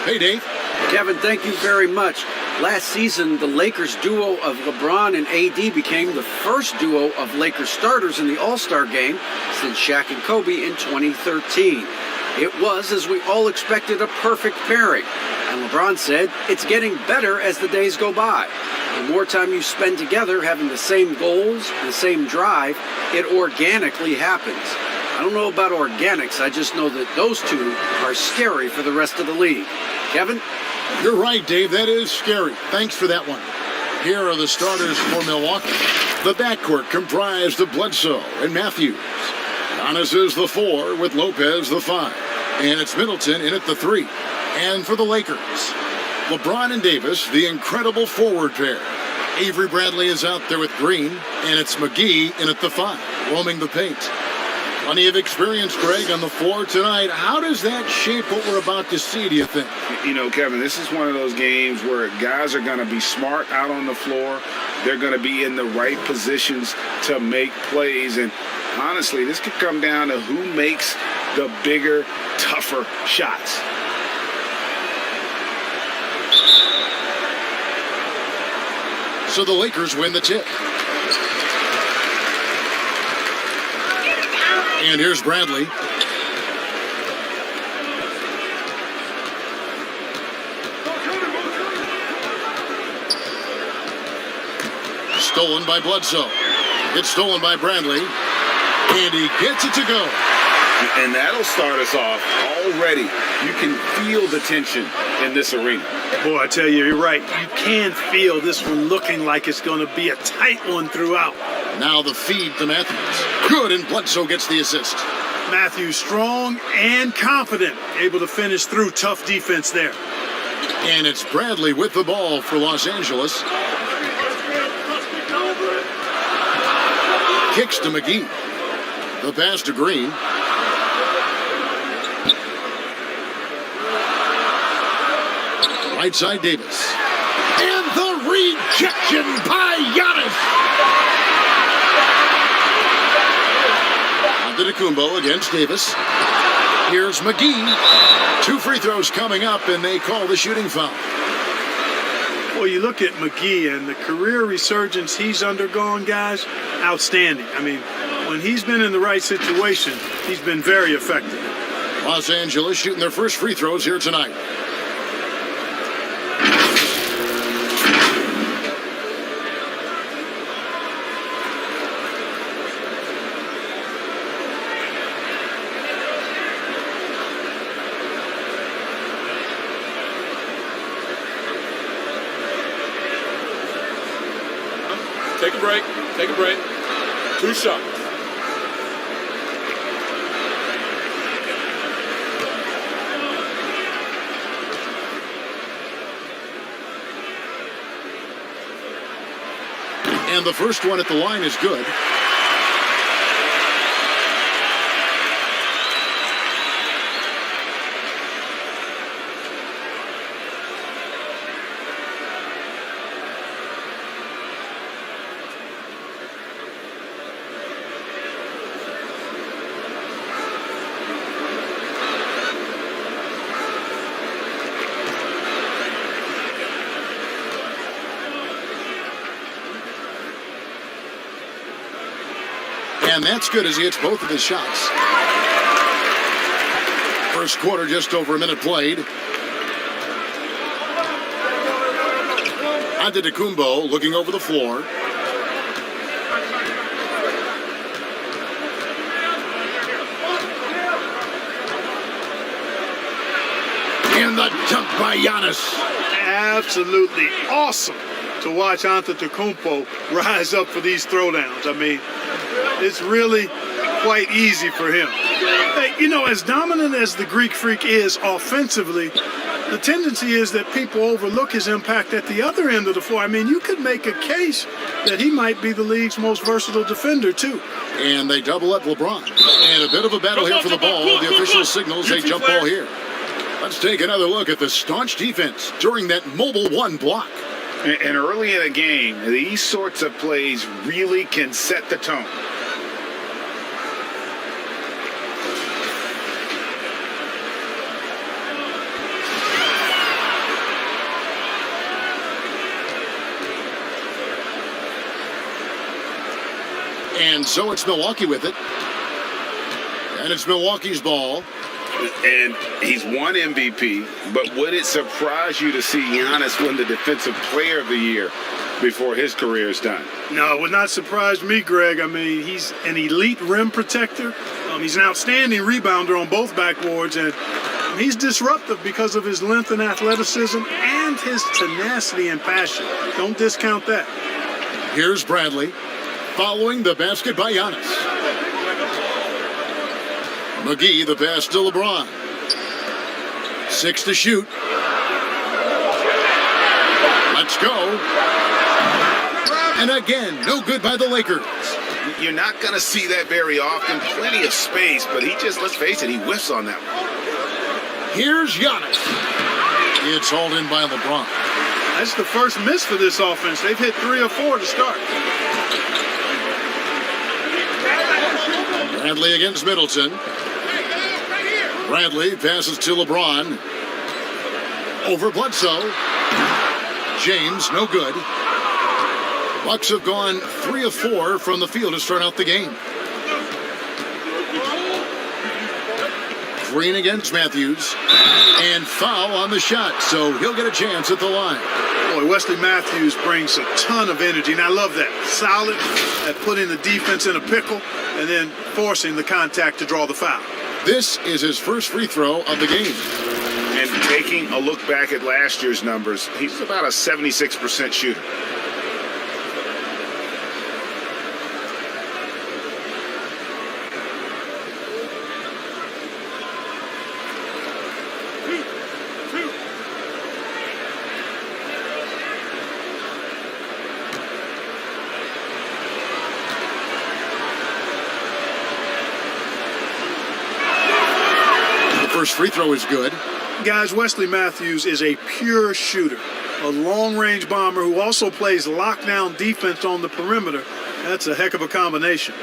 Hey, Dave. Kevin, thank you very much. Last season, the Lakers duo of LeBron and AD became the first duo of Lakers starters in the All-Star game since Shaq and Kobe in 2013. It was, as we all expected, a perfect pairing. And LeBron said, it's getting better as the days go by. The more time you spend together having the same goals, the same drive, it organically happens. I don't know about organics, I just know that those two are scary for the rest of the league. Kevin? You're right, Dave. That is scary. Thanks for that one. Here are the starters for Milwaukee. The backcourt comprised of Bledsoe and Matthews. Giannis is the 4 with Lopez the 5. And it's Middleton in at the 3. And for the Lakers, LeBron and Davis, the incredible forward pair. Avery Bradley is out there with Green, and it's McGee in at the 5, roaming the paint. Plenty of experience, Greg, on the floor tonight. How does that shape what we're about to see, do you think? You know, Kevin, this is one of those games where guys are going to be smart out on the floor. They're going to be in the right positions to make plays. And honestly, this could come down to who makes the bigger, tougher shots. So the Lakers win the tip. And here's Bradley. Stolen by Bledsoe. It's stolen by Bradley. And he gets it to go. And that'll start us off already. You can feel the tension in this arena. Boy, I tell you, you're right. You can feel this one looking like it's going to be a tight one throughout. Now the feed to Matthews. Good, and Bledsoe gets the assist. Matthews strong and confident, able to finish through tough defense there. And it's Bradley with the ball for Los Angeles. Kicks to McGee. The pass to Green. Right side Davis. And the rejection by Giannis. Antetokounmpo against Davis. Here's McGee. 2 free throws coming up, and they call the shooting foul. Well, you look at McGee and the career resurgence he's undergone, guys, outstanding. I mean, when he's been in the right situation, he's been very effective. Los Angeles shooting their first free throws here tonight. Take a break. Take a break. 2 shots. And the first one at the line is good. And that's good as he hits both of his shots. First quarter, just over a minute played. Antetokounmpo looking over the floor. And the dunk by Giannis. Absolutely awesome to watch Antetokounmpo rise up for these throwdowns. I mean, it's really quite easy for him. Hey, you know, as dominant as the Greek Freak is offensively, the tendency is that people overlook his impact at the other end of the floor. I mean, you could make a case that he might be the league's most versatile defender, too. And they double up LeBron. And a bit of a battle here for the ball. The official signals a jump ball here. Let's take another look at the staunch defense during that mobile 1 block. And early in a game, these sorts of plays really can set the tone. And so it's Milwaukee with it. And it's Milwaukee's ball. And he's won MVP, but would it surprise you to see Giannis win the Defensive Player of the Year before his career is done? No, it would not surprise me, Greg. I mean, he's an elite rim protector. He's an outstanding rebounder on both backboards, and he's disruptive because of his length and athleticism and his tenacity and passion. Don't discount that. Here's Bradley following the basket by Giannis. McGee, the pass to LeBron. 6 to shoot. Let's go. And again, no good by the Lakers. You're not going to see that very often. Plenty of space, but he just, let's face it, he whiffs on that one. Here's Giannis. It's hauled in by LeBron. That's the first miss for this offense. They've hit 3 or 4 to start. Bradley against Middleton. Bradley passes to LeBron. Over Bledsoe. James, no good. Bucks have gone 3 of 4 from the field to start out the game. Green against Matthews. And foul on the shot, so he'll get a chance at the line. Boy, Wesley Matthews brings a ton of energy, and I love that. Solid at putting the defense in a pickle and then forcing the contact to draw the foul. This is his first free throw of the game. And taking a look back at last year's numbers, he's about a 76% shooter. First free throw is good. Guys, Wesley Matthews is a pure shooter, a long-range bomber who also plays lockdown defense on the perimeter. That's a heck of a combination.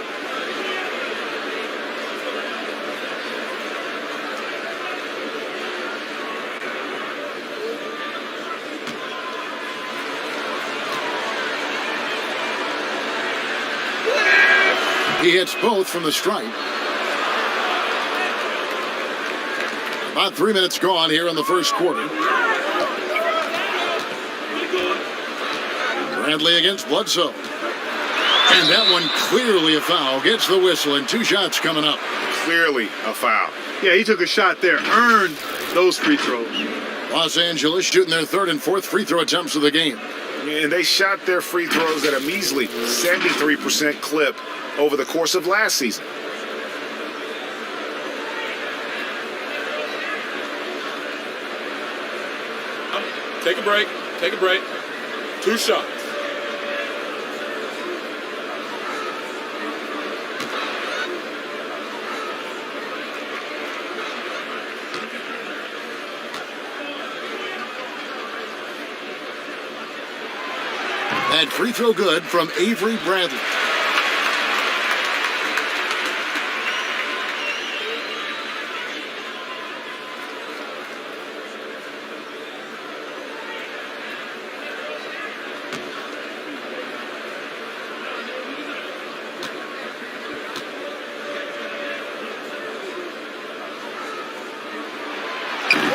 He hits both from the stripe. About 3 minutes gone here in the first quarter. Bradley against Bledsoe. And that one clearly a foul. Gets the whistle and 2 shots coming up. Clearly a foul. Yeah, he took a shot there. Earned those free throws. Los Angeles shooting their 3rd and 4th free throw attempts of the game. And they shot their free throws at a measly 73% clip over the course of last season. Take a break. Take a break. 2 shots. That free throw good from Avery Bradley.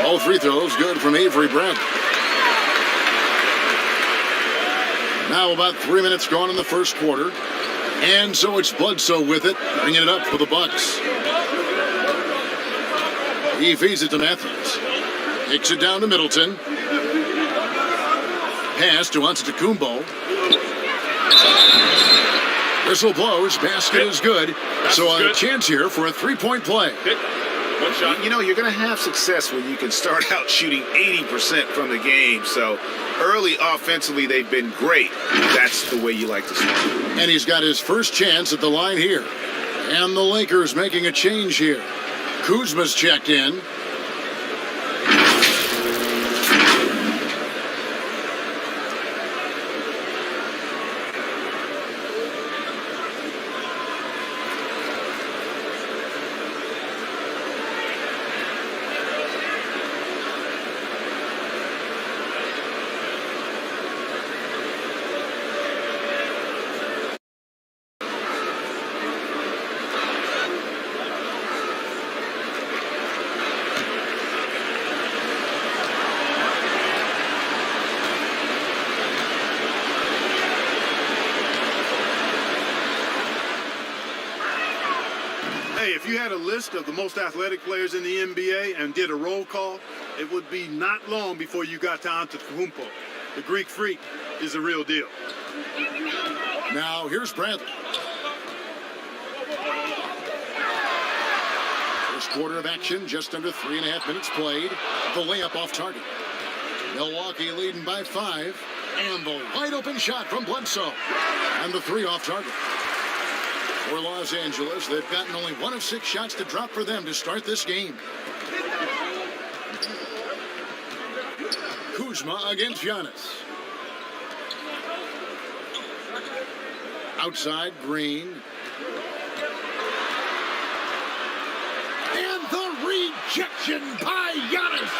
All free throws good from Avery Bradley. Now about 3 minutes gone in the first quarter. And so it's Bledsoe with it, bringing it up for the Bucks. He feeds it to Matthews. Kicks it down to Middleton. Pass to Antetokounmpo. Whistle blows. Basket is good. So a chance here for a 3-point play. One shot. You know, you're going to have success when you can start out shooting 80% from the game. So early offensively, they've been great. That's the way you like to start. And he's got his first chance at the line here. And the Lakers making a change here. Kuzma's checked in. Hey, if you had a list of the most athletic players in the NBA and did a roll call, it would be not long before you got to Antetokounmpo. The Greek Freak is a real deal. Now, here's Bradley. First quarter of action, just under 3.5 minutes played. The layup off target. Milwaukee leading by 5. And the wide open shot from Bledsoe. And the 3 off target. For Los Angeles, they've gotten only 1 of 6 shots to drop for them to start this game. Kuzma against Giannis. Outside, Green. And the rejection by Giannis.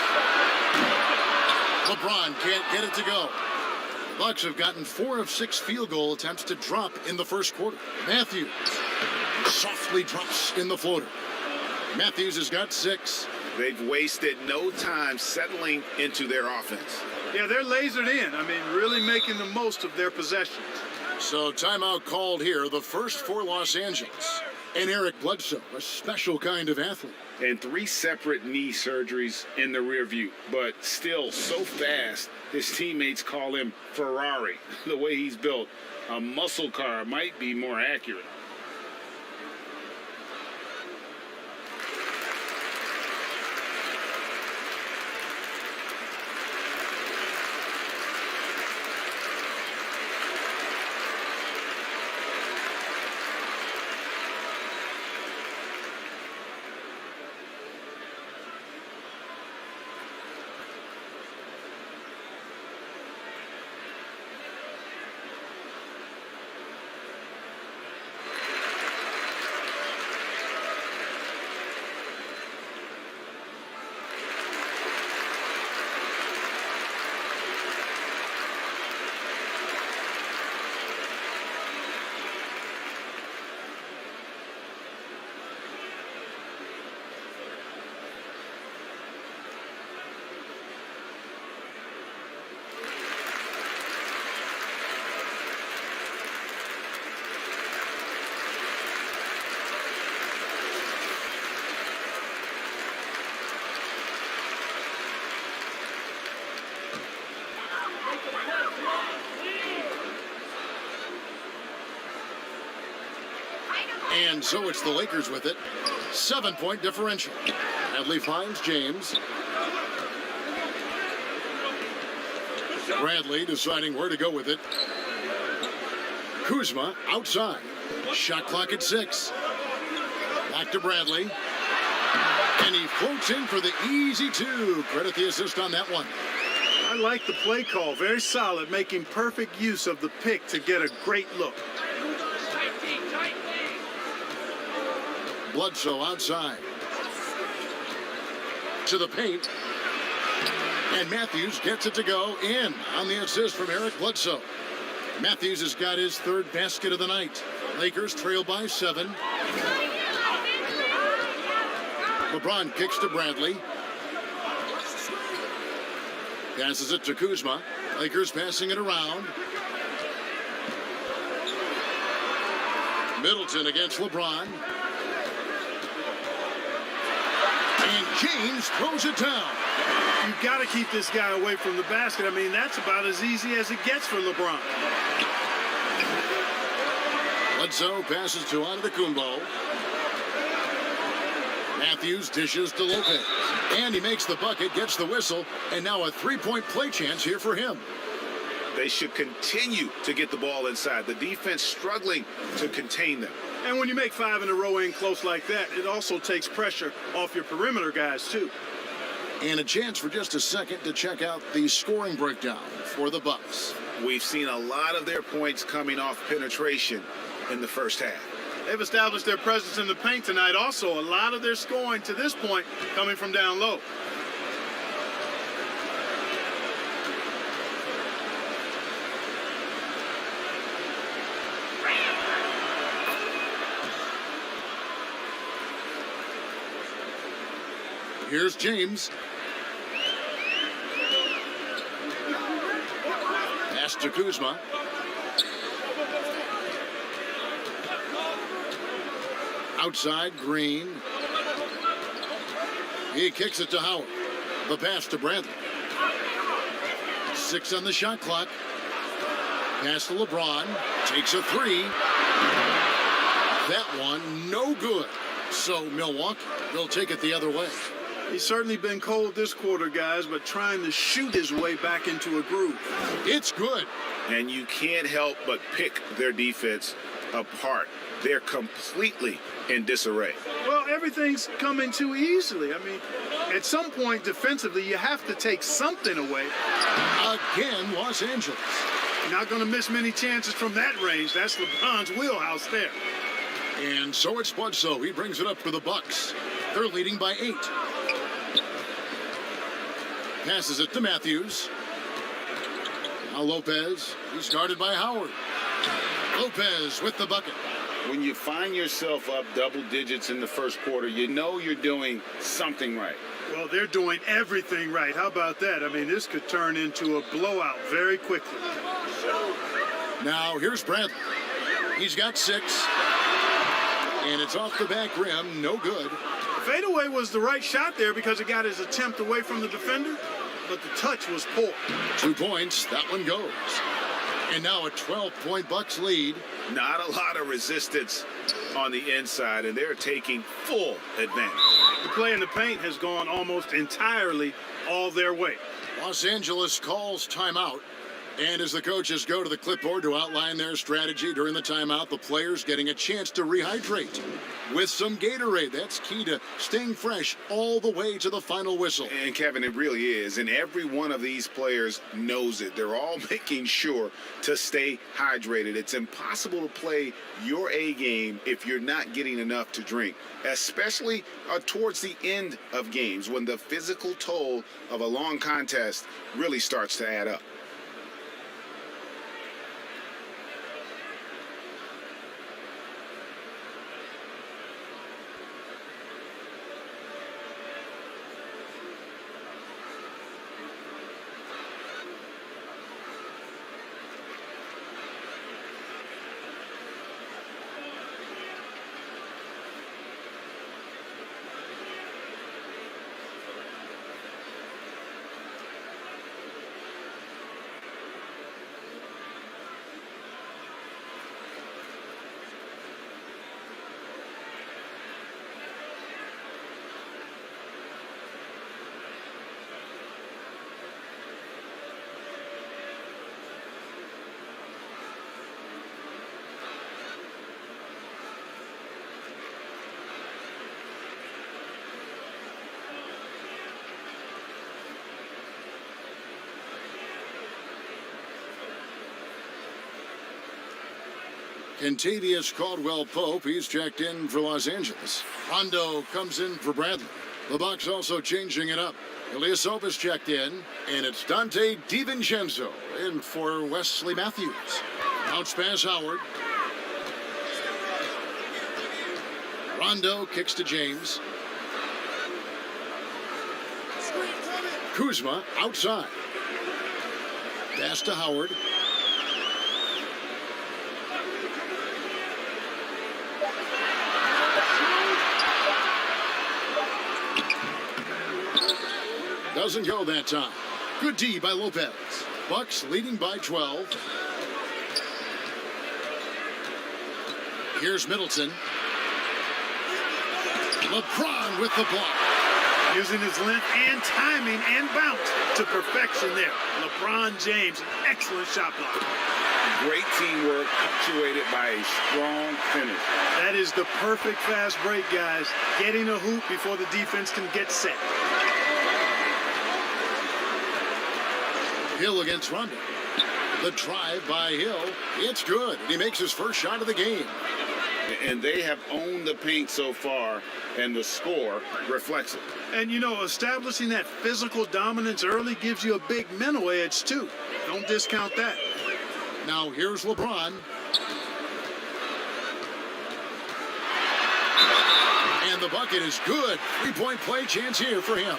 LeBron can't get it to go. The Bucks have gotten 4 of 6 field goal attempts to drop in the first quarter. Matthews softly drops in the floater. Matthews has got 6. They've wasted no time settling into their offense. Yeah, they're lasered in. I mean, really making the most of their possessions. So timeout called here, the first for Los Angeles. And Eric Bledsoe, a special kind of athlete. And 3 separate knee surgeries in the rear view, but still so fast, his teammates call him Ferrari. The way he's built, a muscle car might be more accurate. And so it's the Lakers with it. 7-point differential. Bradley finds James. Bradley deciding where to go with it. Kuzma outside. Shot clock at 6. Back to Bradley. And he floats in for the easy 2. Credit the assist on that one. I like the play call. Very solid, making perfect use of the pick to get a great look. Bledsoe outside. To the paint. And Matthews gets it to go in on the assist from Eric Bledsoe. Matthews has got his 3rd basket of the night. Lakers trail by 7. LeBron kicks to Bradley. Passes it to Kuzma. Lakers passing it around. Middleton against LeBron. And James throws it down. You've got to keep this guy away from the basket. I mean, that's about as easy as it gets for LeBron. Bledsoe passes to Antetokounmpo. Matthews dishes to Lopez. And he makes the bucket, gets the whistle, and now a 3-point play chance here for him. They should continue to get the ball inside. The defense struggling to contain them. And when you make 5 in a row in close like that, it also takes pressure off your perimeter guys, too. And a chance for just a second to check out the scoring breakdown for the Bucks. We've seen a lot of their points coming off penetration in the first half. They've established their presence in the paint tonight. Also, a lot of their scoring to this point coming from down low. Here's James. Pass to Kuzma. 4 Outside, Green. He kicks it to Howard. The pass to Bradley. 6 on the shot clock. Pass to LeBron. Takes a 3. That one, no good. So Milwaukee will take it the other way. He's certainly been cold this quarter, guys, but trying to shoot his way back into a groove. It's good. And you can't help but pick their defense apart. They're completely in disarray. Well, everything's coming too easily. I mean, at some point defensively, you have to take something away. Again, Los Angeles. Not going to miss many chances from that range. That's LeBron's wheelhouse there. And so it's Bledsoe. He brings it up for the Bucks. They're leading by 8. Passes it to Matthews. Now Lopez. He's guarded by Howard. Lopez with the bucket. When you find yourself up double digits in the first quarter, you know you're doing something right. Well, they're doing everything right. How about that? I mean, this could turn into a blowout very quickly. Now here's Bradley. He's got 6. And it's off the back rim. No good. Fadeaway was the right shot there because it got his attempt away from the defender, but the touch was poor. 2 points. That one goes. And now a 12-point Bucks lead. Not a lot of resistance on the inside, and they're taking full advantage. The play in the paint has gone almost entirely all their way. Los Angeles calls timeout. And as the coaches go to the clipboard to outline their strategy during the timeout, the players getting a chance to rehydrate with some Gatorade. That's key to staying fresh all the way to the final whistle. And Kevin, it really is. And every one of these players knows it. They're all making sure to stay hydrated. It's impossible to play your A game if you're not getting enough to drink, especially towards the end of games when the physical toll of a long contest really starts to add up. Kentavious Caldwell-Pope, he's checked in for Los Angeles. Rondo comes in for Bradley. The Bucks also changing it up. Ilyasova checked in, and it's Dante DiVincenzo in for Wesley Matthews. Bounce pass Howard. Rondo kicks to James. Kuzma outside. Pass to Howard. Doesn't go that time. Good D by Lopez. Bucks leading by 12. Here's Middleton. LeBron with the block. Using his length and timing and bounce to perfection there. LeBron James, an excellent shot block. Great teamwork punctuated by a strong finish. That is the perfect fast break, guys. Getting a hoop before the defense can get set. Hill against Rondo. The drive by Hill. It's good. He makes his first shot of the game. And they have owned the paint so far, and the score reflects it. And, you know, establishing that physical dominance early gives you a big mental edge, too. Don't discount that. Now here's LeBron. And the bucket is good. 3-point play chance here for him.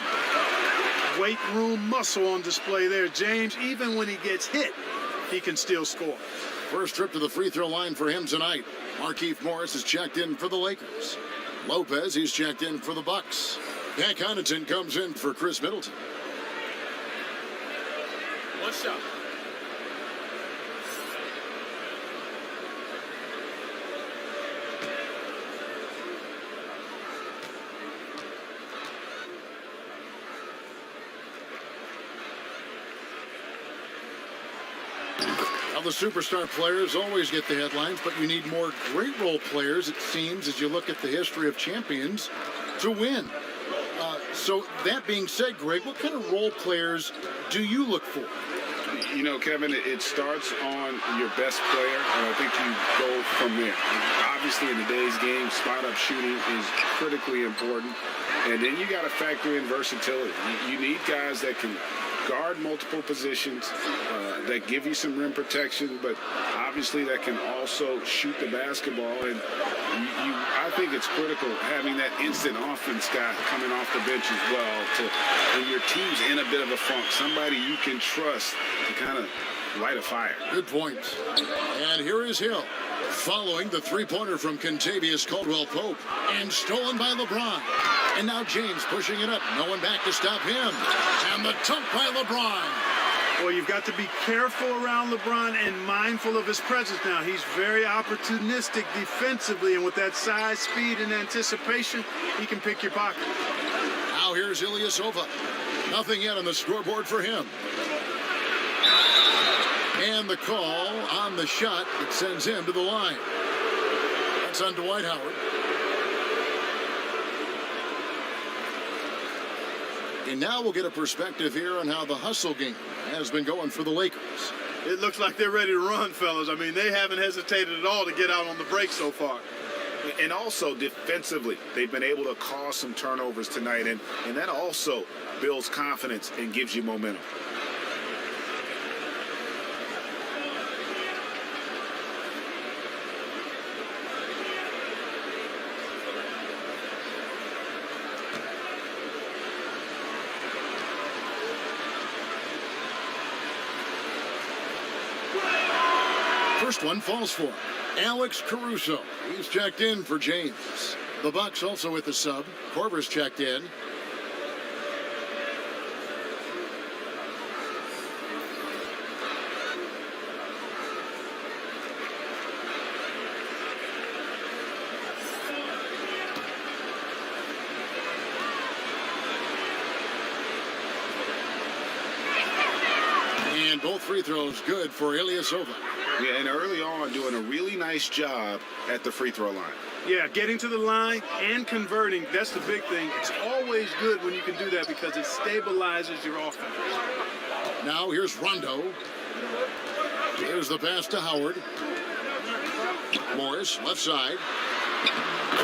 Weight room muscle on display there, James. Even when he gets hit, he can still score. First trip to the free throw line for him tonight. Markieff Morris is checked in for the Lakers. Lopez, he's checked in for the Bucks. Pat Connaughton comes in for Chris Middleton. One shot. Now, the superstar players always get the headlines, but you need more great role players, it seems, as you look at the history of champions, to win. So that being said, Greg, what kind of role players do you look for? You know, Kevin, it starts on your best player, and I think you go from there. Obviously, in today's game, spot-up shooting is critically important, and then you got to factor in versatility. You need guys that can guard multiple positions, that give you some rim protection, but obviously that can also shoot the basketball. And I think it's critical having that instant offense guy coming off the bench as well. When your team's in a bit of a funk, somebody you can trust to kind of light a fire. Good point. And here is Hill, following the three-pointer from Kentavious Caldwell-Pope, and stolen by LeBron. And now James pushing it up. No one back to stop him. And the dunk by LeBron. Well, you've got to be careful around LeBron and mindful of his presence now. He's very opportunistic defensively, and with that size, speed, and anticipation, he can pick your pocket. Now here's Ilyasova. Nothing yet on the scoreboard for him. And the call on the shot that sends him to the line. That's on Dwight Howard. And now we'll get a perspective here on how the hustle game has been going for the Lakers. It looks like they're ready to run, fellas. I mean, they haven't hesitated at all to get out on the break so far. And also defensively, they've been able to cause some turnovers tonight, and that also builds confidence and gives you momentum. First one falls for Alex Caruso. He's checked in for James. The Bucks also with the sub. Korver's checked in. And both free throws good for Ilyasova. Yeah, and early on doing a really nice job at the free throw line. Yeah, getting to the line and converting, that's the big thing. It's always good when you can do that because it stabilizes your offense. Now here's Rondo. Here's the pass to Howard. Morris, left side.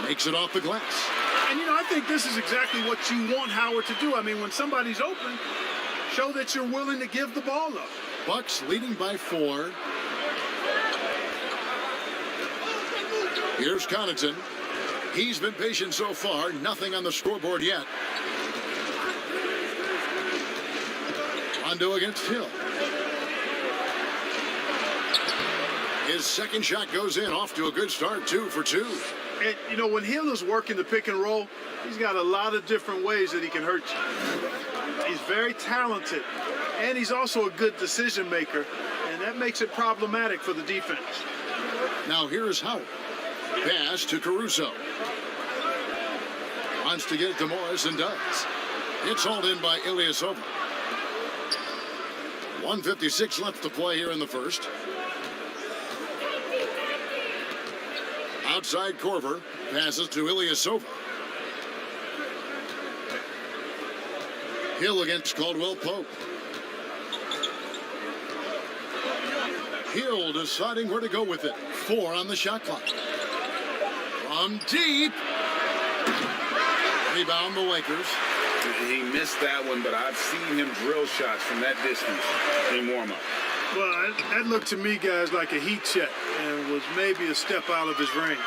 Makes it off the glass. And, you know, I think this is exactly what you want Howard to do. I mean, when somebody's open, show that you're willing to give the ball up. Bucks leading by 4. Here's Connaughton. He's been patient so far. Nothing on the scoreboard yet. Rondo against Hill. His second shot goes in. Off to a good start. 2 for 2. And, you know, when Hill is working the pick and roll, he's got a lot of different ways that he can hurt you. He's very talented, and he's also a good decision maker, and that makes it problematic for the defense. Now here's Howard. Pass to Caruso. Wants to get it to Morris and does. It's hauled in by Ilyasova. 1:56 left to play here in the first. Outside Korver. Passes to Ilyasova. Hill against Caldwell-Pope. Hill deciding where to go with it. 4 on the shot clock. From deep. Rebound the Lakers. He missed that one, but I've seen him drill shots from that distance in warm-up. Well, that looked to me, guys, like a heat check and was maybe a step out of his range.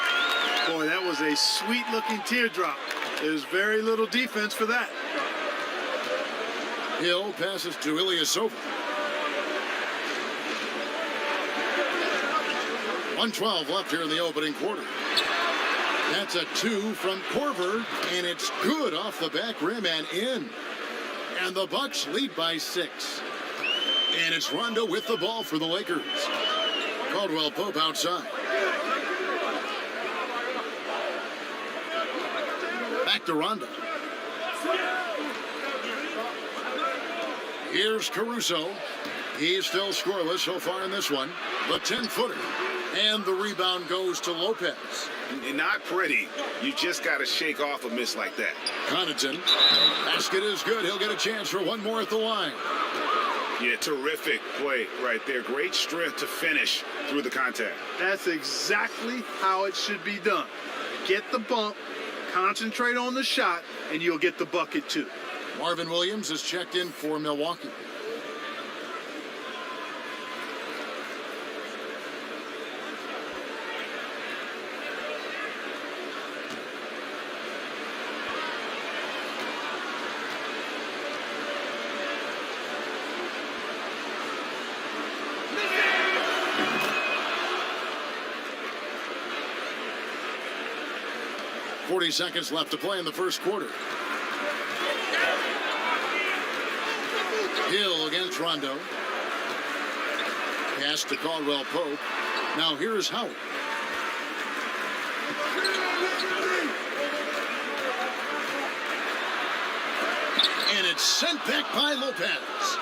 Boy, that was a sweet-looking teardrop. There's very little defense for that. Hill passes to Ilyasova. 1:12 left here in the opening quarter. That's a 2 from Korver, and it's good off the back rim and in. And the Bucks lead by 6. And it's Rondo with the ball for the Lakers. Caldwell Pope outside. Back to Rondo. Here's Caruso. He's still scoreless so far in this one. The 10-footer. And the rebound goes to Lopez. Not pretty. You just got to shake off a miss like that. Connaughton. Basket is good. He'll get a chance for one more at the line. Yeah, terrific play right there. Great strength to finish through the contact. That's exactly how it should be done. Get the bump, concentrate on the shot, and you'll get the bucket too. Marvin Williams is checked in for Milwaukee. Seconds left to play in the first quarter. Hill against Rondo. Pass to Caldwell Pope. Now here's Howard. And it's sent back by Lopez.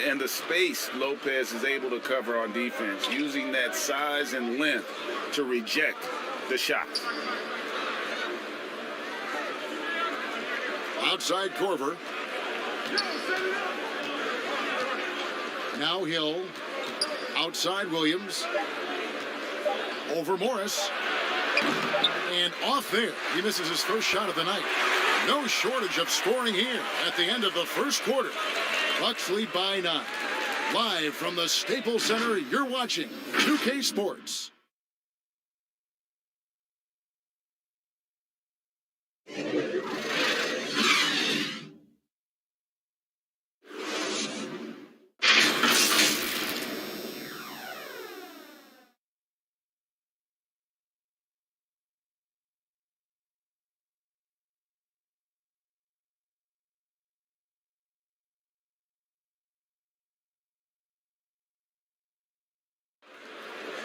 And the space Lopez is able to cover on defense, using that size and length to reject the shot. Outside Korver. Now Hill. Outside Williams. Over Morris. And off there. He misses his first shot of the night. No shortage of scoring here at the end of the first quarter. Bucks lead by 9. Live from the Staples Center, you're watching 2K Sports.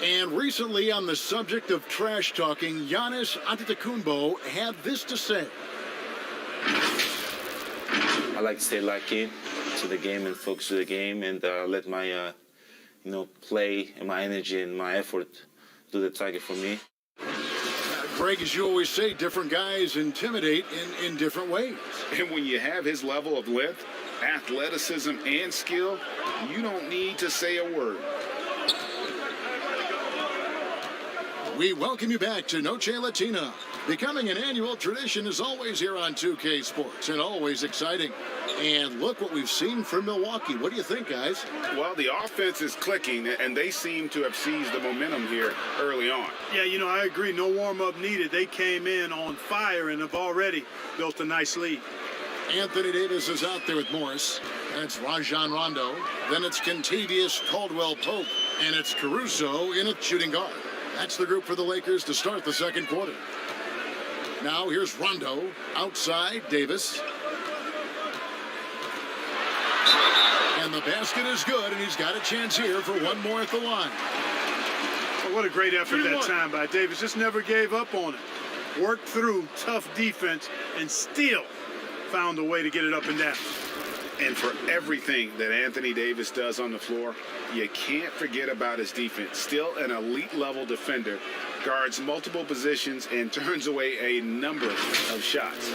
And recently, on the subject of trash talking, Giannis Antetokounmpo had this to say. I like to stay locked in to the game and focus to the game and let my, play and my energy and my effort do the target for me. Greg, as you always say, different guys intimidate in different ways. And when you have his level of length, athleticism, and skill, you don't need to say a word. We welcome you back to Noche Latina. Becoming an annual tradition is always here on 2K Sports and always exciting. And look what we've seen from Milwaukee. What do you think, guys? Well, the offense is clicking, and they seem to have seized the momentum here early on. Yeah, I agree. No warm-up needed. They came in on fire and have already built a nice lead. Anthony Davis is out there with Morris. That's Rajon Rondo. Then it's Kentavious Caldwell-Pope. And it's Caruso in a shooting guard. That's the group for the Lakers to start the second quarter. Now here's Rondo. Outside, Davis. And the basket is good, and he's got a chance here for one more at the line. Well, what a great effort that time by Davis. Just never gave up on it. Worked through tough defense and still found a way to get it up and down. And for everything that Anthony Davis does on the floor, you can't forget about his defense. Still an elite-level defender, guards multiple positions, and turns away a number of shots.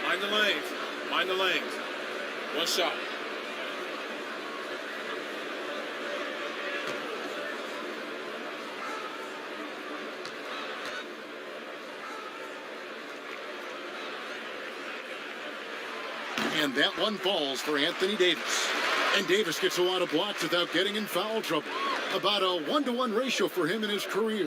Mind the lanes. Mind the lanes. One shot. And that one falls for Anthony Davis. And Davis gets a lot of blocks without getting in foul trouble. About a 1-to-1 ratio for him in his career.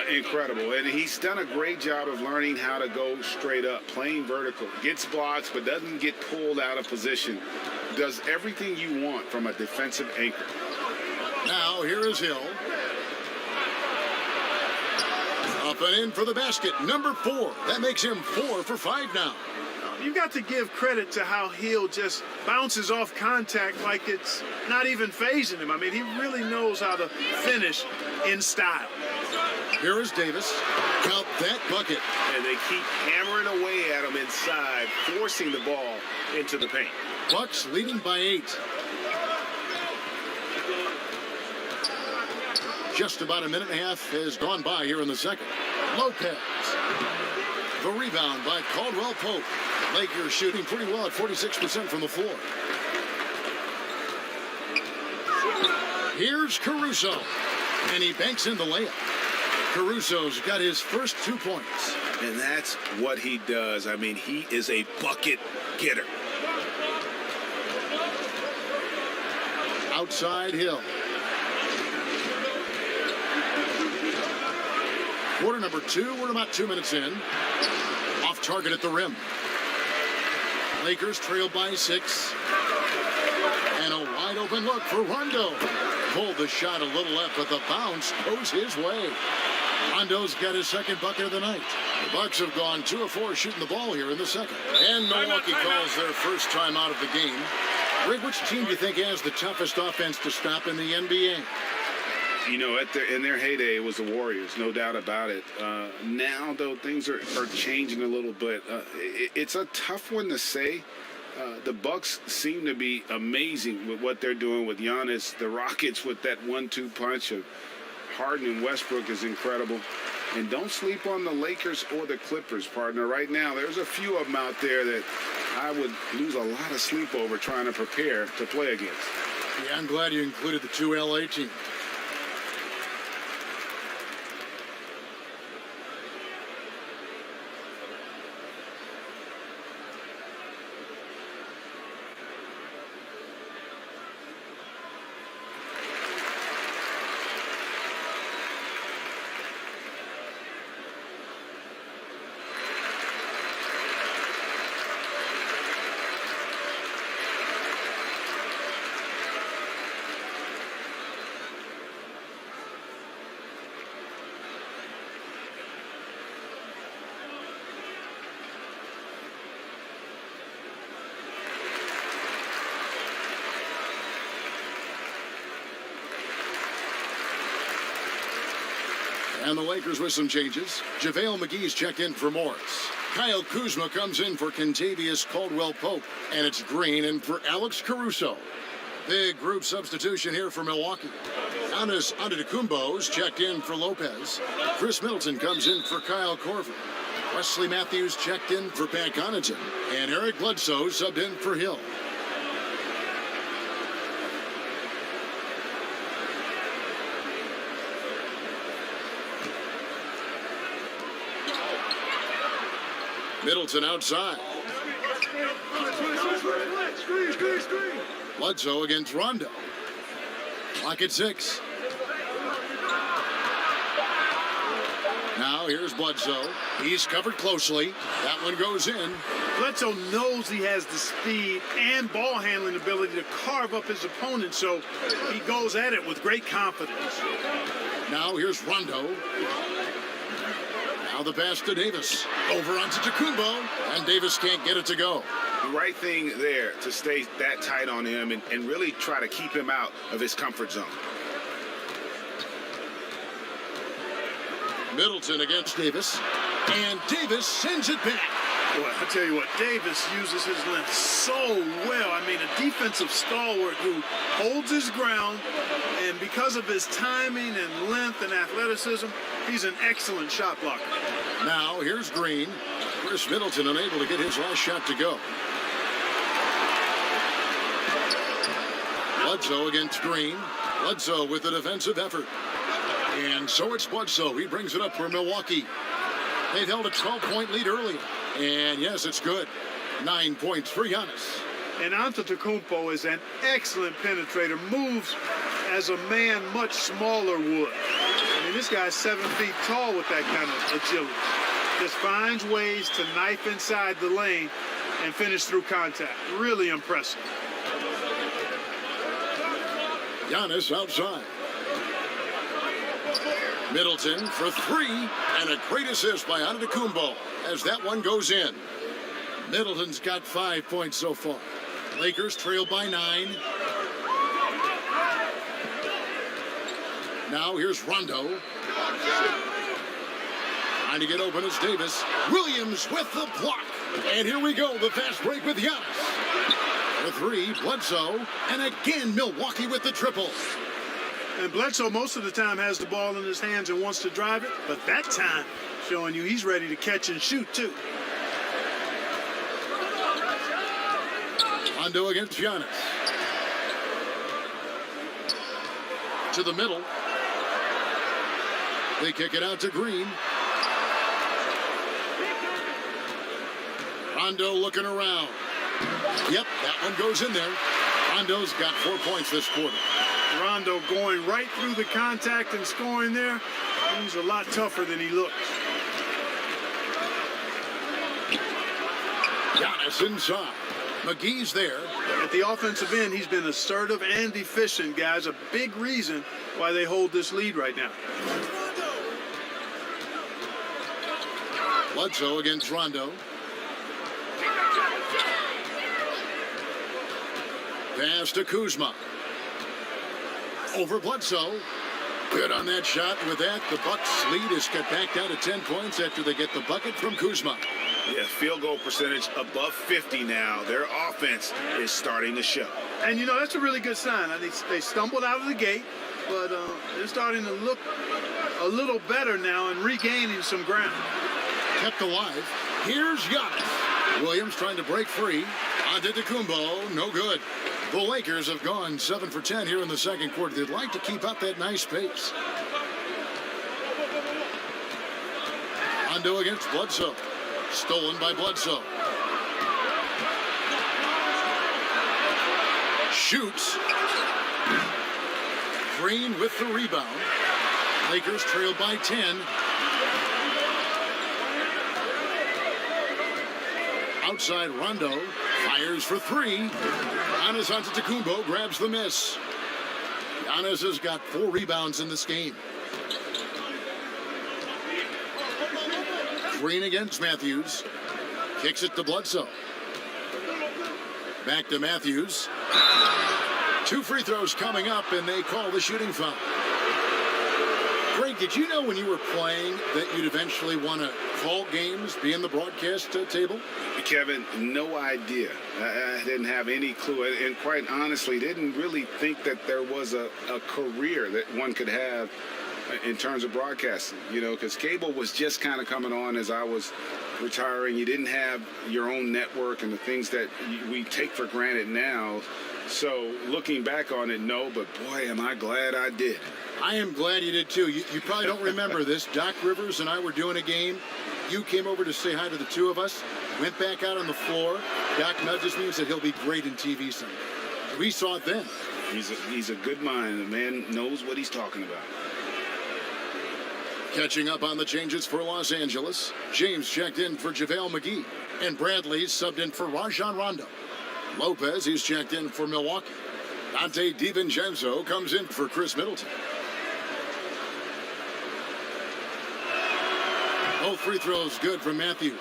Incredible. And he's done a great job of learning how to go straight up, playing vertical. Gets blocks, but doesn't get pulled out of position. Does everything you want from a defensive anchor. Now, here is Hill. Up and in for the basket, number 4. That makes him 4 for 5 now. You got to give credit to how Hill just bounces off contact like it's not even phasing him. I mean, he really knows how to finish in style. Here is Davis. Count that bucket. And they keep hammering away at him inside, forcing the ball into the paint. Bucks leading by 8. Just about a minute and a half has gone by here in the second. Lopez. The rebound by Caldwell Pope. Lakers shooting pretty well at 46% from the floor. Here's Caruso. And he banks in the layup. Caruso's got his first 2 points. And that's what he does. I mean, he is a bucket getter. Outside Hill. Quarter number 2. We're about 2 minutes in. Off target at the rim. Lakers trail by 6. And a wide open look for Rondo. Pulled the shot a little left, but the bounce goes his way. Rondo's got his second bucket of the night. The Bucks have gone 2 of 4 shooting the ball here in the second. And Milwaukee calls their first time out of the game. Rick, which team do you think has the toughest offense to stop in the NBA? You know, in their heyday, it was the Warriors, no doubt about it. Now, though, things are changing a little bit. It's a tough one to say. The Bucks seem to be amazing with what they're doing with Giannis. The Rockets with that 1-2 punch of Harden and Westbrook is incredible. And don't sleep on the Lakers or the Clippers, partner. Right now, there's a few of them out there that I would lose a lot of sleep over trying to prepare to play against. Yeah, I'm glad you included the 2 LA teams. And the Lakers with some changes. JaVale McGee's checked in for Morris. Kyle Kuzma comes in for Kentavious Caldwell-Pope. And it's Green in for Alex Caruso. Big group substitution here for Milwaukee. Giannis Antetokounmpo's checked in for Lopez. Chris Middleton comes in for Kyle Korver. Wesley Matthews checked in for Pat Connaughton. And Eric Bledsoe subbed in for Hill. Middleton outside. Bledsoe against Rondo. Clock at 6. Now here's Bledsoe. He's covered closely. That one goes in. Bledsoe knows he has the speed and ball handling ability to carve up his opponent, so he goes at it with great confidence. Now here's Rondo. Now the pass to Davis. Over onto Tacumbo, and Davis can't get it to go. The right thing there to stay that tight on him and really try to keep him out of his comfort zone. Middleton against Davis, and Davis sends it back. Boy, I tell you what, Davis uses his length so well. I mean, a defensive stalwart who holds his ground, and because of his timing and length and athleticism, he's an excellent shot blocker. Now, here's Green. Chris Middleton unable to get his last shot to go. Bledsoe against Green. Bledsoe with the defensive effort. And so it's Bledsoe. He brings it up for Milwaukee. They've held a 12-point lead earlier. And yes, it's good. 9 points for Giannis. And Antetokounmpo is an excellent penetrator. Moves as a man much smaller would. I mean, this guy's 7 feet tall with that kind of agility. Just finds ways to knife inside the lane and finish through contact. Really impressive. Giannis outside. Middleton for three, and a great assist by Antetokounmpo as that one goes in. Middleton's got 5 points so far. Lakers trail by 9. Now here's Rondo. Trying to get open is Davis. Williams with the block. And here we go, the fast break with Giannis. The three, Bledsoe, and again Milwaukee with the triple. And Bledsoe most of the time has the ball in his hands and wants to drive it, but that time showing you he's ready to catch and shoot too. Rondo against Giannis. To the middle. They kick it out to Green. Rondo looking around. Yep, that one goes in there. Rondo's got 4 points this quarter. Rondo going right through the contact and scoring there. He's a lot tougher than he looks. Giannis inside. McGee's there. At the offensive end, he's been assertive and efficient, guys. A big reason why they hold this lead right now. Bledsoe against Rondo. Pass to Kuzma. Over Bledsoe. Good on that shot. With that, the Bucks lead is cut back down to 10 points after they get the bucket from Kuzma. Yeah, field goal percentage above 50 now. Their offense is starting to show. And, you know, that's a really good sign. They stumbled out of the gate, but they're starting to look a little better now and regaining some ground. Kept alive. Here's Giannis. Williams trying to break free. Antetokounmpo, no good. The Lakers have gone 7 for 10 here in the second quarter. They'd like to keep up that nice pace. Rondo against Bledsoe. Stolen by Bledsoe. Shoots. Green with the rebound. Lakers trail by 10. Outside Rondo. Fires for three. Giannis Antetokounmpo grabs the miss. Giannis has got 4 rebounds in this game. Green against Matthews. Kicks it to Bledsoe. Back to Matthews. 2 free throws coming up, and they call the shooting foul. Greg, did you know when you were playing that you'd eventually want to call games, be in the broadcast table? Kevin, no idea. I didn't have any clue. And quite honestly, didn't really think that there was a career that one could have in terms of broadcasting, you know, because cable was just kind of coming on as I was retiring. You didn't have your own network and the things that we take for granted now. So looking back on it, no, but boy, am I glad I did. I am glad you did too. You probably don't remember this. Doc Rivers and I were doing a game. You came over to say hi to the two of us, went back out on the floor. Doc nudges me and said he'll be great in TV someday. We saw it then. He's a good mind. The man knows what he's talking about. Catching up on the changes for Los Angeles, James checked in for JaVale McGee, and Bradley's subbed in for Rajon Rondo. Lopez, he's checked in for Milwaukee. Dante DiVincenzo comes in for Chris Middleton. Both free throws good from Matthews.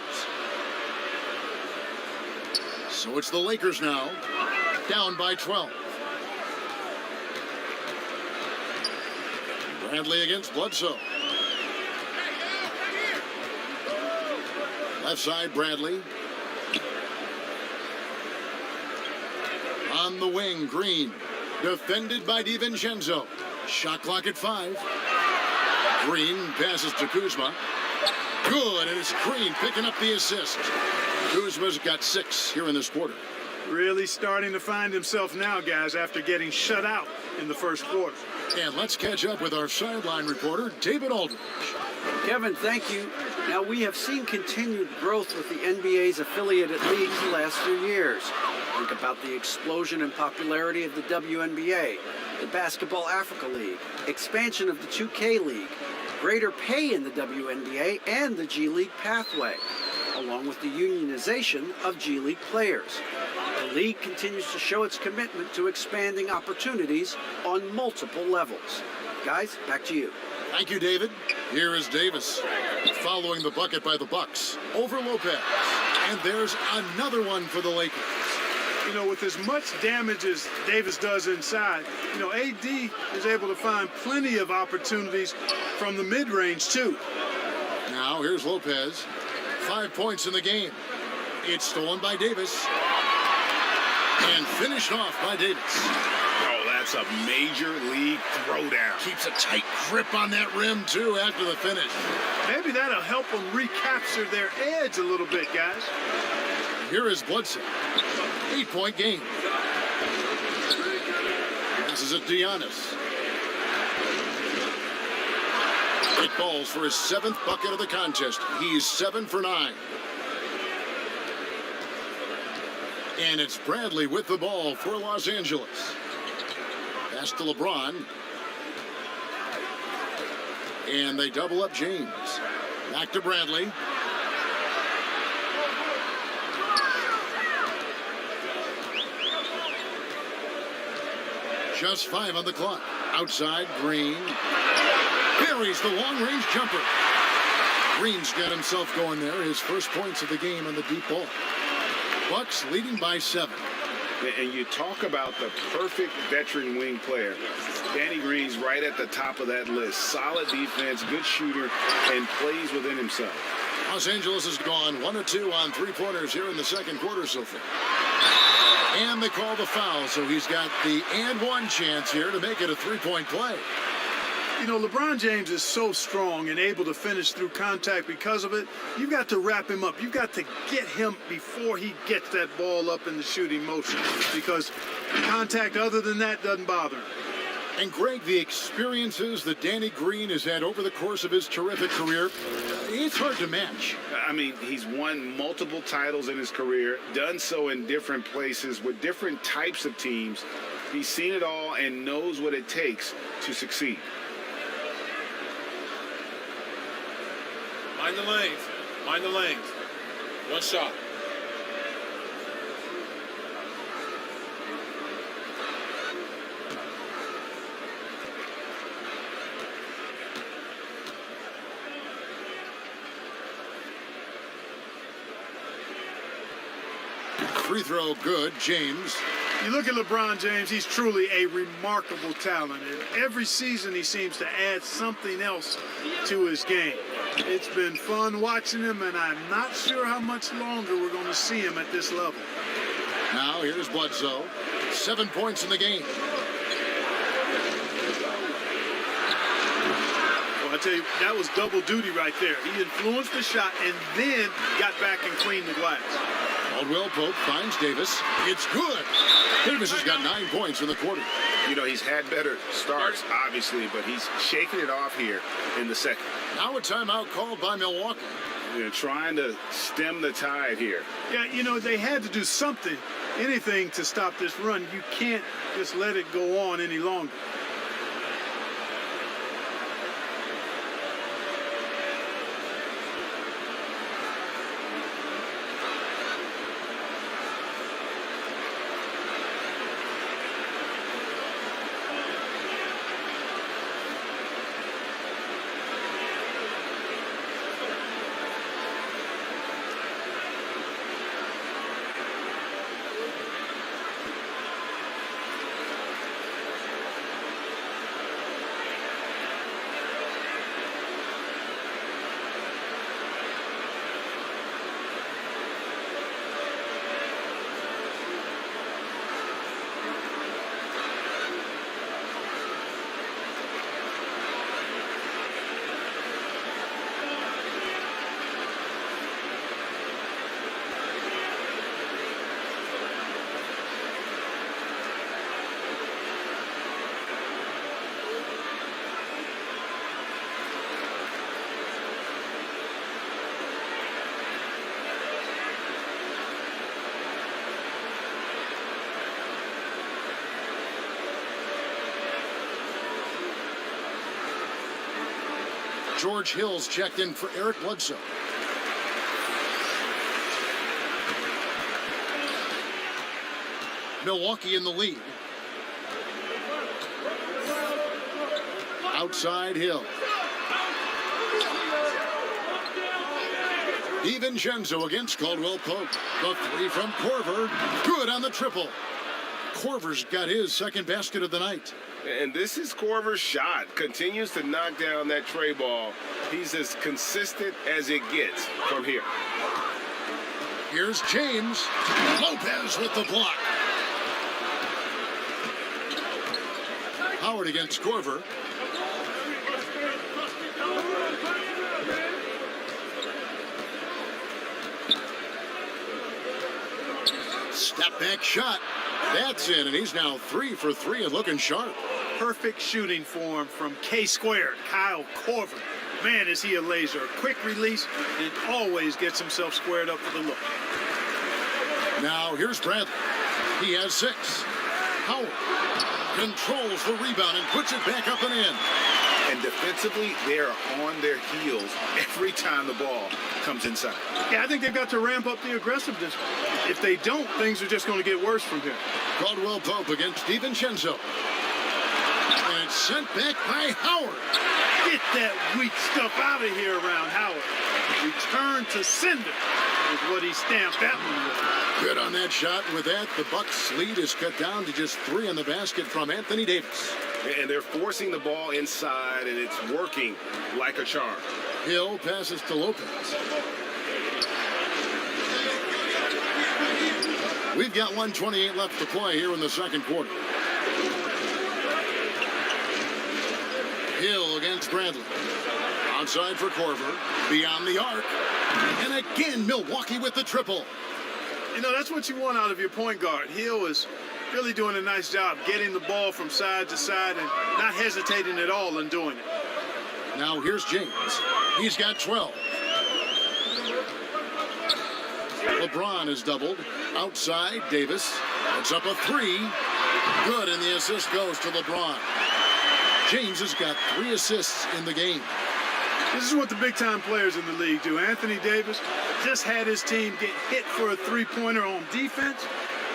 So it's the Lakers now, down by 12. Bradley against Bledsoe. Left side, Bradley. On the wing, Green. Defended by DiVincenzo. Shot clock at 5. Green passes to Kuzma. Good, and it's Green picking up the assist. Kuzma's got 6 here in this quarter. Really starting to find himself now, guys, after getting shut out in the first quarter. And let's catch up with our sideline reporter, David Aldridge. Kevin, thank you. Now, we have seen continued growth with the NBA's affiliated leagues the last few years. Think about the explosion in popularity of the WNBA, the Basketball Africa League, expansion of the 2K League, greater pay in the WNBA and the G League pathway, along with the unionization of G League players. The league continues to show its commitment to expanding opportunities on multiple levels. Guys, back to you. Thank you, David. Here is Davis following the bucket by the Bucks over Lopez. And there's another one for the Lakers. You know, with as much damage as Davis does inside, you know, AD is able to find plenty of opportunities from the mid-range, too. Now, here's Lopez. 5 points in the game. It's stolen by Davis. And finished off by Davis. Oh, that's a major league throwdown. Keeps a tight grip on that rim, too, after the finish. Maybe that'll help them recapture their edge a little bit, guys. Here is Bledsoe. 8-point game. Passes it to Giannis. It falls for his 7th bucket of the contest. He's 7 for 9. And it's Bradley with the ball for Los Angeles. Pass to LeBron. And they double up James. Back to Bradley. Just 5 on the clock. Outside, Green. Buries the long-range jumper. Green's got himself going there. His first points of the game on the deep ball. Bucks leading by 7. And you talk about the perfect veteran wing player. Danny Green's right at the top of that list. Solid defense, good shooter, and plays within himself. Los Angeles has gone 1 of 2 on 3-pointers here in the second quarter so far. And they call the foul, so he's got the and one chance here to make it a 3-point play. You know, LeBron James is so strong and able to finish through contact because of it. You've got to wrap him up. You've got to get him before he gets that ball up in the shooting motion, because contact other than that doesn't bother him. And Greg, the experiences that Danny Green has had over the course of his terrific career, it's hard to match. I mean, he's won multiple titles in his career, done so in different places with different types of teams. He's seen it all and knows what it takes to succeed. Mind the lanes. Mind the lanes. One shot. Free throw good, James. You look at LeBron James, he's truly a remarkable talent. And every season he seems to add something else to his game. It's been fun watching him, and I'm not sure how much longer we're going to see him at this level. Now here's Bledsoe. 7 points in the game. Well, I tell you, that was double duty right there. He influenced the shot and then got back and cleaned the glass. Caldwell Pope finds Davis. It's good. Davis has got 9 points in the quarter. You know, he's had better starts, obviously, but he's shaking it off here in the second. Now a timeout called by Milwaukee. They're trying to stem the tide here. Yeah, you know, they had to do something, anything to stop this run. You can't just let it go on any longer. George Hill's checked in for Eric Bledsoe. Milwaukee in the lead. Outside Hill. DiVincenzo against Caldwell Pope. The three from Korver. Good on the triple. Korver's got his second basket of the night. And this is Korver's shot. Continues to knock down that tray ball. He's as consistent as it gets from here. Here's James. Lopez with the block. Howard against Korver. Step back shot. That's in, and he's now 3 for 3 and looking sharp. Perfect shooting form from K-squared, Kyle Korver. Man, is he a laser. A quick release and always gets himself squared up for the look. Now here's Bradley. He has 6. Howard controls the rebound and puts it back up and in. And defensively, they're on their heels every time the ball comes inside. Yeah, I think they've got to ramp up the aggressiveness. If they don't, things are just going to get worse from here. Caldwell Pope against DiVincenzo. And it's sent back by Howard. Get that weak stuff out of here around Howard. Return to sender is what he stamped that one with. Good on that shot. With that, the Bucks' lead is cut down to just 3 on the basket from Anthony Davis. And they're forcing the ball inside, and it's working like a charm. Hill passes to Lopez. We've got 1:28 left to play here in the second quarter. Hill against Bradley. Outside for Korver. Beyond the arc. And again, Milwaukee with the triple. You know, that's what you want out of your point guard. Hill is really doing a nice job getting the ball from side to side and not hesitating at all in doing it. Now here's James. He's got 12. LeBron is doubled. Outside, Davis. It's up a 3. Good, and the assist goes to LeBron. James has got 3 assists in the game. This is what the big-time players in the league do. Anthony Davis just had his team get hit for a three-pointer on defense.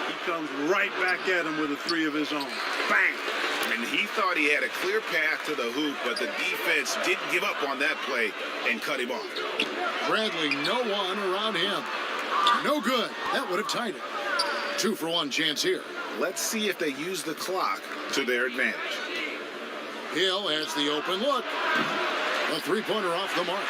He comes right back at him with a 3 of his own. Bang! And he thought he had a clear path to the hoop, but the defense didn't give up on that play and cut him off. Bradley, no one around him. No good. That would have tied it. 2 for 1 chance here. Let's see if they use the clock to their advantage. Hill has the open look. A 3-pointer off the mark.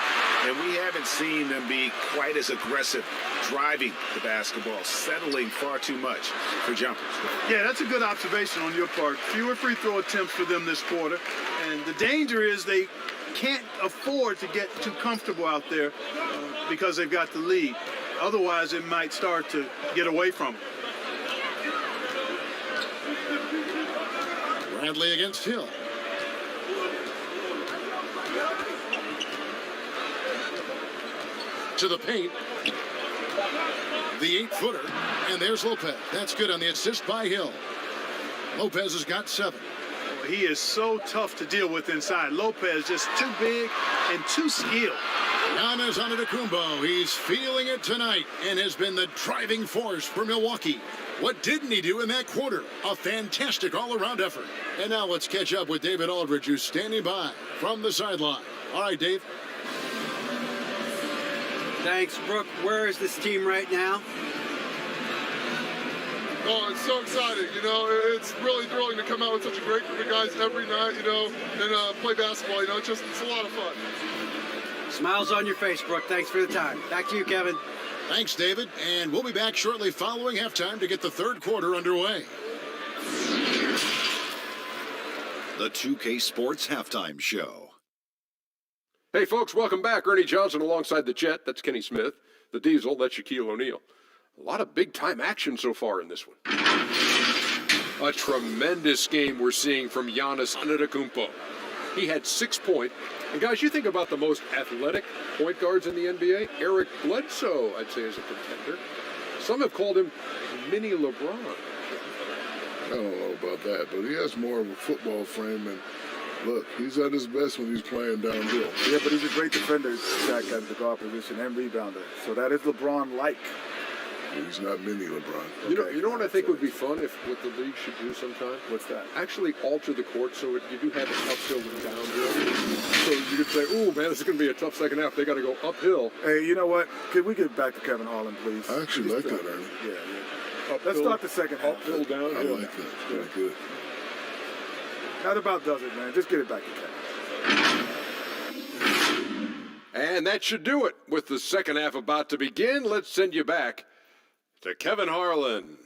And we haven't seen them be quite as aggressive driving the basketball, settling far too much for jumpers. Yeah, that's a good observation on your part. Fewer free throw attempts for them this quarter. And the danger is they can't afford to get too comfortable out there because they've got the lead. Otherwise, it might start to get away from them. Bradley against Hill. To the paint. The 8-footer. And there's Lopez. That's good on the assist by Hill. Lopez has got 7. Well, he is so tough to deal with inside. Lopez just too big and too skilled. Giannis Antetokounmpo. He's feeling it tonight and has been the driving force for Milwaukee. What didn't he do in that quarter? A fantastic all-around effort. And now let's catch up with David Aldridge, who's standing by from the sideline. All right, Dave. Thanks, Brooke. Where is this team right now? Oh, it's so exciting. You know, it's really thrilling to come out with such a great group of guys every night, you know, and play basketball. You know, it's a lot of fun. Smiles on your face, Brooke. Thanks for the time. Back to you, Kevin. Thanks, David. And we'll be back shortly following halftime to get the third quarter underway. The 2K Sports Halftime Show. Hey, folks, welcome back. Ernie Johnson alongside the Jet. That's Kenny Smith. The Diesel, that's Shaquille O'Neal. A lot of big-time action so far in this one. A tremendous game we're seeing from Giannis Antetokounmpo. He had 6 points. And, guys, you think about the most athletic point guards in the NBA? Eric Bledsoe, I'd say, is a contender. Some have called him mini LeBron. I don't know about that, but he has more of a football frame, and Look, he's at his best when he's playing downhill. Yeah, but he's a great defender, Shaq, at the guard position and rebounder. So that is LeBron-like. He's not mini LeBron. You know what I think would be fun if what the league should do sometime? What's that? Actually alter the court so you do have an uphill and downhill. So you could say, "Ooh, man, this is going to be a tough second half. They got to go uphill." Hey, you know what? Can we get back to Kevin Harlan, please? I actually like that, Ernie. Yeah. Let's start the second half. Uphill, downhill. I like that. Very good. That about does it, man. Just get it back to Kevin. And that should do it. With the second half about to begin, let's send you back to Kevin Harlan.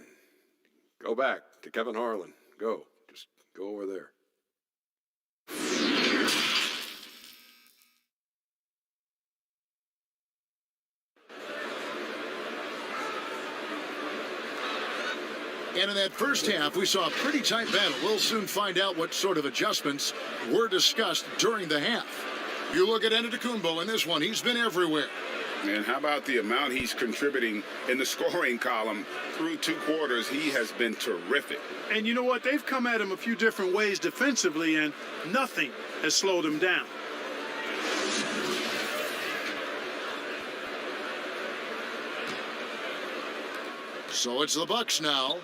Go back to Kevin Harlan. Go. Just go over there. And in that first half, we saw a pretty tight battle. We'll soon find out what sort of adjustments were discussed during the half. You look at Antetokounmpo in this one. He's been everywhere. And how about the amount he's contributing in the scoring column through 2 quarters? He has been terrific. And you know what? They've come at him a few different ways defensively, and nothing has slowed him down. So it's the Bucks now.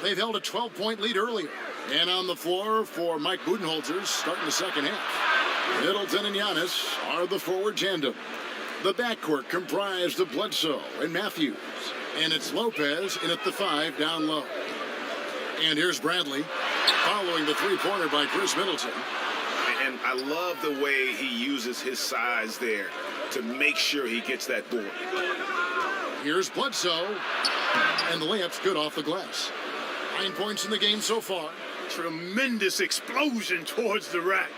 They've held a 12-point lead earlier. And on the floor for Mike Budenholzer starting the second half. Middleton and Giannis are the forward tandem. The backcourt comprised of Bledsoe and Matthews. And it's Lopez in at the 5 down low. And here's Bradley following the three-pointer by Chris Middleton. And I love the way he uses his size there to make sure he gets that board. Here's Bledsoe. And the layup's good off the glass. 9 points in the game so far. Tremendous explosion towards the rack.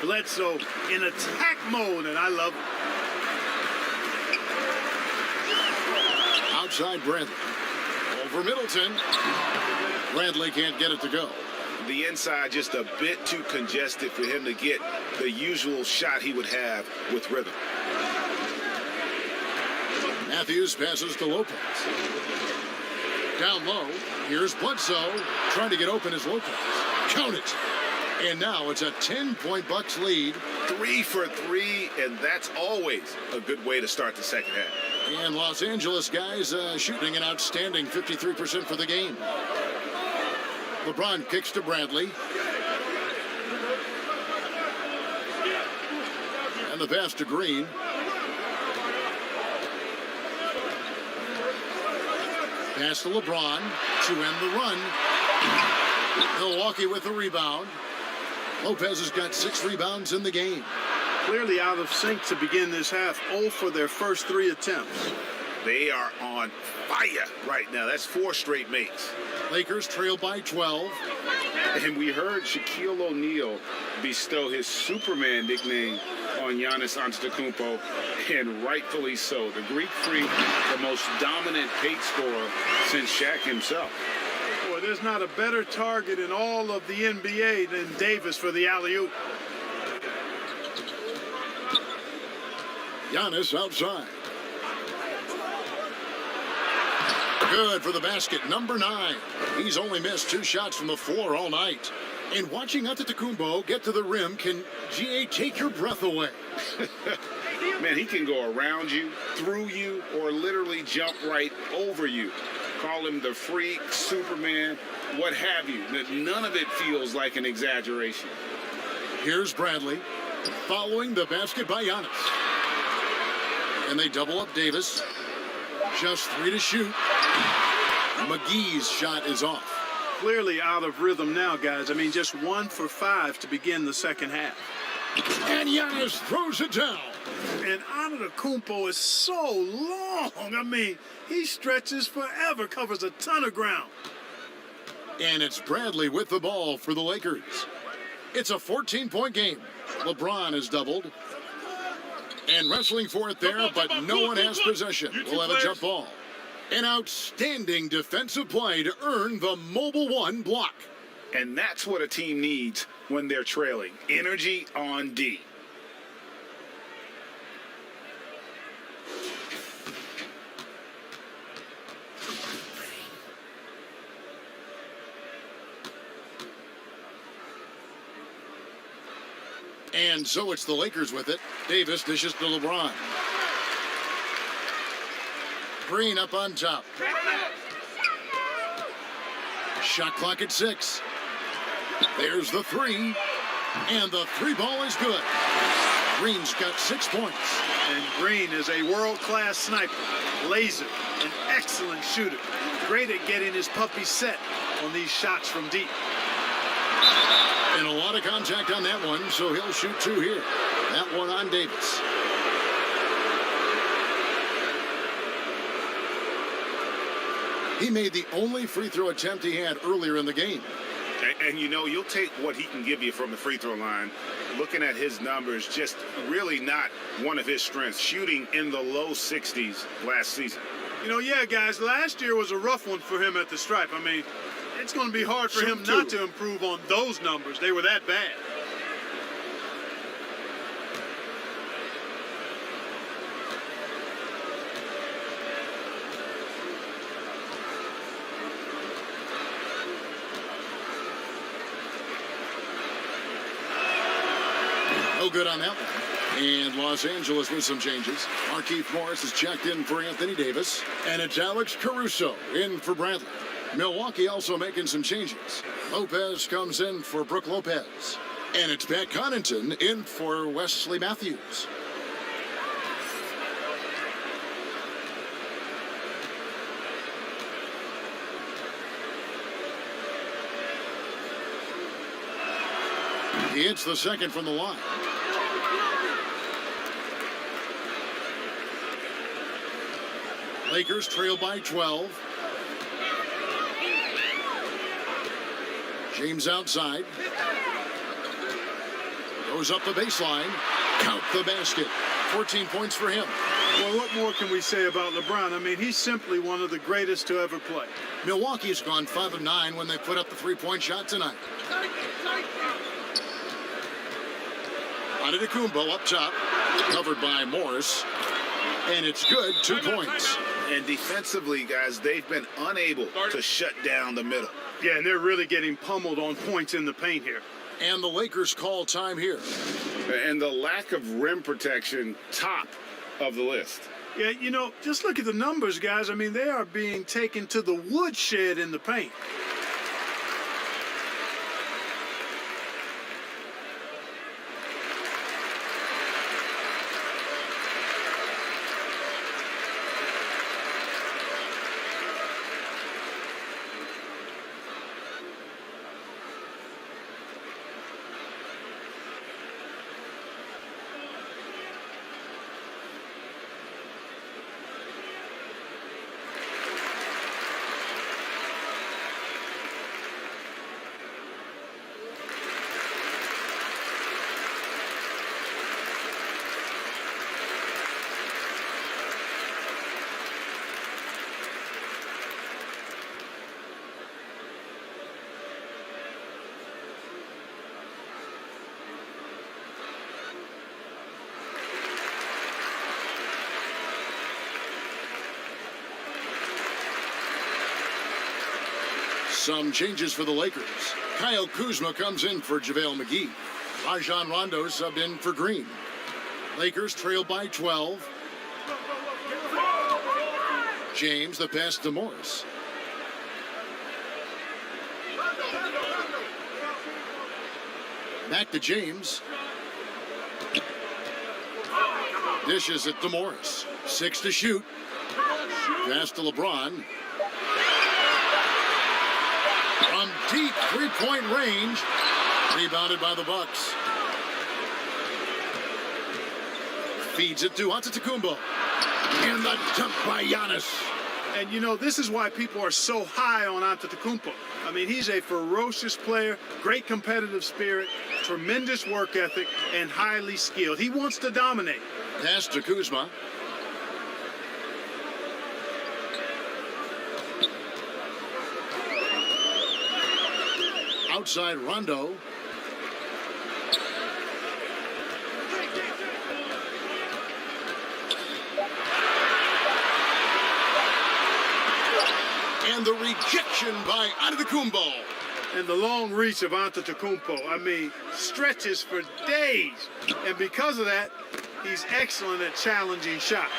Bledsoe in attack mode, and I love it. Outside Bradley. Over Middleton. Bradley can't get it to go. The inside just a bit too congested for him to get the usual shot he would have with rhythm. Matthews passes to Lopez. Down low, here's Bledsoe trying to get open as Lopez. Count it. And now it's a 10-point Bucks lead. 3 for 3, and that's always a good way to start the second half. And Los Angeles guys shooting an outstanding 53% for the game. LeBron kicks to Bradley. And the pass to Green. Pass to LeBron to end the run. Milwaukee with the rebound. Lopez has got 6 rebounds in the game. Clearly out of sync to begin this half. 0 for their first 3 attempts. They are on fire right now. That's 4 straight makes. Lakers trail by 12. And we heard Shaquille O'Neal bestow his Superman nickname on Giannis Antetokounmpo, and rightfully so. The Greek Freak, the most dominant paint scorer since Shaq himself. Boy, there's not a better target in all of the NBA than Davis for the alley-oop. Giannis outside. Good for the basket, number 9. He's only missed 2 shots from the floor all night. And watching Antetokounmpo get to the rim can, GA, take your breath away. Man, he can go around you, through you, or literally jump right over you. Call him the freak, Superman, what have you. None of it feels like an exaggeration. Here's Bradley following the basket by Giannis. And they double up Davis. Just 3 to shoot. McGee's shot is off. Clearly out of rhythm now, guys. I mean, just 1 for 5 to begin the second half. And Giannis throws it down. And Antetokounmpo is so long. I mean, he stretches forever, covers a ton of ground. And it's Bradley with the ball for the Lakers. It's a 14-point game. LeBron is doubled. And wrestling for it there, but no one has possession. We'll have a jump ball. An outstanding defensive play to earn the Mobile One block. And that's what a team needs when they're trailing. Energy on D. And so it's the Lakers with it. Davis dishes to LeBron. Green up on top. Shot clock at 6. There's the 3. And the 3 ball is good. Green's got 6 points. And Green is a world-class sniper, laser, an excellent shooter. Great at getting his puppy set on these shots from deep. And a lot of contact on that one, so he'll shoot 2 here. That one on Davis. He made the only free throw attempt he had earlier in the game. And you know, you'll take what he can give you from the free throw line. Looking at his numbers, just really not one of his strengths. Shooting in the low 60s last season. You know, yeah, guys, last year was a rough one for him at the stripe. I mean, it's going to be hard for him not to improve on those numbers. They were that bad. No good on that one. And Los Angeles with some changes. Markieff Morris is checked in for Anthony Davis. And it's Alex Caruso in for Bradley. Milwaukee also making some changes. Lopez comes in for Brook Lopez. And it's Pat Connaughton in for Wesley Matthews. He hits the second from the line. Lakers trail by 12. James outside. Goes up the baseline. Count the basket. 14 points for him. Well, what more can we say about LeBron? I mean, he's simply one of the greatest to ever play. Milwaukee's gone 5 of 9 when they put up the 3-point shot tonight. Antetokounmpo up top. Covered by Morris. And it's good. 2 points. And defensively, guys, they've been unable to shut down the middle. Yeah, and they're really getting pummeled on points in the paint here. And the Lakers call time here. And the lack of rim protection, top of the list. Yeah, you know, just look at the numbers, guys. I mean, they are being taken to the woodshed in the paint. Some changes for the Lakers. Kyle Kuzma comes in for JaVale McGee. Rajon Rondo subbed in for Green. Lakers trail by 12. James, the pass to Morris. Back to James. Dishes it to Morris. 6 to shoot. Pass to LeBron. From deep 3-point range. Rebounded by the Bucks. Feeds it to Antetokounmpo. And the dunk by Giannis. And, you know, this is why people are so high on Antetokounmpo. I mean, he's a ferocious player, great competitive spirit, tremendous work ethic, and highly skilled. He wants to dominate. Pass to Kuzma. Outside Rondo. And the rejection by Antetokounmpo. And the long reach of Antetokounmpo, I mean, stretches for days. And because of that, he's excellent at challenging shots.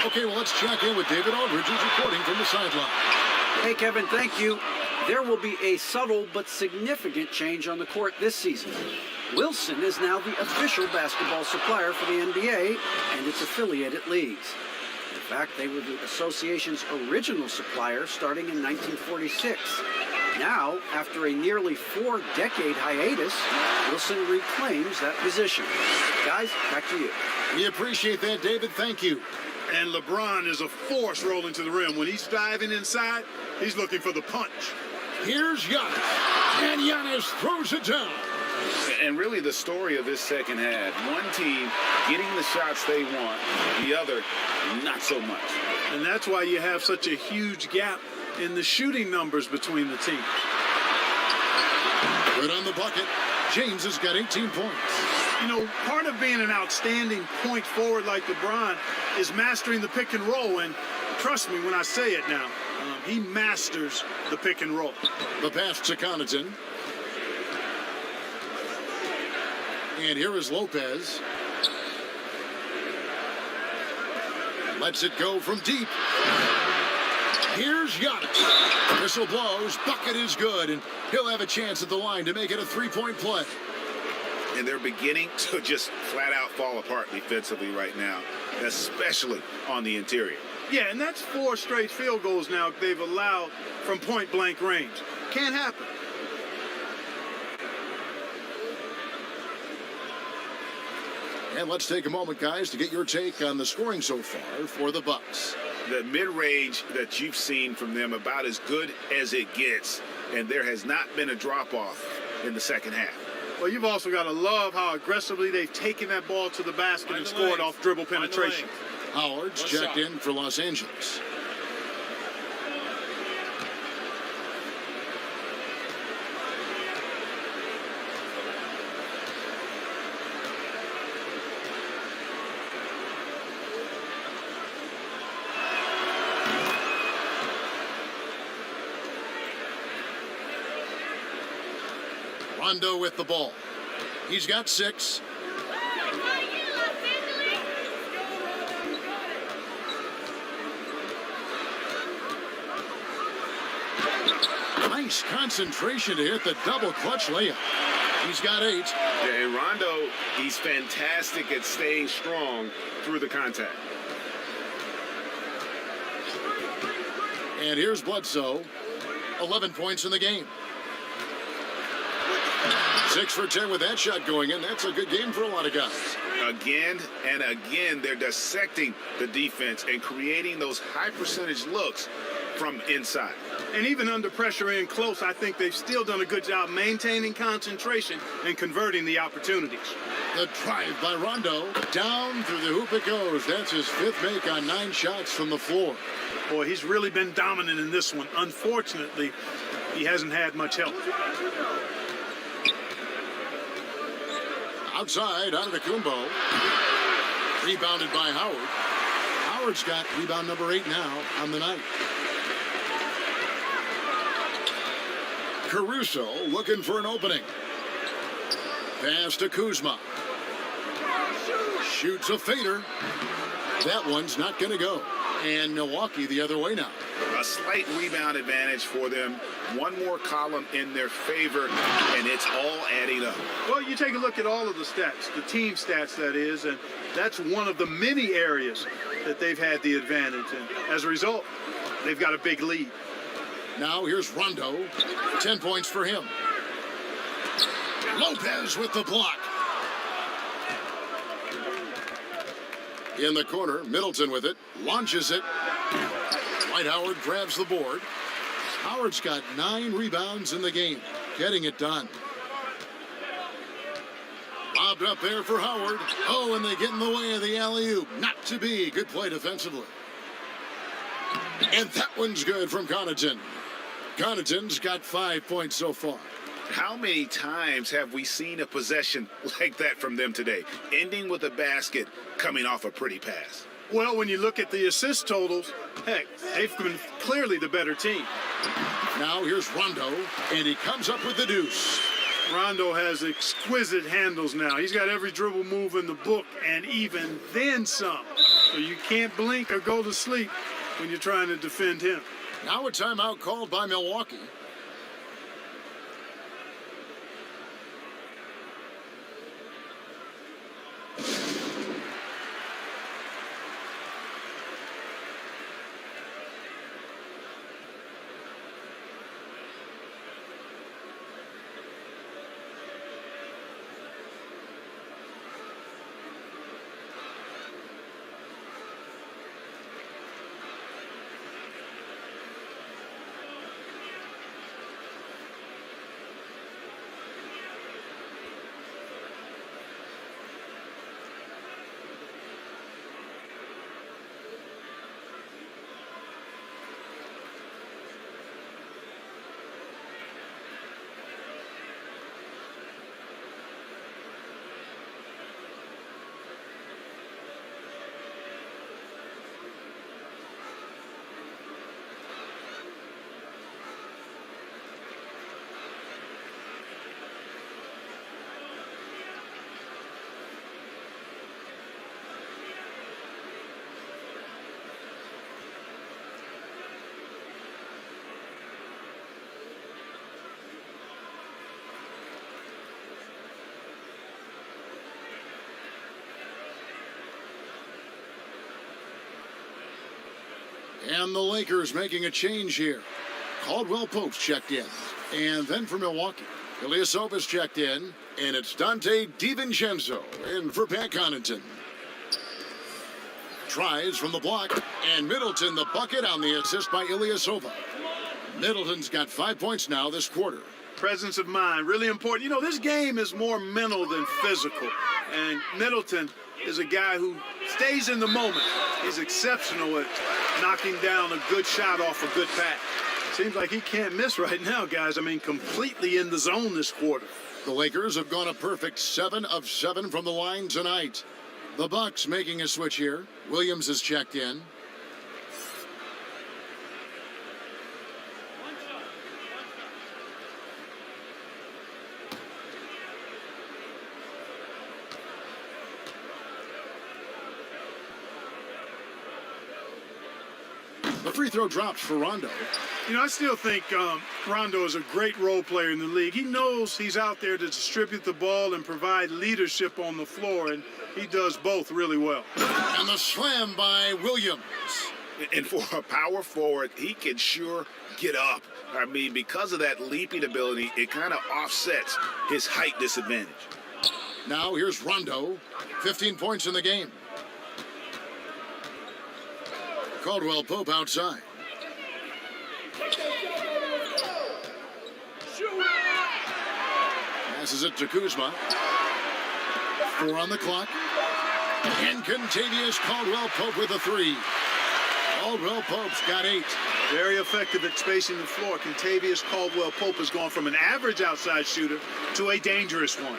Okay, well, let's check in with David Aldridge, who's reporting from the sideline. Hey, Kevin, thank you. There will be a subtle but significant change on the court this season. Wilson is now the official basketball supplier for the NBA and its affiliated leagues. In fact, they were the association's original supplier starting in 1946. Now, after a nearly 4-decade hiatus, Wilson reclaims that position. Guys, back to you. We appreciate that, David. Thank you. And LeBron is a force rolling to the rim. When he's diving inside, he's looking for the punch. Here's Giannis, and Giannis throws it down. And really the story of this second half, one team getting the shots they want, the other not so much. And that's why you have such a huge gap in the shooting numbers between the teams. Good on the bucket. James has got 18 points. You know, part of being an outstanding point forward like LeBron is mastering the pick and roll. And trust me when I say it now, he masters the pick and roll. The pass to Connaughton. And here is Lopez. Lets it go from deep. Here's Giannis. Whistle blows. Bucket is good. And he'll have a chance at the line to make it a three-point play. And they're beginning to just flat out fall apart defensively right now, especially on the interior. Yeah, and that's 4 straight field goals now they've allowed from point-blank range. Can't happen. And let's take a moment, guys, to get your take on the scoring so far for the Bucks. The mid-range that you've seen from them about as good as it gets, and there has not been a drop-off in the second half. Well, you've also got to love how aggressively they've taken that ball to the basket and scored off dribble penetration. Howard's checked in for Los Angeles. Rondo with the ball. He's got 6. Nice concentration to hit the double clutch layup. He's got 8. Yeah, and Rondo, he's fantastic at staying strong through the contact. And here's Bledsoe. 11 points in the game. 6 for 10 with that shot going in. That's a good game for a lot of guys. Again and again, they're dissecting the defense and creating those high percentage looks from inside. And even under pressure in close, I think they've still done a good job maintaining concentration and converting the opportunities. The drive by Rondo. Down through the hoop it goes. That's his 5th make on 9 shots from the floor. Boy, he's really been dominant in this one. Unfortunately, he hasn't had much help. Outside, Antetokounmpo. Rebounded by Howard. Howard's got rebound number 8 now on the night. Caruso looking for an opening. Pass to Kuzma. Shoots a fader. That one's not going to go. And Milwaukee the other way now. A slight rebound advantage for them. One more column in their favor, and it's all adding up. Well, you take a look at all of the stats, the team stats that is, and that's one of the many areas that they've had the advantage. And as a result, they've got a big lead. Now here's Rondo. 10 points for him. Lopez with the block. In the corner, Middleton with it. Launches it. Dwight Howard grabs the board. Howard's got 9 rebounds in the game. Getting it done. Lobbed up there for Howard. Oh, and they get in the way of the alley-oop. Not to be. Good play defensively. And that one's good from Connaughton. Connaughton's got 5 points so far. How many times have we seen a possession like that from them today, ending with a basket coming off a pretty pass? Well, when you look at the assist totals, heck, they've been clearly the better team. Now here's Rondo, and he comes up with the deuce. Rondo has exquisite handles now. He's got every dribble move in the book and even then some. So you can't blink or go to sleep when you're trying to defend him. Now a timeout called by Milwaukee. And the Lakers making a change here. Caldwell Pope's checked in. And then for Milwaukee, Ilyasova's checked in. And it's Dante DiVincenzo in for Pat Connaughton. Tries from the block. And Middleton the bucket on the assist by Ilyasova. Middleton's got 5 points now this quarter. Presence of mind, really important. You know, this game is more mental than physical. And Middleton is a guy who stays in the moment. He's exceptional at knocking down a good shot off a good pass. Seems like he can't miss right now, guys. I mean, completely in the zone this quarter. The Lakers have gone a perfect 7 of 7 from the line tonight. The Bucks making a switch here. Williams is checked in. The free throw drops for Rondo. You know, I still think Rondo is a great role player in the league. He knows he's out there to distribute the ball and provide leadership on the floor, and he does both really well. And the slam by Williams. And for a power forward, he can sure get up. I mean, because of that leaping ability, it kind of offsets his height disadvantage. Now here's Rondo. 15 points in the game. Caldwell Pope outside. Passes it to Kuzma. 4 on the clock. And Contavious Caldwell Pope with a 3. Caldwell Pope's got 8. Very effective at spacing the floor. Contavious Caldwell Pope has gone from an average outside shooter to a dangerous one.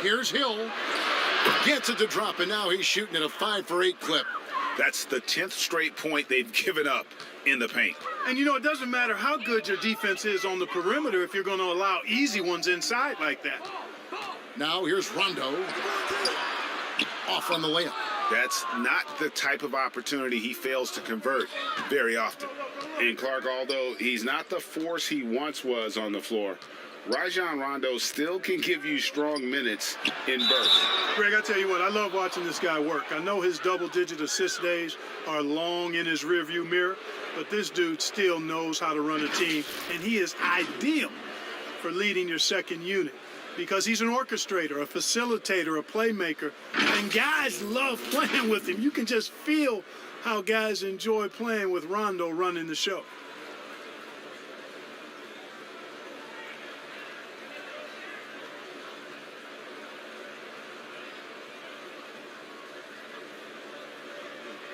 Here's Hill. Gets it to drop, and now he's shooting at a 5 for 8 clip. That's the 10th straight point they've given up in the paint. And, you know, it doesn't matter how good your defense is on the perimeter if you're going to allow easy ones inside like that. Now here's Rondo. Off on the layup. That's not the type of opportunity he fails to convert very often. And Clark, although he's not the force he once was on the floor, Rajon Rondo still can give you strong minutes in bursts. Greg, I tell you what, I love watching this guy work. I know his double-digit assist days are long in his rearview mirror, but this dude still knows how to run a team, and he is ideal for leading your second unit because he's an orchestrator, a facilitator, a playmaker, and guys love playing with him. You can just feel how guys enjoy playing with Rondo running the show.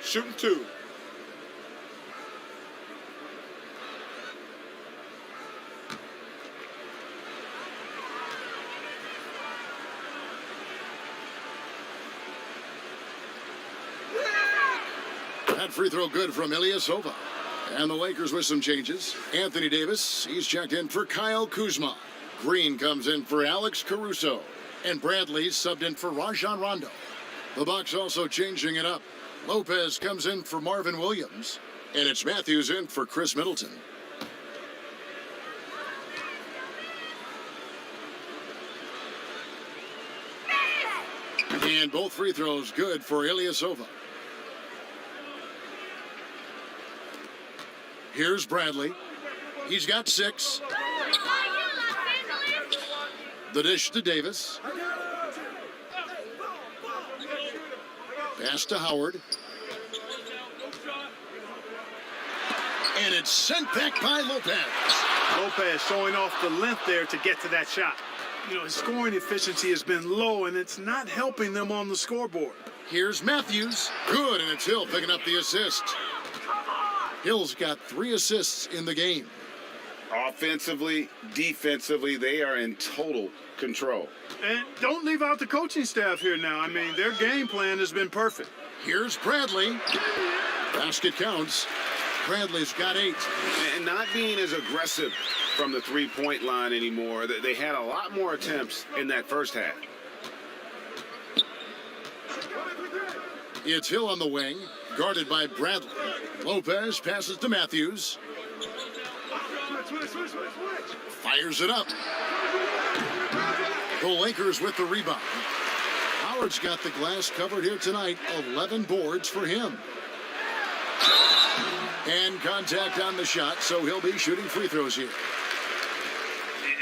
Shooting 2. That free throw good from Ilyasova. And the Lakers with some changes. Anthony Davis, he's checked in for Kyle Kuzma. Green comes in for Alex Caruso. And Bradley subbed in for Rajon Rondo. The Bucks also changing it up. Lopez comes in for Marvin Williams. And it's Matthews in for Chris Middleton. And both free throws good for Ilyasova. Here's Bradley. He's got 6. The dish to Davis. Pass to Howard. And it's sent back by Lopez. Lopez showing off the length there to get to that shot. You know, his scoring efficiency has been low, and it's not helping them on the scoreboard. Here's Matthews. Good, and it's Hill picking up the assist. Hill's got 3 assists in the game. Offensively, defensively, they are in total control. And don't leave out the coaching staff here now. I mean, their game plan has been perfect. Here's Bradley. Basket counts. Bradley's got 8. And not being as aggressive from the three-point line anymore. They had a lot more attempts in that first half. It's Hill on the wing, guarded by Bradley. Lopez passes to Matthews. Fires it up. The Lakers with the rebound. Howard's got the glass covered here tonight. 11 boards for him. And contact on the shot, so he'll be shooting free throws here.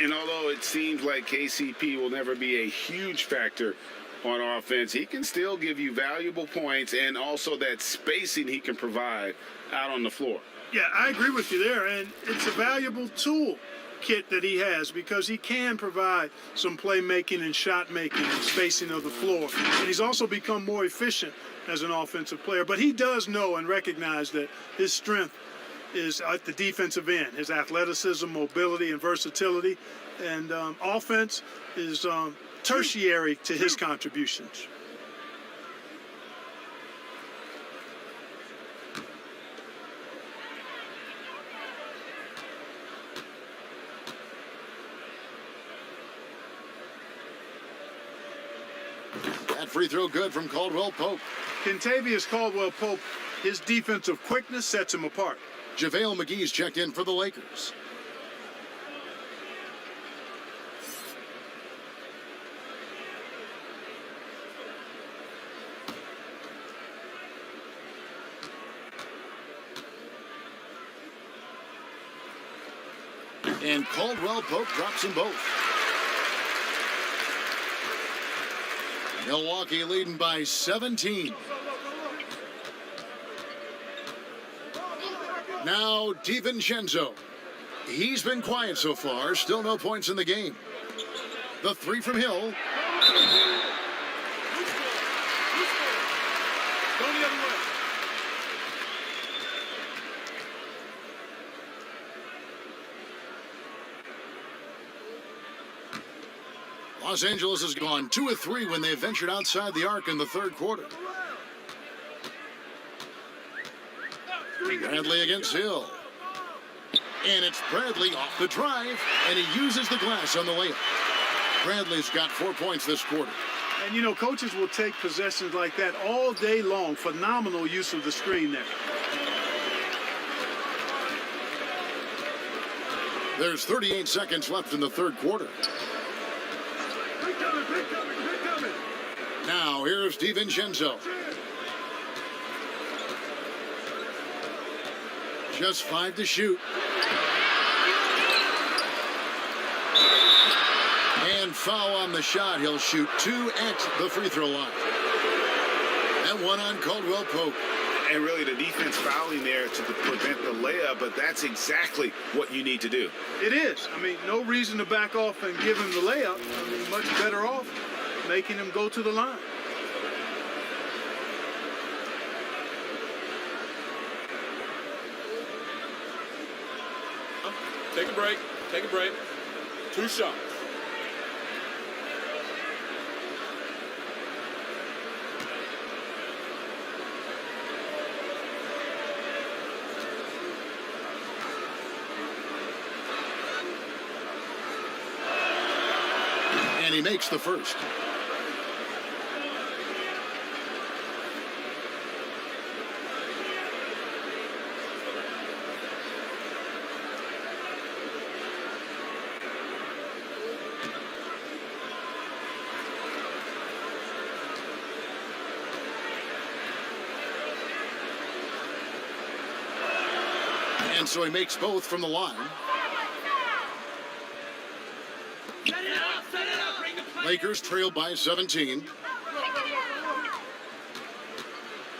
And although it seems like KCP will never be a huge factor on offense, he can still give you valuable points and also that spacing he can provide out on the floor. Yeah, I agree with you there, and it's a valuable tool kit that he has because he can provide some playmaking and shot making and spacing of the floor. And he's also become more efficient as an offensive player. But he does know and recognize that his strength is at the defensive end, his athleticism, mobility, and versatility. And offense is tertiary to his contributions. That free throw good from Caldwell Pope. Kentavious Caldwell Pope, his defensive quickness sets him apart. JaVale McGee's checked in for the Lakers. And Caldwell Pope drops them both. Milwaukee leading by 17. Now DiVincenzo. He's been quiet so far. Still no points in the game. The 3 from Hill. Go the other way. Los Angeles has gone 2 of 3 when they ventured outside the arc in the third quarter. Bradley against Hill. And it's Bradley off the drive, and he uses the glass on the layup. Bradley's got 4 points this quarter. And, you know, coaches will take possessions like that all day long. Phenomenal use of the screen there. There's 38 seconds left in the third quarter. Now, here's DiVincenzo. Just 5 to shoot. And foul on the shot. He'll shoot 2 at the free throw line. And 1 on Caldwell Pope. And really the defense fouling there to prevent the layup, but that's exactly what you need to do. It is. I mean, no reason to back off and give him the layup. I mean, much better off making him go to the line. Take a break. Take a break. 2 shots. he makes the first. And so he makes both from the line. Lakers trail by 17.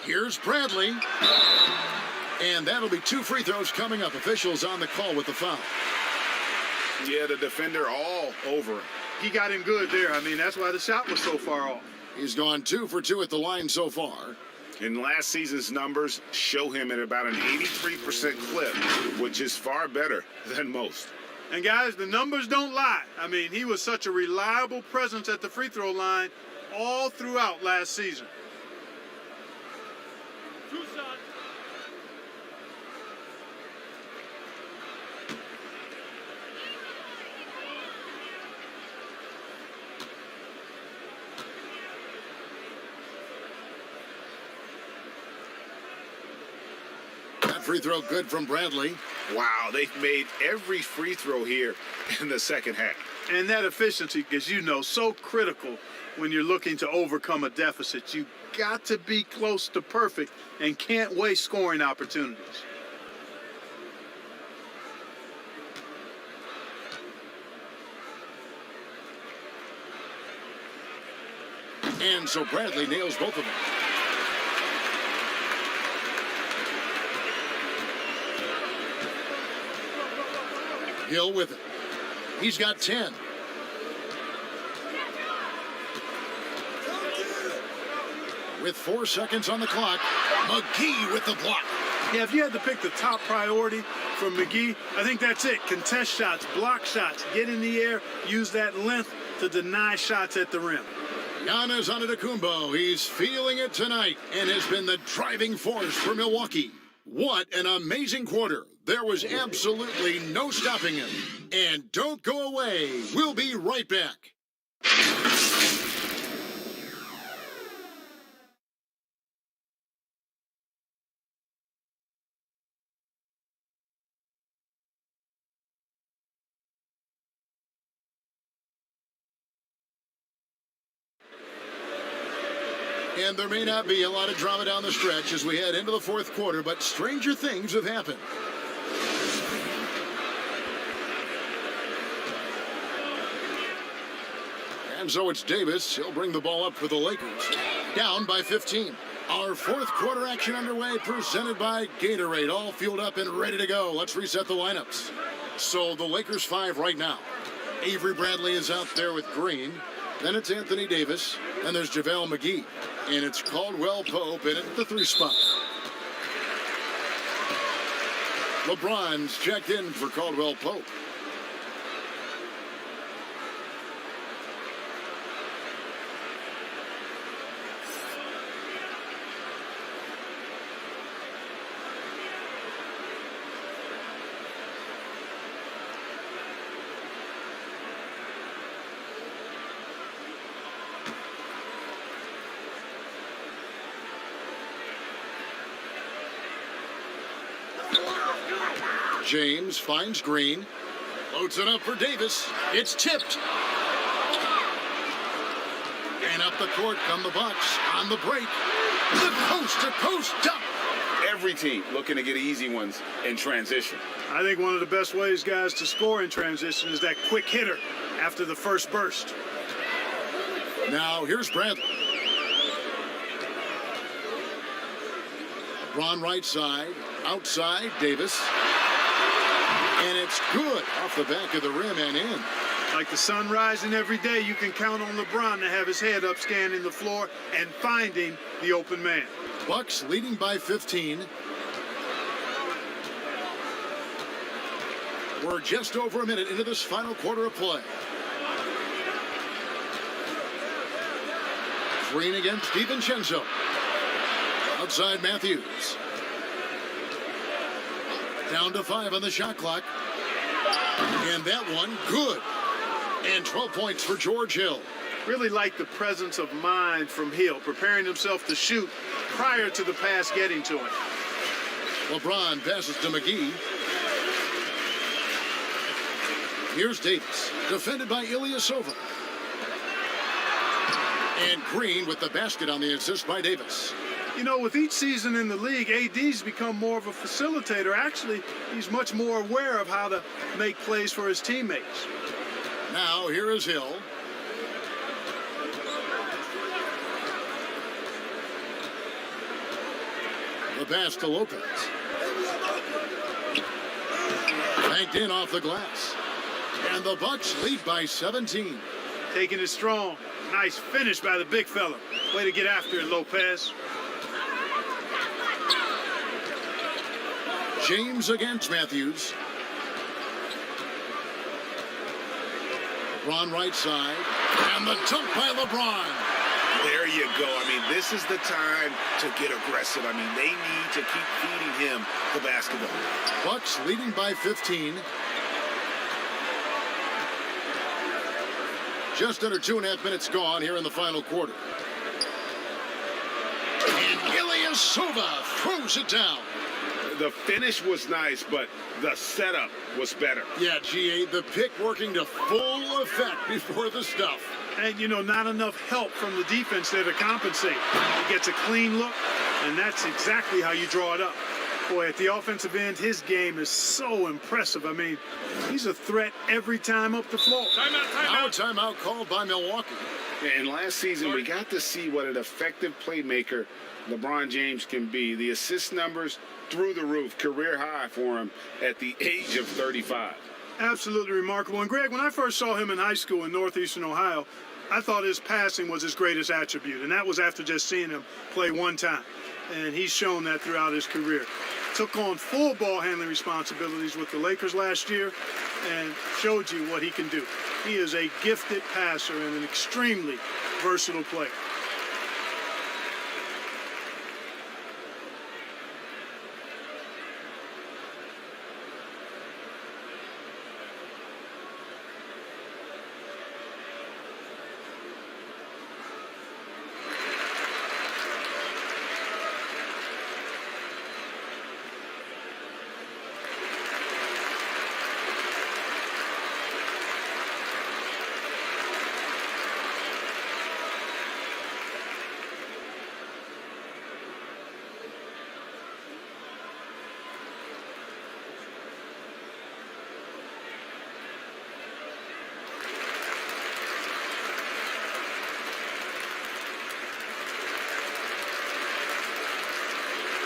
Here's Bradley. And that'll be 2 free throws coming up. Officials on the call with the foul. Yeah, the defender all over him. He got him good there. I mean, that's why the shot was so far off. He's gone 2 for 2 at the line so far. And last season's numbers show him at about an 83% clip, which is far better than most. And guys, the numbers don't lie. I mean, he was such a reliable presence at the free throw line all throughout last season. Free throw good from Bradley. Wow, they've made every free throw here in the second half. And that efficiency, as you know, so critical when you're looking to overcome a deficit. You got to be close to perfect and can't waste scoring opportunities. And so Bradley nails both of them. Hill with it. He's got 10. With 4 seconds on the clock, McGee with the block. Yeah, if you had to pick the top priority from McGee, I think that's it. Contest shots, block shots, get in the air, use that length to deny shots at the rim. Giannis Antetokounmpo, he's feeling it tonight and has been the driving force for Milwaukee. What an amazing quarter. There was absolutely no stopping him. And don't go away. We'll be right back. And there may not be a lot of drama down the stretch as we head into the fourth quarter, but stranger things have happened. And so it's Davis. He'll bring the ball up for the Lakers. Down by 15. Our fourth quarter action underway, presented by Gatorade. All fueled up and ready to go. Let's reset the lineups. So the Lakers 5 right now. Avery Bradley is out there with Green. Then it's Anthony Davis. Then there's JaVale McGee. And it's Caldwell Pope in at the 3 spot. LeBron's checked in for Caldwell Pope. James finds Green. Loads it up for Davis. It's tipped. And up the court come the Bucks on the break. The coast-to-coast dunk. Every team looking to get easy ones in transition. I think one of the best ways, guys, to score in transition is that quick hitter after the first burst. Now here's Bradley. LeBron right side. Outside, Davis. And it's good off the back of the rim and in. Like the sun rising every day, you can count on LeBron to have his head up scanning the floor and finding the open man. Bucks leading by 15. We're just over a minute into this final quarter of play. Green against DiVincenzo. Outside Matthews. Down to 5 on the shot clock. And that one, good. And 12 points for George Hill. Really like the presence of mind from Hill, preparing himself to shoot prior to the pass getting to him. LeBron passes to McGee. Here's Davis, defended by Ilyasova. And Green with the basket on the assist by Davis. You know, with each season in the league, AD's become more of a facilitator. Actually, he's much more aware of how to make plays for his teammates. Now, here is Hill. The pass to Lopez. Banked in off the glass. And the Bucks lead by 17. Taking it strong. Nice finish by the big fella. Way to get after it, Lopez. James against Matthews. LeBron right side. And the dunk by LeBron. There you go. I mean, this is the time to get aggressive. I mean, they need to keep feeding him the basketball. Bucks leading by 15. Just under 2.5 minutes gone here in the final quarter. And Ilyasova throws it down. The finish was nice, but the setup was better. Yeah, GA, the pick working to full effect before the stuff. And, you know, not enough help from the defense there to compensate. He gets a clean look, and that's exactly how you draw it up. Boy, at the offensive end, his game is so impressive. I mean, he's a threat every time up the floor. Now a timeout called by Milwaukee. And last season, we got to see what an effective playmaker LeBron James can be. The assist numbers through the roof, career high for him at the age of 35. Absolutely remarkable. And Greg, when I first saw him in high school in northeastern Ohio, I thought his passing was his greatest attribute, and that was after just seeing him play one time. And he's shown that throughout his career. Took on full ball handling responsibilities with the Lakers last year and showed you what he can do. He is a gifted passer and an extremely versatile player.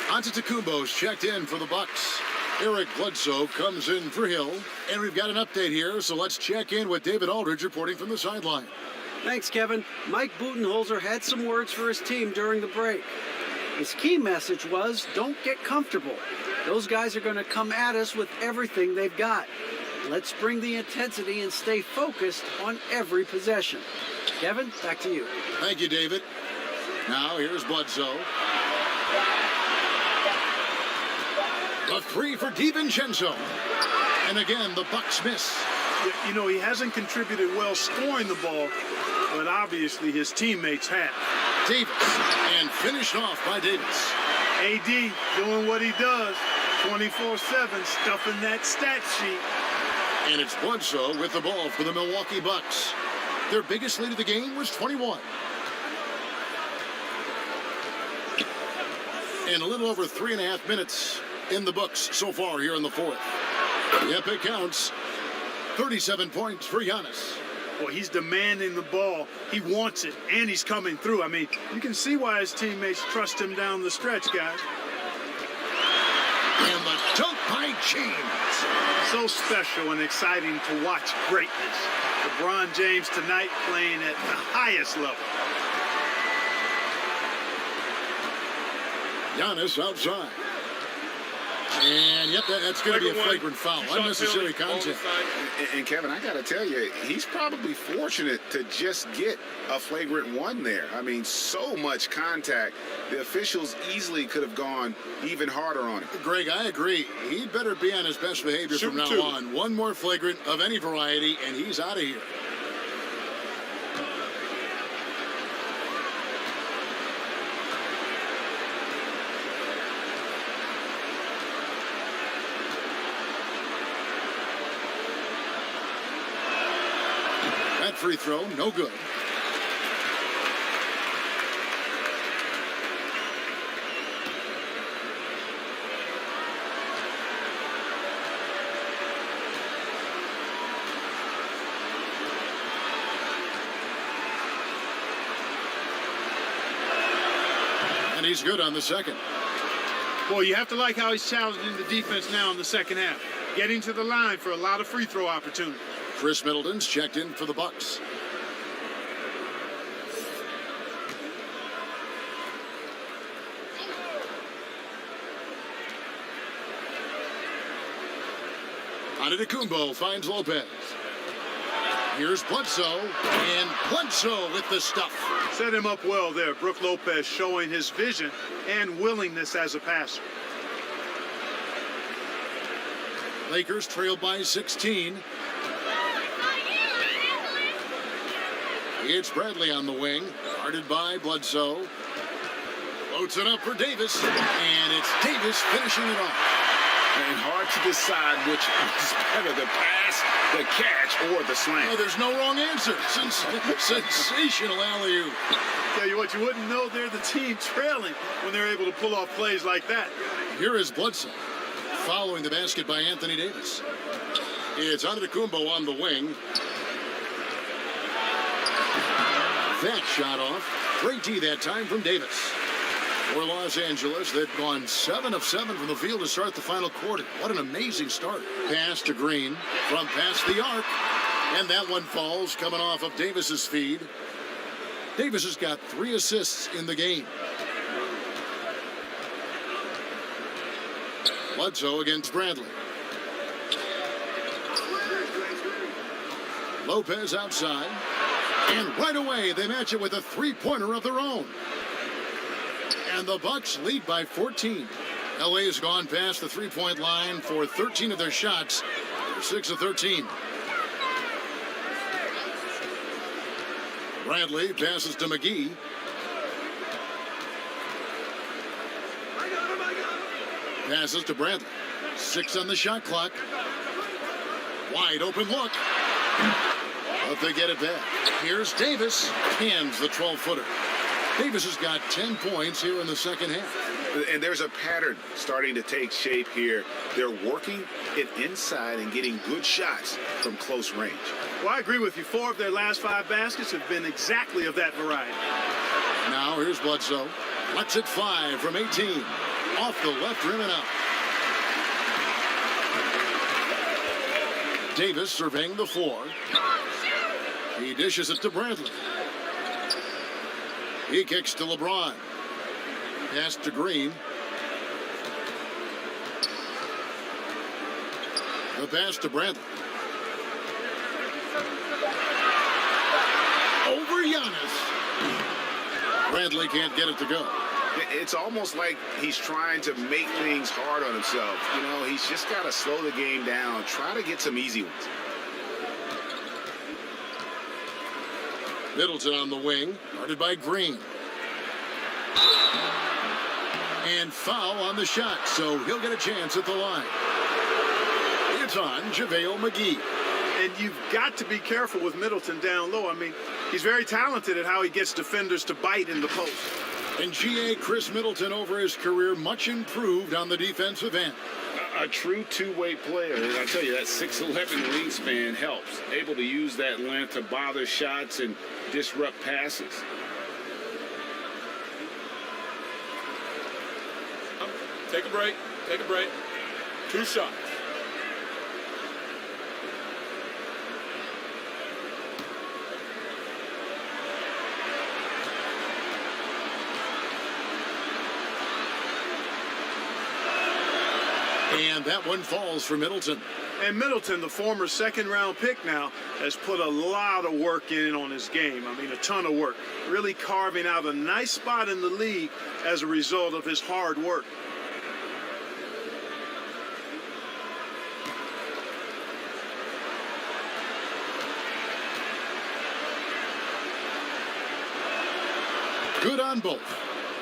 Antetokounmpo's checked in for the Bucks. Eric Bledsoe comes in for Hill. And we've got an update here, so let's check in with David Aldridge reporting from the sideline. Thanks, Kevin. Mike Budenholzer had some words for his team during the break. His key message was, don't get comfortable. Those guys are going to come at us with everything they've got. Let's bring the intensity and stay focused on every possession. Kevin, back to you. Thank you, David. Now here's Bledsoe. A three for DiVincenzo. And again, the Bucks miss. You know, he hasn't contributed well scoring the ball, but obviously his teammates have. Davis, and finished off by Davis. AD doing what he does, 24/7, stuffing that stat sheet. And it's Bledsoe with the ball for the Milwaukee Bucks. Their biggest lead of the game was 21. And a little over 3.5 minutes in the books so far here in the fourth. Yep, it counts. 37 points for Giannis. Well, he's demanding the ball. He wants it, and he's coming through. I mean, you can see why his teammates trust him down the stretch, guys. And the dunk by James. So special and exciting to watch greatness. LeBron James tonight playing at the highest level. Giannis outside. And, yep, that's going to be a flagrant foul. Unnecessary contact. And, Kevin, I got to tell you, he's probably fortunate to just get a flagrant one there. I mean, so much contact. The officials easily could have gone even harder on it. Greg, I agree. He'd better be on his best behavior from now on. One more flagrant of any variety, and he's out of here. That free throw, no good. And he's good on the second. Well, you have to like how he's challenging the defense now in the second half. Getting to the line for a lot of free throw opportunities. Chris Middleton's checked in for the Bucks. Antetokounmpo finds Lopez. Here's Bledsoe, and Bledsoe with the stuff. Set him up well there. Brook Lopez showing his vision and willingness as a passer. Lakers trail by 16. It's Bradley on the wing, guarded by Bledsoe. Floats it up for Davis, and it's Davis finishing it off. And hard to decide which is better, the pass, the catch, or the slam. Oh, there's no wrong answer. Sensational alley-oop. Tell you what, you wouldn't know they're the team trailing when they're able to pull off plays like that. Here is Bledsoe, following the basket by Anthony Davis. It's Antetokounmpo on the wing. That shot off. Great D that time from Davis. For Los Angeles, they've gone 7 of 7 from the field to start the final quarter. What an amazing start. Pass to Green from past the arc. And that one falls coming off of Davis's feed. Davis has got 3 assists in the game. Bledsoe against Bradley. Lopez outside. And right away, they match it with a three-pointer of their own. And the Bucks lead by 14. LA has gone past the three-point line for 13 of their shots. They're 6 of 13. Bradley passes to McGee. Passes to Bradley. 6 on the shot clock. Wide open look. But they get it back. Here's Davis. Hands the 12-footer. Davis has got 10 points here in the second half. And there's a pattern starting to take shape here. They're working it inside and getting good shots from close range. Well, I agree with you. 4 of their last 5 baskets have been exactly of that variety. Now here's Bledsoe. Lets it fly from 18. Off the left rim and out. Davis surveying the floor. He dishes it to Bradley. He kicks to LeBron. Pass to Green. The pass to Bradley. Over Giannis. Bradley can't get it to go. It's almost like he's trying to make things hard on himself. You know, he's just got to slow the game down, try to get some easy ones. Middleton on the wing, guarded by Green. And foul on the shot, so he'll get a chance at the line. It's on JaVale McGee. And you've got to be careful with Middleton down low. I mean, he's very talented at how he gets defenders to bite in the post. And G.A. Chris Middleton over his career, much improved on the defensive end. A true two-way player. And I tell you, that 6'11 wingspan helps. Able to use that length to bother shots and disrupt passes. Take a break. Take a break. 2 shots. And that one falls for Middleton. And Middleton, the former second-round pick now, has put a lot of work in on his game. I mean, a ton of work. Really carving out a nice spot in the league as a result of his hard work. Good on both.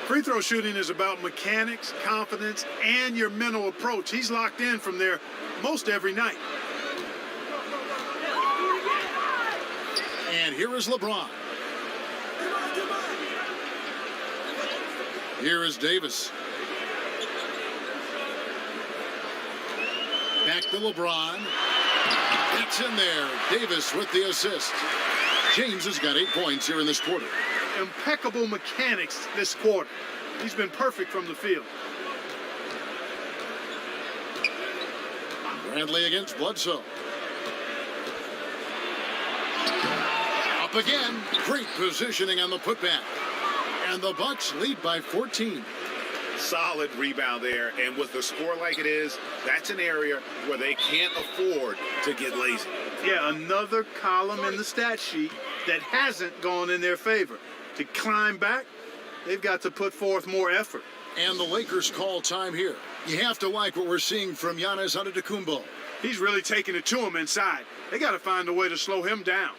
Free throw shooting is about mechanics, confidence, and your mental approach. He's locked in from there most every night. here is LeBron. Here is Davis. Back to LeBron. That's in there. Davis with the assist. James has got 8 points here in this quarter. Impeccable mechanics this quarter. He's been perfect from the field. Bradley against Bledsoe. Up again. Great positioning on the putback. And the Bucks lead by 14. Solid rebound there, and with the score like it is, that's an area where they can't afford to get lazy. Yeah, another column in the stat sheet that hasn't gone in their favor. To climb back, they've got to put forth more effort. And the Lakers call time here. You have to like what we're seeing from Giannis Antetokounmpo. He's really taking it to him inside. They got to find a way to slow him down.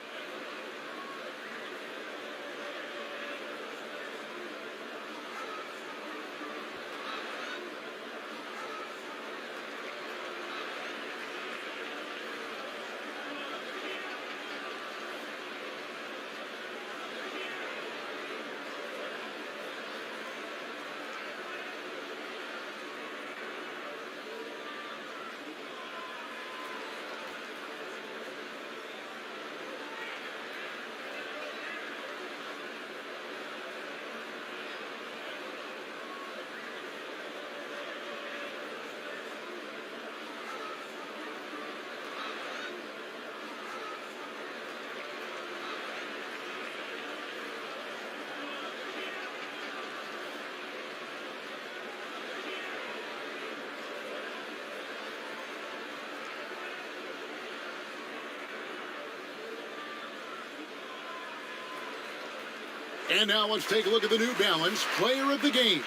And now let's take a look at the New Balance player of the game,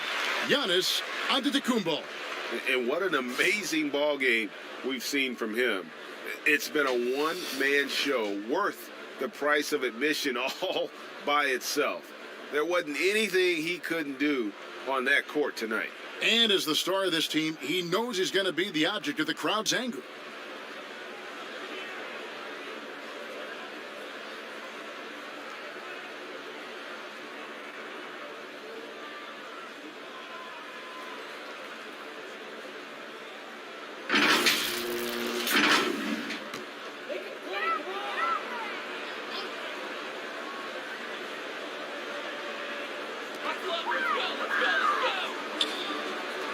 Giannis Antetokounmpo. And what an amazing ball game we've seen from him. It's been a one-man show worth the price of admission all by itself. There wasn't anything he couldn't do on that court tonight. And as the star of this team, he knows he's going to be the object of the crowd's anger.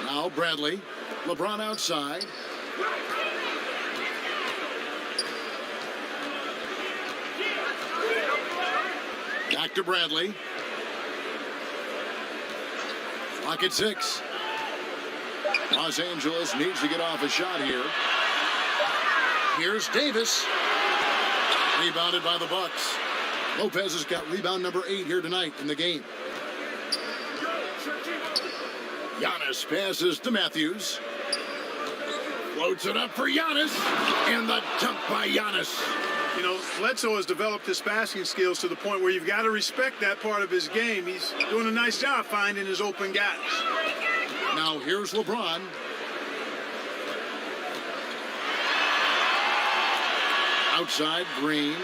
Now Bradley, LeBron outside. Back to Bradley. Clock at 6. Los Angeles needs to get off a shot here. Here's Davis. Rebounded by the Bucks. Lopez has got rebound number 8 here tonight in the game. Giannis passes to Matthews. Floats it up for Giannis. And the dunk by Giannis. You know, Bledsoe has developed his passing skills to the point where you've got to respect that part of his game. He's doing a nice job finding his open guys. Now here's LeBron. Outside, Green.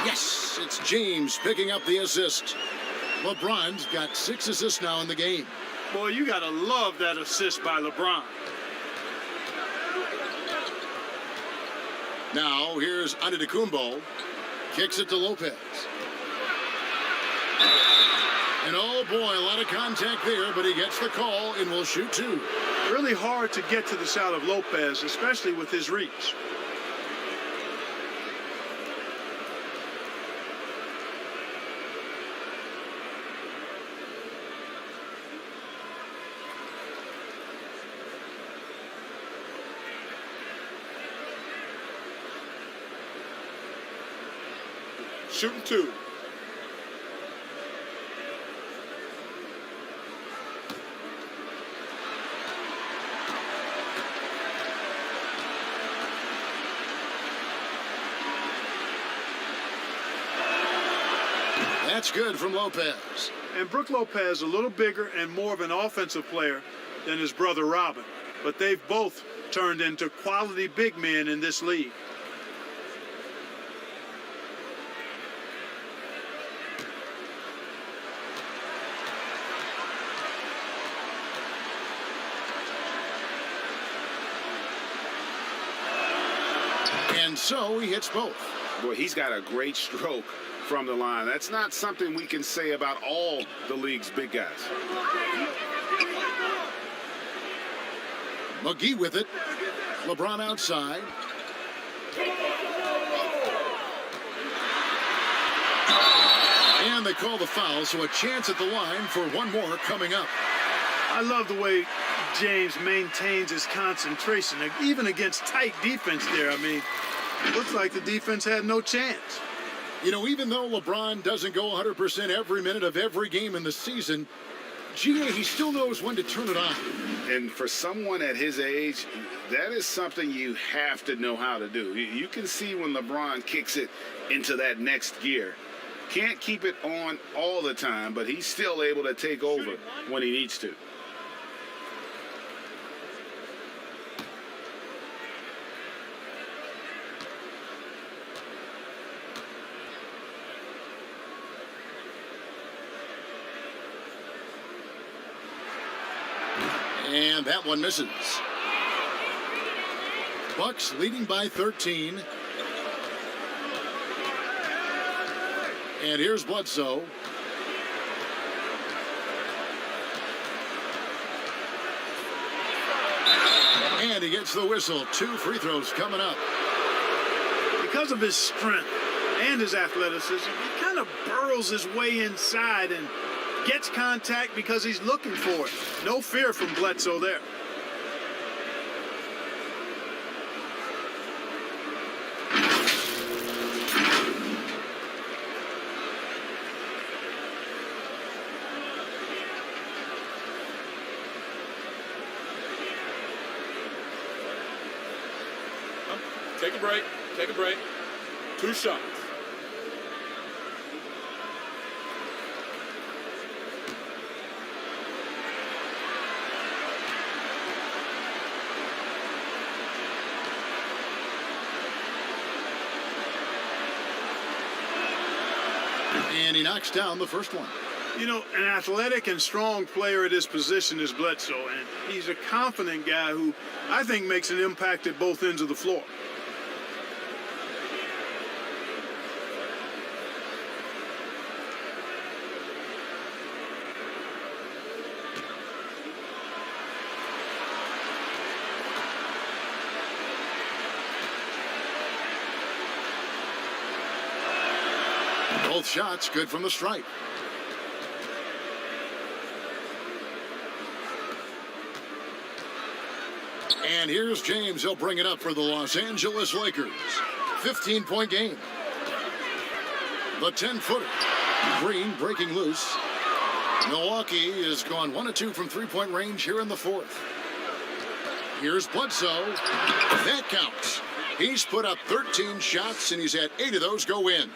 Yes, it's James picking up the assist. LeBron's got 6 assists now in the game. Boy, you got to love that assist by LeBron. Now here's Antetokounmpo. Kicks it to Lopez. And oh boy, a lot of contact there, but he gets the call and will shoot 2. Really hard to get to the shot of Lopez, especially with his reach. Shooting 2. That's good from Lopez. And Brook Lopez, a little bigger and more of an offensive player than his brother Robin. But they've both turned into quality big men in this league. And so he hits both. Boy, he's got a great stroke from the line. That's not something we can say about all the league's big guys. McGee with it. LeBron outside. And they call the foul, so a chance at the line for one more coming up. I love the way James maintains his concentration, even against tight defense there. I mean, looks like the defense had no chance. You know, even though LeBron doesn't go 100% every minute of every game in the season, GA, he still knows when to turn it on. And for someone at his age, that is something you have to know how to do. You can see when LeBron kicks it into that next gear. Can't keep it on all the time, but he's still able to take over when he needs to. And that one misses. Bucks leading by 13. And here's Bledsoe. And he gets the whistle. 2 free throws coming up. Because of his strength and his athleticism, he kind of burrows his way inside and gets contact because he's looking for it. No fear from Bledsoe there. Take a break. Take a break. 2 shots. And he knocks down the first one. You know, an athletic and strong player at his position is Bledsoe, and he's a confident guy who I think makes an impact at both ends of the floor. Both shots good from the stripe. And here's James. He'll bring it up for the Los Angeles Lakers. 15-point game. The 10-footer. Green breaking loose. Milwaukee has gone 1 of 2 from three-point range here in the fourth. Here's Bledsoe. That counts. He's put up 13 shots, and he's had 8 of those go in.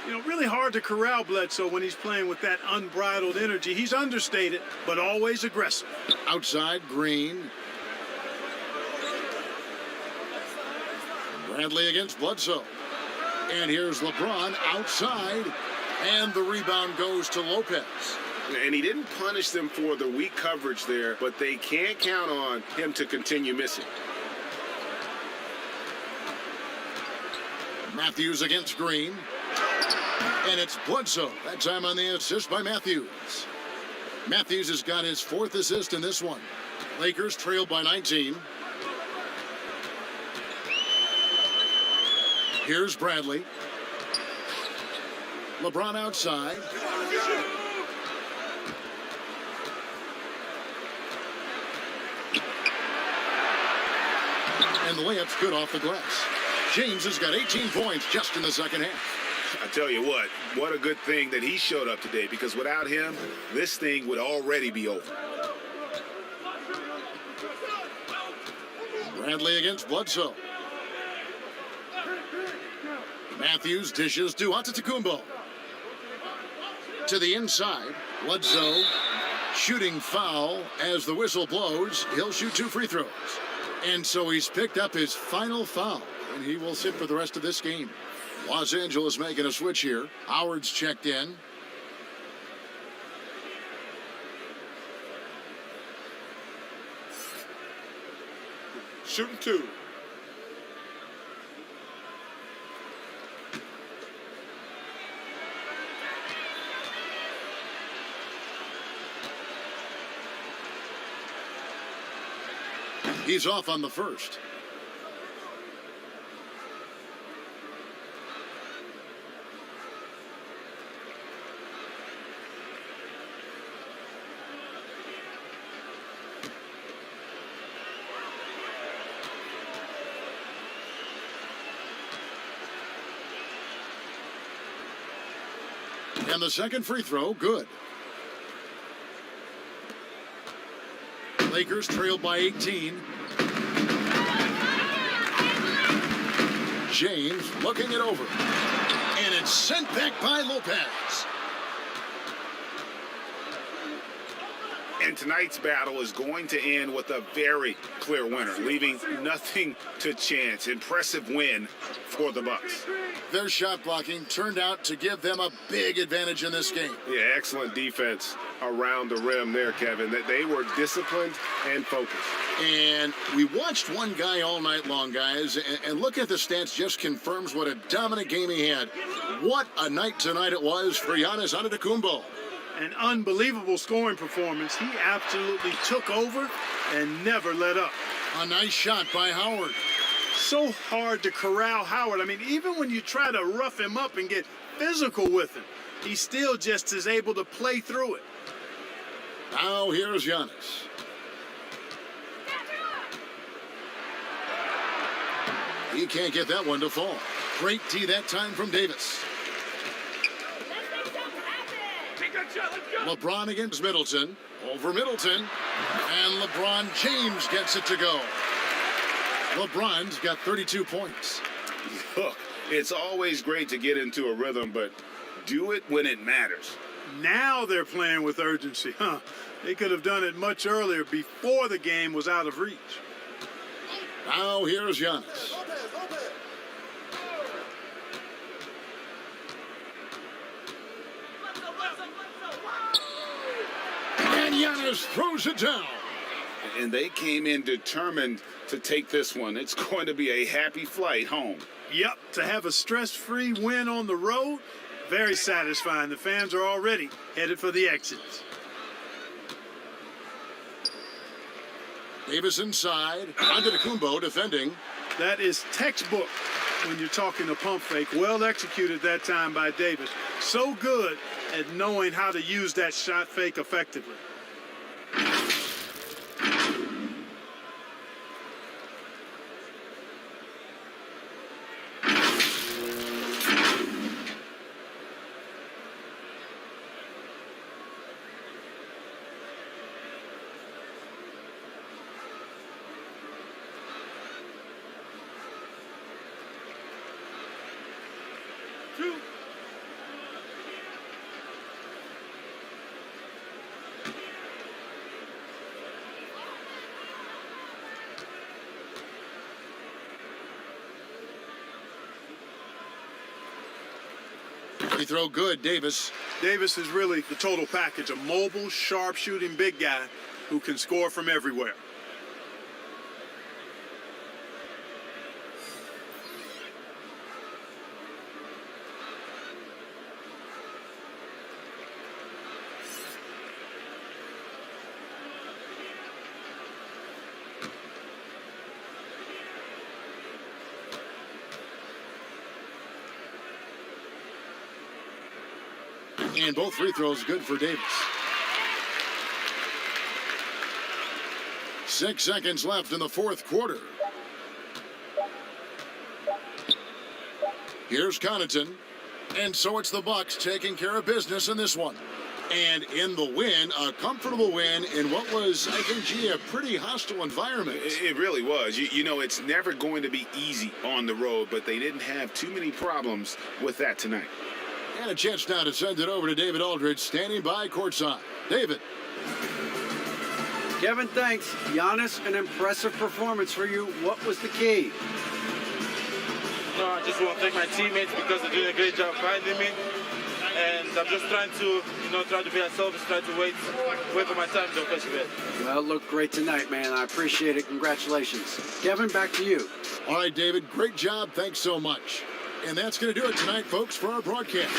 You know, really hard to corral Bledsoe when he's playing with that unbridled energy. He's understated, but always aggressive. Outside, Green. Bradley against Bledsoe. And here's LeBron outside, and the rebound goes to Lopez. And he didn't punish them for the weak coverage there, but they can't count on him to continue missing. Matthews against Green. And it's Bledsoe. That time on the assist by Matthews. Matthews has got his 4th assist in this one. Lakers trail by 19. Here's Bradley. LeBron outside. And the layup's good off the glass. James has got 18 points just in the second half. I tell you what a good thing that he showed up today, because without him, this thing would already be over. Bradley against Bledsoe. Matthews dishes to Antetokounmpo. To the inside, Bledsoe shooting foul as the whistle blows. He'll shoot 2 free throws. And so he's picked up his final foul, and he will sit for the rest of this game. Los Angeles making a switch here. Howard's checked in. Shooting 2. He's off on the first. And the second free throw, good. Lakers trailed by 18. James looking it over. And it's sent back by Lopez. And tonight's battle is going to end with a very clear winner, leaving nothing to chance. Impressive win for the Bucks. Their shot blocking turned out to give them a big advantage in this game. Yeah, excellent defense around the rim there, Kevin. That they were disciplined and focused. And we watched one guy all night long, guys, and look at the stats just confirms what a dominant game he had. What a night tonight it was for Giannis Antetokounmpo. An unbelievable scoring performance. He absolutely took over and never let up. A nice shot by Howard. So hard to corral Howard. I mean, even when you try to rough him up and get physical with him, he still just is able to play through it. Now here's Giannis. He can't get that one to fall. Great D that time from Davis. LeBron against Middleton. Over Middleton. And LeBron James gets it to go. LeBron's got 32 points. Look, it's always great to get into a rhythm, but do it when it matters. Now they're playing with urgency, huh? They could have done it much earlier before the game was out of reach. Now here's Giannis. And Giannis throws it down. And they came in determined to take this one. It's going to be a happy flight home. Yep, to have a stress-free win on the road, very satisfying. The fans are already headed for the exits. Davis inside. Antetokounmpo defending. That is textbook when you're talking a pump fake. Well executed that time by Davis. So good at knowing how to use that shot fake effectively. He throw good, Davis. Davis is really the total package, a mobile, sharp-shooting big guy who can score from everywhere. And both free throws good for Davis. 6 seconds left in the fourth quarter. Here's Connaughton. And so it's the Bucks taking care of business in this one. And in the win, a comfortable win in what was, I think, a pretty hostile environment. It really was. You know, it's never going to be easy on the road, but they didn't have too many problems with that tonight. And a chance now to send it over to David Aldridge, standing by courtside. David. Kevin, thanks. Giannis, an impressive performance for you. What was the key? No, I just want to thank my teammates because they're doing a great job finding me. And I'm just trying to be unselfish, try to wait for my time to catch a bit. Well, look great tonight, man. I appreciate it. Congratulations. Kevin, back to you. All right, David, great job. Thanks so much. And that's going to do it tonight, folks, for our broadcast.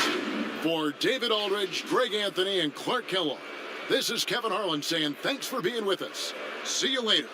For David Aldridge, Greg Anthony, and Clark Kellogg, This is Kevin Harlan saying thanks for being with us. See you later.